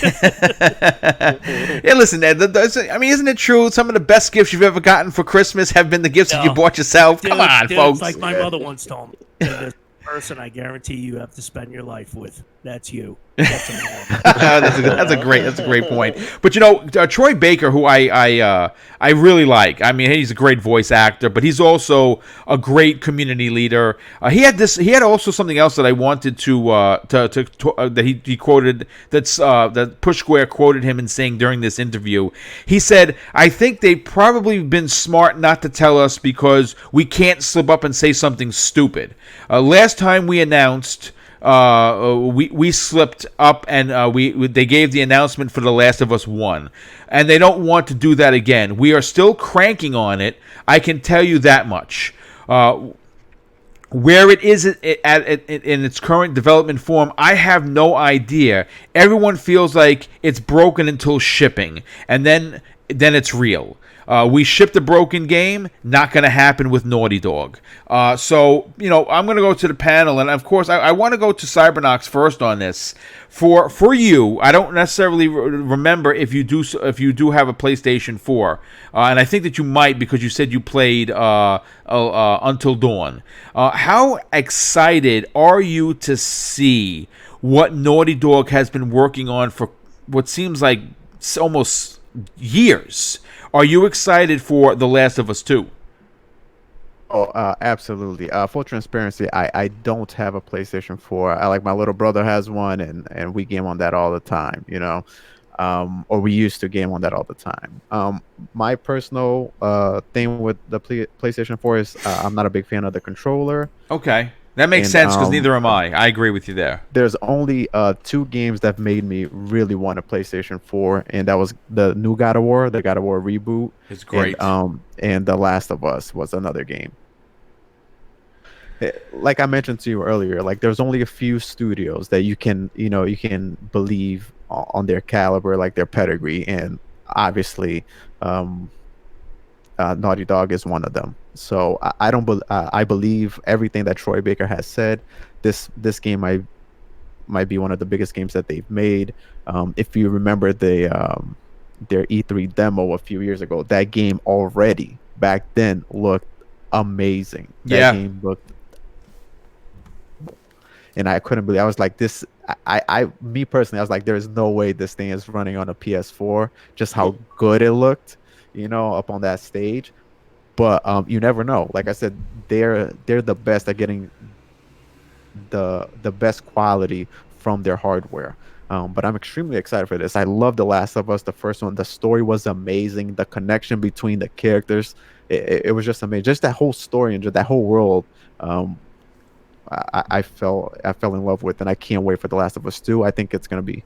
Yeah, listen, I mean, isn't it true? Some of the best gifts you've ever gotten for Christmas have been the gifts that you bought yourself. Come on, folks. It's like my mother once told me. This person I guarantee you have to spend your life with. That's you. That's that's a great point. But Troy Baker, who I really like. I mean, he's a great voice actor, but he's also a great community leader. He had also something else that I wanted to that he quoted, that Push Square quoted him in saying during this interview. He said, "I think they've probably been smart not to tell us because we can't slip up and say something stupid. Last time we announced." We slipped up and they gave the announcement for The Last of Us 1, and they don't want to do that again. We are still cranking on it. I can tell you that much. Where it is in its current development form, I have no idea. Everyone feels like it's broken until shipping, and then it's real. We shipped a broken game, not going to happen with Naughty Dog. So, I'm going to go to the panel, and of course, I want to go to Cybernox first on this. For you, I don't necessarily remember if you do have a PlayStation 4, and I think that you might, because you said you played Until Dawn. How excited are you to see what Naughty Dog has been working on for what seems like almost years? Are you excited for The Last of Us 2? Oh, absolutely. Full transparency, I don't have a PlayStation 4. My little brother has one, and we game on that all the time, or we used to game on that all the time. My personal thing with the PlayStation 4 is I'm not a big fan of the controller. Okay. That makes sense, because neither am I. I agree with you there. There's only 2 games that made me really want a PlayStation 4, and that was the new God of War, the God of War reboot. It's great. And The Last of Us was another game. Like I mentioned to you earlier, there's only a few studios that you can believe on their caliber, like their pedigree, and obviously Naughty Dog is one of them. So I believe everything that Troy Baker has said. This game might be one of the biggest games that they've made. If you remember their E3 demo a few years ago, that game already back then looked amazing. That game looked, and I couldn't believe. I was like, this. Me personally, I was like, there is no way this thing is running on a PS4. Just how good it looked, up on that stage. But you never know. Like I said, they're the best at getting the best quality from their hardware. But I'm extremely excited for this. I love The Last of Us, the first one. The story was amazing. The connection between the characters, it was just amazing. Just that whole story and just that whole world, I fell in love with, and I can't wait for The Last of Us 2. I think it's gonna be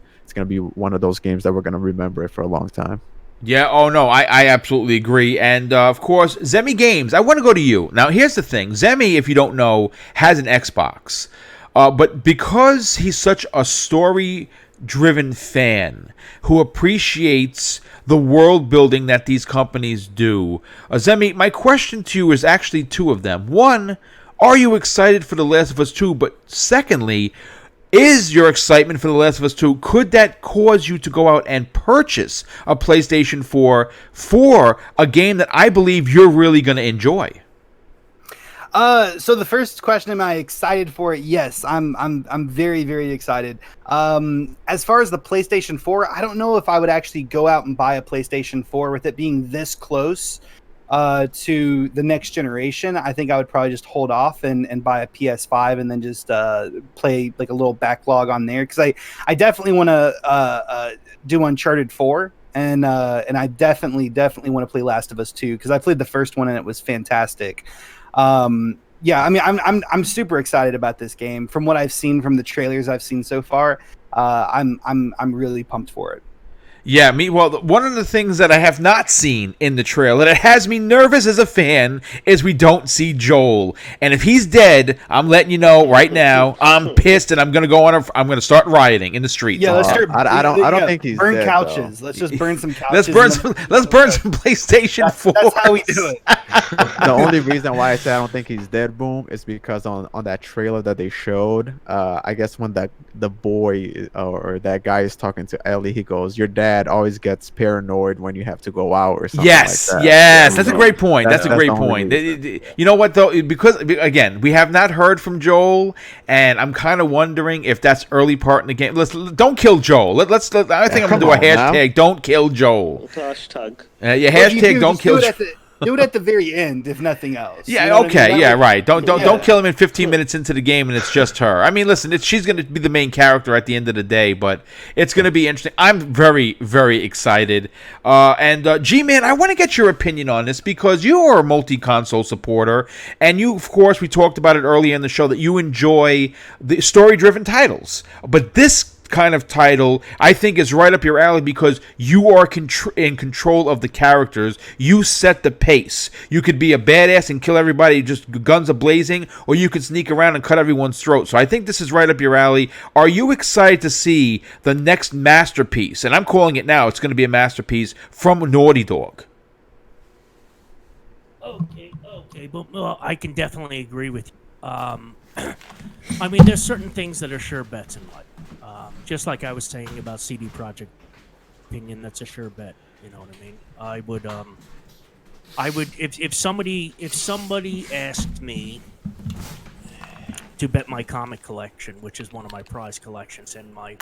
one of those games that we're gonna remember it for a long time. Yeah, oh no, I absolutely agree. And of course, Zemi Games, I want to go to you. Now, here's the thing. Zemi, if you don't know, has an Xbox. But because he's such a story-driven fan who appreciates the world building that these companies do, Zemi, my question to you is actually 2 of them. One, are you excited for The Last of Us 2? But secondly, is your excitement for The Last of Us 2, could that cause you to go out and purchase a PlayStation 4 for a game that I believe you're really going to enjoy? So the first question, am I excited for it? Yes, I'm very, very excited. As far as the PlayStation 4, I don't know if I would actually go out and buy a PlayStation 4 with it being this close to the next generation. I think I would probably just hold off and buy a PS5 and then just play like a little backlog on there, because I definitely want to do Uncharted 4. And I definitely want to play Last of Us 2, because I played the first one and it was fantastic. Yeah, I mean, I'm super excited about this game. From what I've seen from the trailers I've seen so far, I'm really pumped for it. Yeah, well, one of the things that I have not seen in the trailer that has me nervous as a fan is we don't see Joel. And if he's dead, I'm letting you know right now, I'm pissed and I'm going to go on. I'm going to start rioting in the streets. Yeah, let's start. I don't think he's burn dead, couches. though. Let's just burn some couches. Let's burn some PlayStation 4. That's how we do it. The only reason why I say I don't think he's dead, Boom, is because on that trailer that they showed, I guess when the boy or that guy is talking to Ellie, he goes, "Your dad always gets paranoid when you have to go out," or something Yes, like that. yes, that's a great point. That's a That's great the only point. reason. You know what though? Because again, we have not heard from Joel, and I'm kind of wondering if that's early part in the game. Don't kill Joel. I think I'm gonna do a come on now. hashtag. Don't kill Joel. Hashtag. Yeah, What do you hashtag. do? Don't Just kill. do it at the very end, if nothing else. Yeah, You know what I okay, mean? yeah, right. Don't Yeah. kill him in 15 minutes into the game and it's just her. I mean, listen, she's going to be the main character at the end of the day, but it's going to be interesting. I'm very, very excited. G-Man, I want to get your opinion on this because you are a multi-console supporter, and you, of course, we talked about it earlier in the show that you enjoy the story-driven titles. But this kind of title I think is right up your alley because you are in control of the characters. You set the pace. You could be a badass and kill everybody just guns a-blazing, or you could sneak around and cut everyone's throat. So I think this is right up your alley. Are you excited to see the next masterpiece? And I'm calling it now. It's going to be a masterpiece from Naughty Dog. Okay, but well, I can definitely agree with you. I mean, there's certain things that are sure bets in life. Just like I was saying about CD Projekt opinion, that's a sure bet. You know what I mean? I would if somebody asked me to bet my comic collection, which is one of my prized collections in my,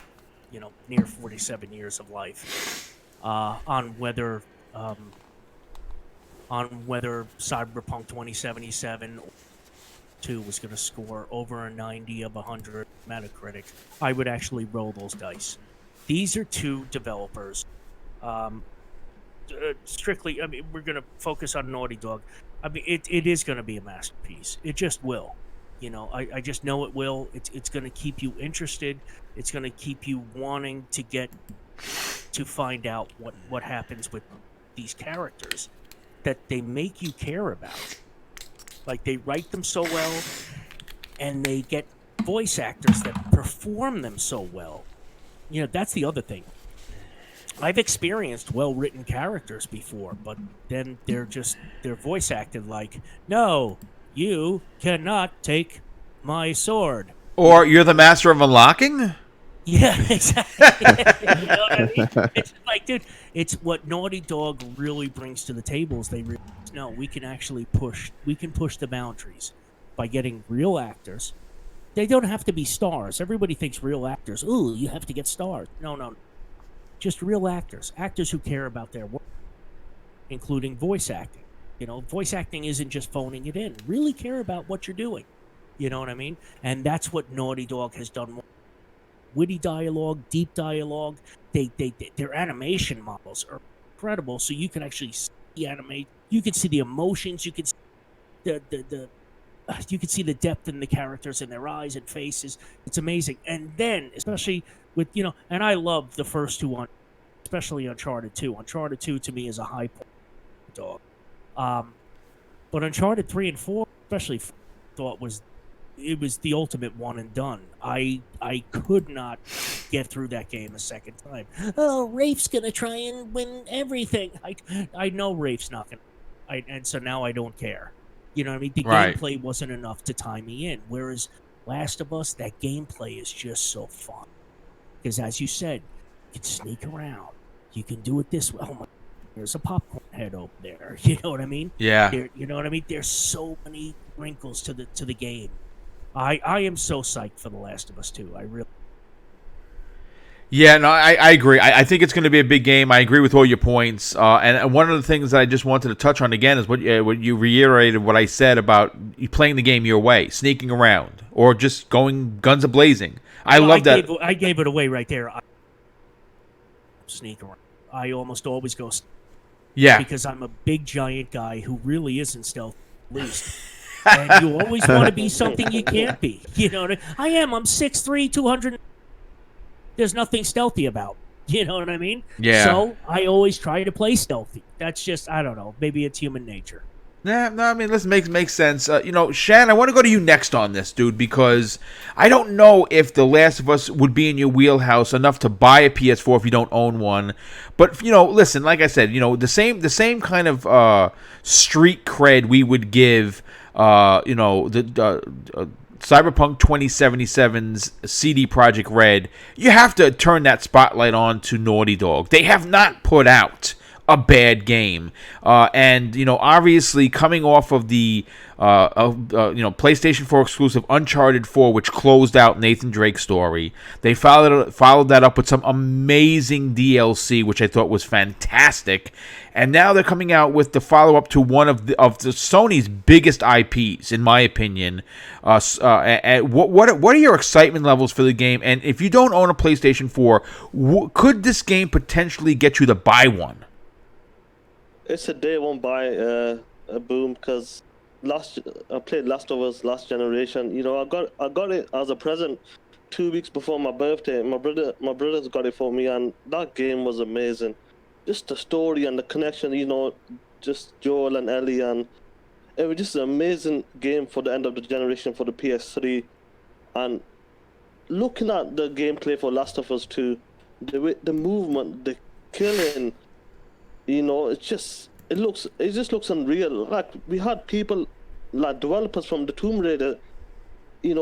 near 47 years of life, on whether Cyberpunk 2077 2 was going to score over a 90 of 100 Metacritic, I would actually roll those dice. These are two developers. Strictly, I mean, we're going to focus on Naughty Dog. I mean, it is going to be a masterpiece. It just will. I just know it will. It's going to keep you interested. It's going to keep you wanting to find out what happens with these characters that they make you care about. Like, they write them so well, and they get voice actors that perform them so well. That's the other thing. I've experienced well-written characters before, but then they're voice acted like, "No, you cannot take my sword." Or you're the master of unlocking? Yeah, exactly. You know what I mean? It's like, dude, it's what Naughty Dog really brings to the table is they realize, no, we can push the boundaries by getting real actors. They don't have to be stars. Everybody thinks real actors, ooh, you have to get stars. No. Just real actors who care about their work, including voice acting. Voice acting isn't just phoning it in. Really care about what you're doing. You know what I mean? And that's what Naughty Dog has done more. Witty dialogue, deep dialogue. Their animation models are incredible. So you can actually animate. You can see the emotions. You can see you can see the depth in the characters in their eyes and faces. It's amazing. And then, especially with and I love the first two especially Uncharted 2. Uncharted 2 to me is a high point. Dog. But Uncharted 3 and 4, especially, thought was the ultimate one and done. I could not get through that game a second time. Oh, Rafe's gonna try and win everything. I know Rafe's not gonna. And so now I don't care. You know what I mean? The Right. gameplay wasn't enough to tie me in. Whereas Last of Us, that gameplay is just so fun. Because as you said, you can sneak around. You can do it this way. Oh my, there's a popcorn head over there. You know what I mean? Yeah. You know what I mean? There's so many wrinkles to the game. I am so psyched for The Last of Us 2. I really. Yeah, no, I agree. I think it's going to be a big game. I agree with all your points. And one of the things that I just wanted to touch on again is what you reiterated what I said about you playing the game your way, sneaking around, or just going guns a-blazing. I love that. I gave it away right there. I sneak around. I almost always go Yeah. because I'm a big, giant guy who really isn't stealthy, at least. And you always want to be something you can't be. You know what I am. I'm 6'3", 200. There's nothing stealthy about. You know what I mean? Yeah. So I always try to play stealthy. That's just, I don't know. Maybe it's human nature. Nah, no, I mean, this makes sense. Shan, I want to go to you next on this, dude, because I don't know if The Last of Us would be in your wheelhouse enough to buy a PS4 if you don't own one. But listen, like I said, the same kind of street cred we would give, the Cyberpunk 2077's CD Projekt Red. You have to turn that spotlight on to Naughty Dog. They have not put out a bad game, and obviously coming off of the PlayStation 4 exclusive Uncharted 4, which closed out Nathan Drake's story. They followed that up with some amazing DLC, which I thought was fantastic, and now they're coming out with the follow-up to one of the Sony's biggest IPs, in my opinion. What are your excitement levels for the game? And if you don't own a PlayStation 4, could this game potentially get you to buy one? It's a day one buy, a Boom, because I played Last of Us last generation. I got it as a present 2 weeks before my birthday. My brothers got it for me, and that game was amazing. Just the story and the connection, just Joel and Ellie, and it was just an amazing game for the end of the generation for the PS3. And looking at the gameplay for Last of Us 2, the movement, the killing. It just looks unreal. Like, we had people, like developers from the Tomb Raider,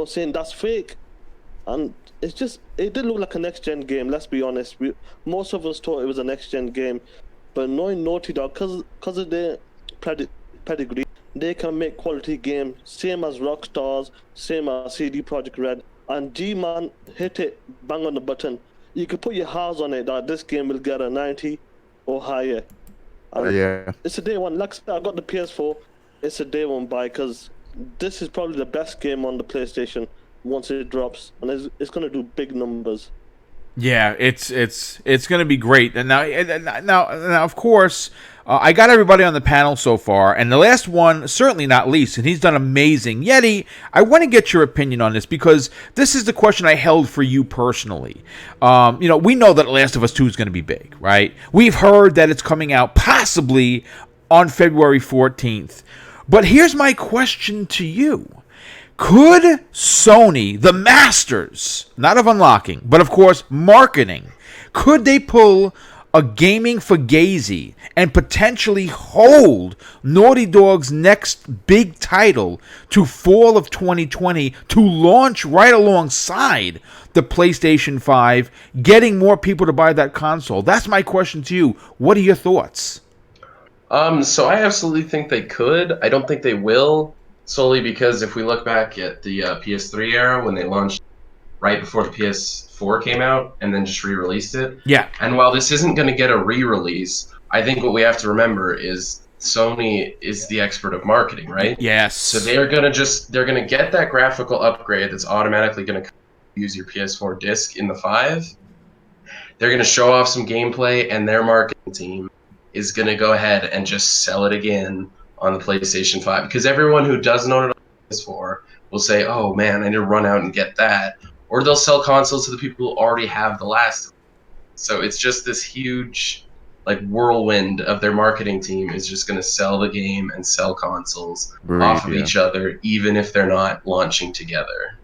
saying that's fake, and it did look like a next gen game. Let's be honest. Most of us thought it was a next gen game, but knowing Naughty Dog, because of their pedigree, they can make quality games, same as Rockstars, same as CD Projekt Red, and G-Man hit it bang on the button. You could put your house on it that this game will get a 90 or higher. Yeah. It's a day one. Like I said, I got the PS4. It's a day one buy because this is probably the best game on the PlayStation once it drops, and it's going to do big numbers. Yeah, it's going to be great. And now, of course, I got everybody on the panel so far, and the last one, certainly not least, and he's done amazing. Yeti, I want to get your opinion on this because this is the question I held for you personally. We know that Last of Us 2 is going to be big, right? We've heard that it's coming out possibly on February 14th. But here's my question to you. Could Sony, the masters, not of unlocking, but of course marketing, could they pull a gaming fugazi and potentially hold Naughty Dog's next big title to fall of 2020 to launch right alongside the PlayStation 5, getting more people to buy that console? That's my question to you. What are your thoughts? So I absolutely think they could. I don't think they will. Solely because if we look back at the PS3 era when they launched right before the PS4 came out and then just re-released it. Yeah. And while this isn't going to get a re-release, I think what we have to remember is Sony is the expert of marketing, right? Yes. So they're going to get that graphical upgrade that's automatically going to use your PS4 disc in the 5. They're going to show off some gameplay, and their marketing team is going to go ahead and just sell it again on the PlayStation 5, because everyone who doesn't own it on PS4 will say, oh man, I need to run out and get that. Or they'll sell consoles to the people who already have the last. So it's just this huge whirlwind of their marketing team is just going to sell the game and sell consoles off of each other, even if they're not launching together.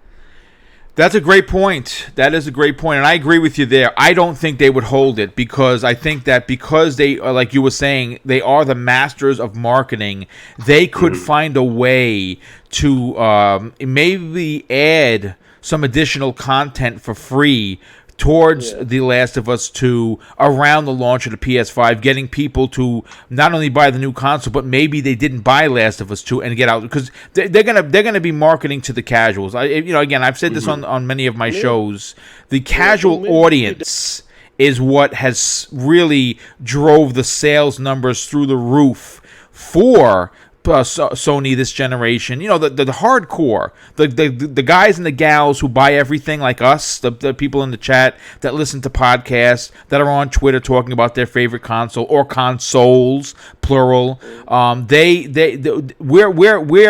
That's a great point. That is a great point, and I agree with you there. I don't think they would hold it because I think that because they are, like you were saying, they are the masters of marketing. They could find a way to maybe add some additional content for free towards The Last of Us 2 around the launch of the PS5, getting people to not only buy the new console, but maybe they didn't buy Last of Us 2 and get out, because they're gonna be marketing to the casuals. Again, I've said this on many of my shows. The casual audience is what has really drove the sales numbers through the roof for Sony this generation. The hardcore, the guys and the gals who buy everything like us, the people in the chat that listen to podcasts, that are on Twitter talking about their favorite console or consoles, plural. We're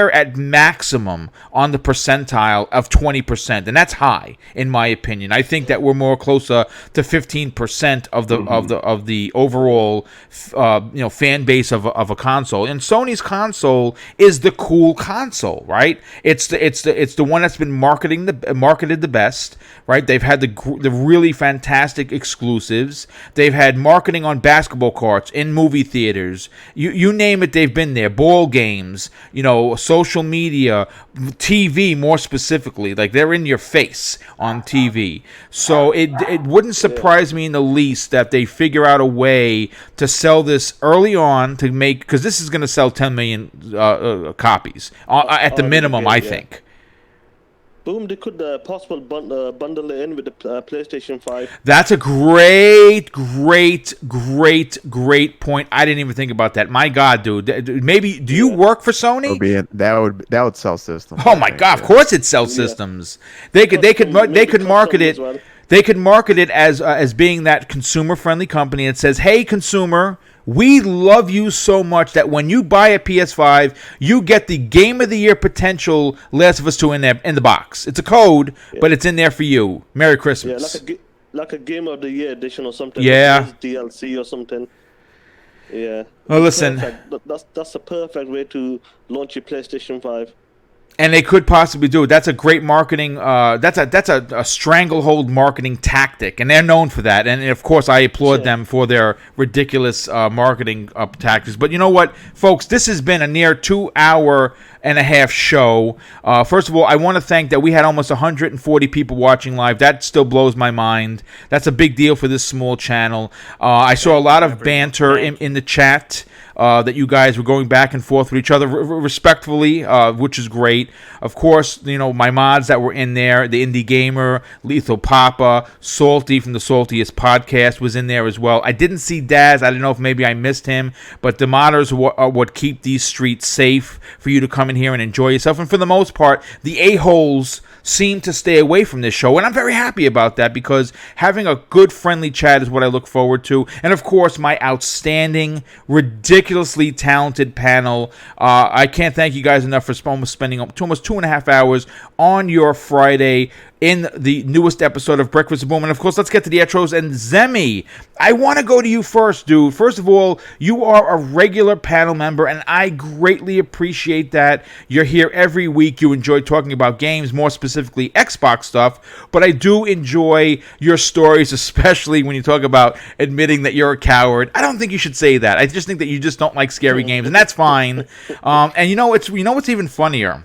at maximum on the percentile of 20%, and that's high in my opinion. I think that we're more closer to 15% of the overall fan base of a console. And Sony's console is the cool console, right? It's the one that's been marketed the best, right? They've had the really fantastic exclusives. They've had marketing on basketball courts, in movie theaters. You name it, they've been there. Ball games, social media, TV more specifically. Like, they're in your face on TV. So it wouldn't surprise me in the least that they figure out a way to sell this early on to make, because this is going to sell 10 million copies at the minimum, I think. Boom, they could possibly bundle it in with the PlayStation 5. That's a great point. I didn't even think about that. My God, dude. Maybe, do you work for Sony? That would sell systems. Oh my God, of course it sells systems. They could market it. Well. They could market it as being that consumer-friendly company that says, "Hey, consumer, we love you so much that when you buy a PS5, you get the Game of the Year potential Last of Us 2 in the box. It's a code, but it's in there for you. Merry Christmas." Yeah, like a Game of the Year edition or something. Yeah. Like DLC or something. Yeah. Well, listen. That's a perfect way to launch your PlayStation 5. And they could possibly do it. That's a great marketing. That's a stranglehold marketing tactic, and they're known for that. And of course, I applaud them for their ridiculous marketing tactics. But you know what, folks? This has been a near 2.5-hour show. First of all, I want to thank that we had almost 140 people watching live. That still blows my mind. That's a big deal for this small channel. I saw a lot of banter in the chat. That you guys were going back and forth with each other respectfully, which is great. Of course, my mods that were in there, the Indie Gamer, Lethal Papa, Salty from the Saltiest Podcast was in there as well. I didn't see Daz. I don't know if maybe I missed him, but the modders are what keep these streets safe for you to come in here and enjoy yourself. And for the most part, the a-holes seem to stay away from this show, and I'm very happy about that, because having a good friendly chat is what I look forward to. And of course, my outstanding, ridiculously talented panel. I can't thank you guys enough for almost spending almost 2.5 hours on your Friday in the newest episode of Breakfast with Boom. And of course, let's get to the intros. And Zemi, I want to go to you first, dude. First of all, you are a regular panel member, and I greatly appreciate that. You're here every week. You enjoy talking about games, more specifically Xbox stuff, but I do enjoy your stories, especially when you talk about admitting that you're a coward. I don't think you should say that. I just think that you just don't like scary games, and that's fine. And what's even funnier?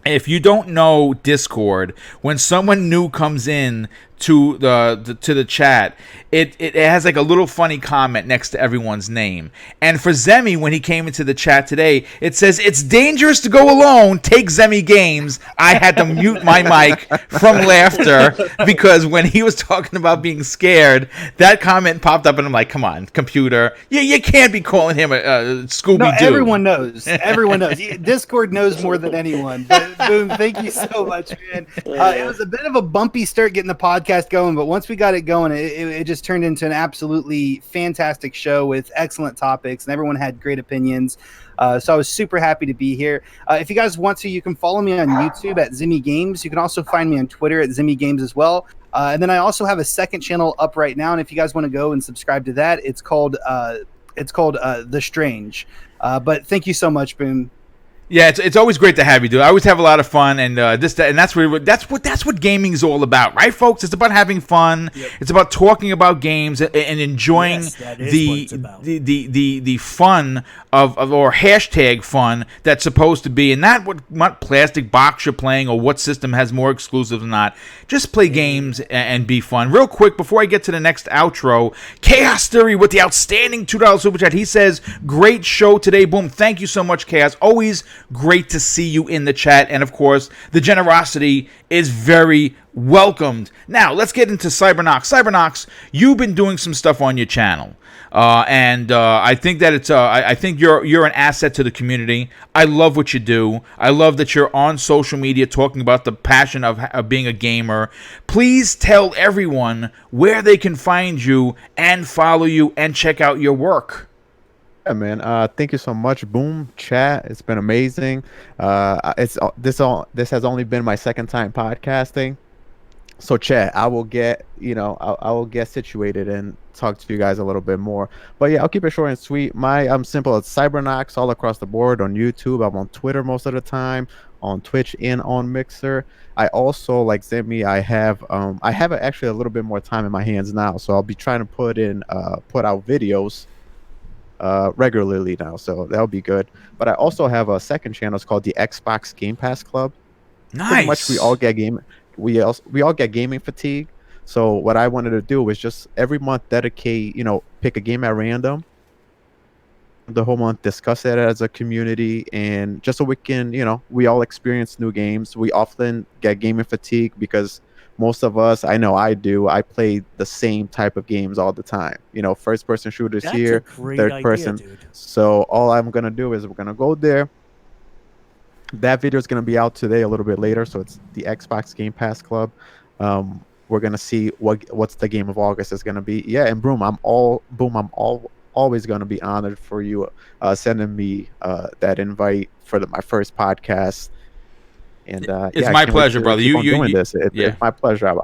If you don't know Discord, when someone new comes in to the chat, it has like a little funny comment next to everyone's name. And for Zemi, when he came into the chat today, it says, "It's dangerous to go alone. Take Zemi Games." I had to mute my mic from laughter, because when he was talking about being scared, that comment popped up, and I'm like, come on, computer. You can't be calling him a Scooby-Doo. No, everyone knows. Everyone knows. Discord knows more than anyone. But, Boom, thank you so much, man. It was a bit of a bumpy start getting the podcast going, but once we got it going, it just turned into an absolutely fantastic show with excellent topics, and everyone had great opinions. So I was super happy to be here. If you guys want to, you can follow me on YouTube at Zimmy Games. You can also find me on Twitter at Zimmy Games as well. And then I also have a second channel up right now, and if you guys want to go and subscribe to that, it's called The Strange. But thank you so much, Boom. Yeah, it's always great to have you, dude. I always have a lot of fun, and that's what gaming is all about, right, folks? It's about having fun. Yep. It's about talking about games and enjoying Yes, that is what it's about. the fun of or hashtag fun that's supposed to be, and not what plastic box you're playing or what system has more exclusives or not. Just play games and be fun. Real quick, before I get to the next outro, Chaos Theory with the outstanding $2 super chat. He says, "Great show today, Boom." Thank you so much, Chaos. Always great to see you in the chat, and of course the generosity is very welcomed. Now let's get into Cybernox. Cybernox, you've been doing some stuff on your channel, and I think that it's I think you're an asset to the community. I love what you do. I love that you're on social media talking about the passion of being a gamer. Please tell everyone where they can find you and follow you and check out your work. Yeah, man. Thank you so much, Boom Chat. It's been amazing. This has only been my second time podcasting. So, Chat, I will get I will get situated and talk to you guys a little bit more. But yeah, I'll keep it short and sweet. I'm simple. It's Cybernox all across the board on YouTube. I'm on Twitter most of the time, on Twitch and on Mixer. I also, like Zimmy, I have actually a little bit more time in my hands now, so I'll be trying to put out videos regularly now, so that'll be good. But I also have a second channel. It's called the Xbox Game Pass Club. Nice. Pretty much we all get gaming fatigue. So what I wanted to do was just every month dedicate, pick a game at random, the whole month, discuss it as a community, and just so we can, we all experience new games. We often get gaming fatigue because most of us, I know I do, I play the same type of games all the time. First person shooters That's here, a great third idea, person. dude. So all I'm going to do is we're going to go there. That video is going to be out today a little bit later. So it's the Xbox Game Pass Club. We're going to see what's the game of August is going to be. Yeah, and I'm always going to be honored for you sending me that invite for my first podcast. And it's my pleasure, brother. It's my pleasure.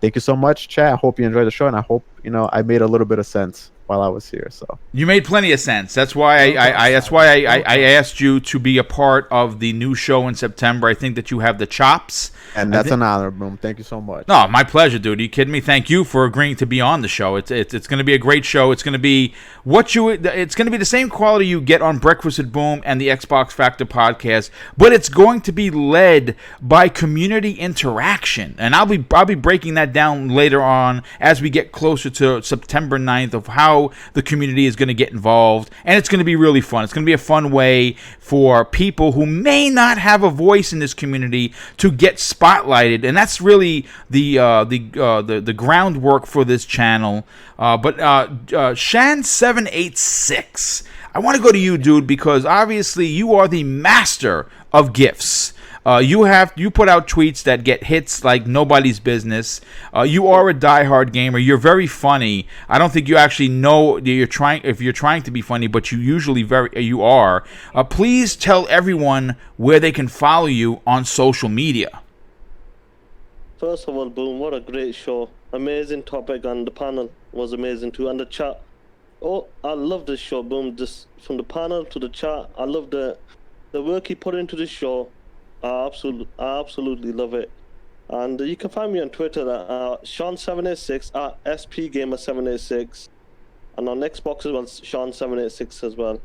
Thank you so much, Chad. I hope you enjoyed the show, and I hope I made a little bit of sense while I was here. So you made plenty of sense. That's why I asked you to be a part of the new show in September. I think that you have the chops. And that's an honor, Boom. Thank you so much. No, my pleasure, dude. Are you kidding me? Thank you for agreeing to be on the show. It's going to be a great show. It's going to be it's going to be the same quality you get on Breakfast with Boom and the Xbox Factor podcast, but it's going to be led by community interaction. And I'll be breaking that down later on as we get closer to September 9th of how the community is going to get involved, and it's going to be really fun. It's going to be a fun way for people who may not have a voice in this community to get spotlighted, and that's really the groundwork for this channel. But Shan786, I want to go to you, dude, because obviously you are the master of GIFs. You put out tweets that get hits like nobody's business. You are a diehard gamer. You're very funny. I don't think you actually know you're trying to be funny, but you are. Please tell everyone where they can follow you on social media. First of all, Boom, what a great show. Amazing topic, and the panel was amazing too. And the chat. Oh, I love this show, Boom. Just from the panel to the chat, I love the work he put into this show. I absolutely love it. And you can find me on Twitter at Sean786 at SPGamer786. And on Xbox as well, Sean786 as well.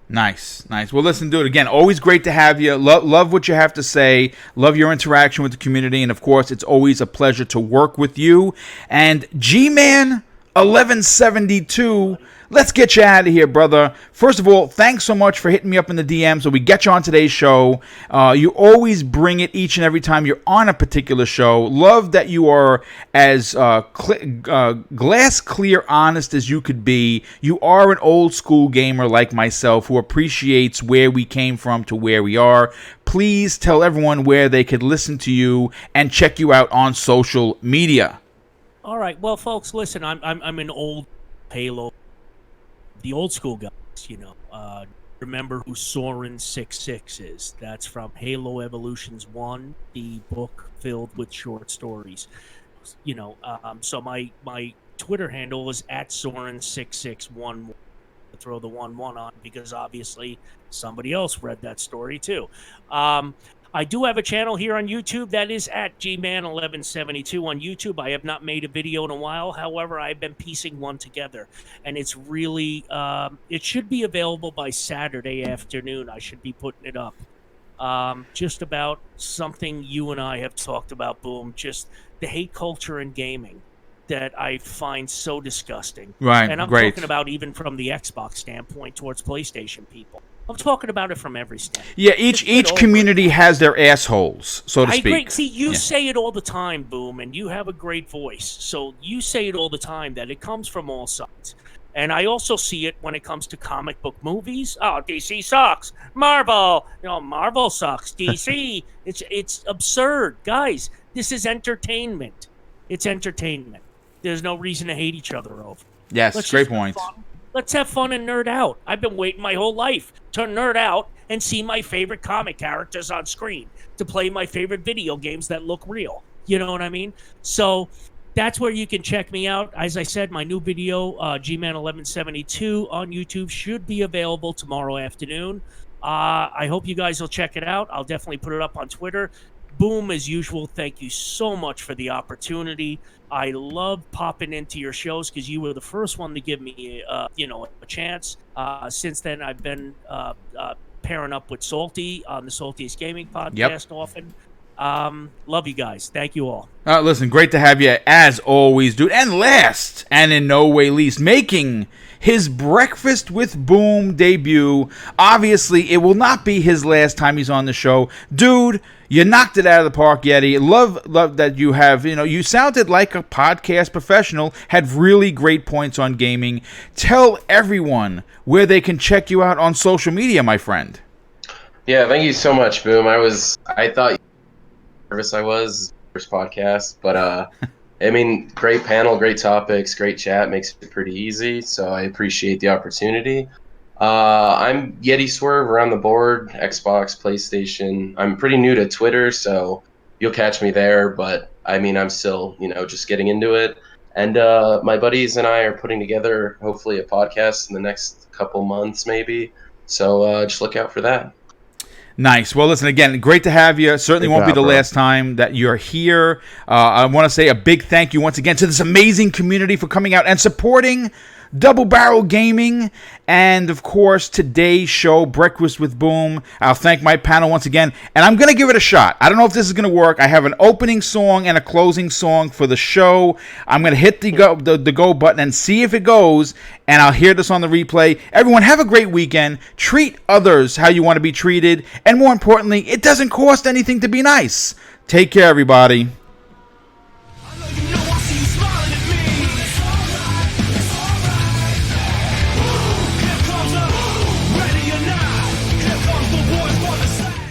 Nice. Well, listen, dude, again, always great to have you. Love what you have to say. Love your interaction with the community. And, of course, it's always a pleasure to work with you. And G-Man 1172, let's get you out of here, brother. First of all, thanks so much for hitting me up in the DM so we get you on today's show. You always bring it each and every time you're on a particular show. Love that you are as glass clear honest as you could be. You are an old school gamer like myself who appreciates where we came from to where we are. Please tell everyone where they could listen to you and check you out on social media. All right, well, folks, listen. I'm an old Halo, the old school guys. Remember who Soren66 is? That's from Halo Evolutions 1, the book filled with short stories. So my Twitter handle is @Soren6611. throw the 1-1 on, because obviously somebody else read that story too. I do have a channel here on YouTube that is at gman1172 on YouTube. I have not made a video in a while. However, I've been piecing one together, and it's really it should be available by Saturday afternoon. I should be putting it up. Just about something you and I have talked about, Boom, just the hate culture in gaming that I find so disgusting. Right, and I'm great. talking about even from the Xbox standpoint towards PlayStation people. I'm talking about it from every standpoint. Yeah, each community has their assholes, so to I speak. agree. See, you say it all the time, Boom, and you have a great voice. So you say it all the time that it comes from all sides. And I also see it when it comes to comic book movies. Oh, DC sucks. Marvel, Marvel sucks. DC, it's absurd, guys. This is entertainment. It's entertainment. There's no reason to hate each other over. Yes, great point. Let's have fun and nerd out. I've been waiting my whole life to nerd out and see my favorite comic characters on screen, to play my favorite video games that look real. You know what I mean? So that's where you can check me out. As I said, my new video, Gman1172 on YouTube, should be available tomorrow afternoon. I hope you guys will check it out. I'll definitely put it up on Twitter. Boom, as usual, thank you so much for the opportunity. I love popping into your shows because you were the first one to give me, a chance. Since then, I've been pairing up with Salty on the Saltiest Gaming podcast often. Love you guys. Thank you all. Listen, great to have you as always, dude. And last, and in no way least, making his Breakfast with Boom debut. Obviously, it will not be his last time he's on the show. Dude, you knocked it out of the park, Yeti. Love that you have, you sounded like a podcast professional, had really great points on gaming. Tell everyone where they can check you out on social media, my friend. Yeah, thank you so much, Boom. I thought nervous I was first podcast, but I mean, great panel, great topics, great chat, makes it pretty easy, so I appreciate the opportunity. I'm Yeti Swerve around the board, Xbox, PlayStation. I'm pretty new to Twitter, so you'll catch me there, but I mean, I'm still, just getting into it. And my buddies and I are putting together, hopefully, a podcast in the next couple months, maybe. So just look out for that. Nice. Well, listen, again, great to have you. Certainly won't be the last time that you're here. I want to say a big thank you once again to this amazing community for coming out and supporting Double Barrel Gaming, and of course today's show, Breakfast with Boom. I'll thank my panel once again, and I'm gonna give it a shot. I don't know if this is gonna work. I have an opening song and a closing song for the show. I'm gonna hit the go button and see if it goes, and I'll hear this on the replay. Everyone, have a great weekend. Treat others how you want to be treated, and more importantly, it doesn't cost anything to be nice. Take care, everybody.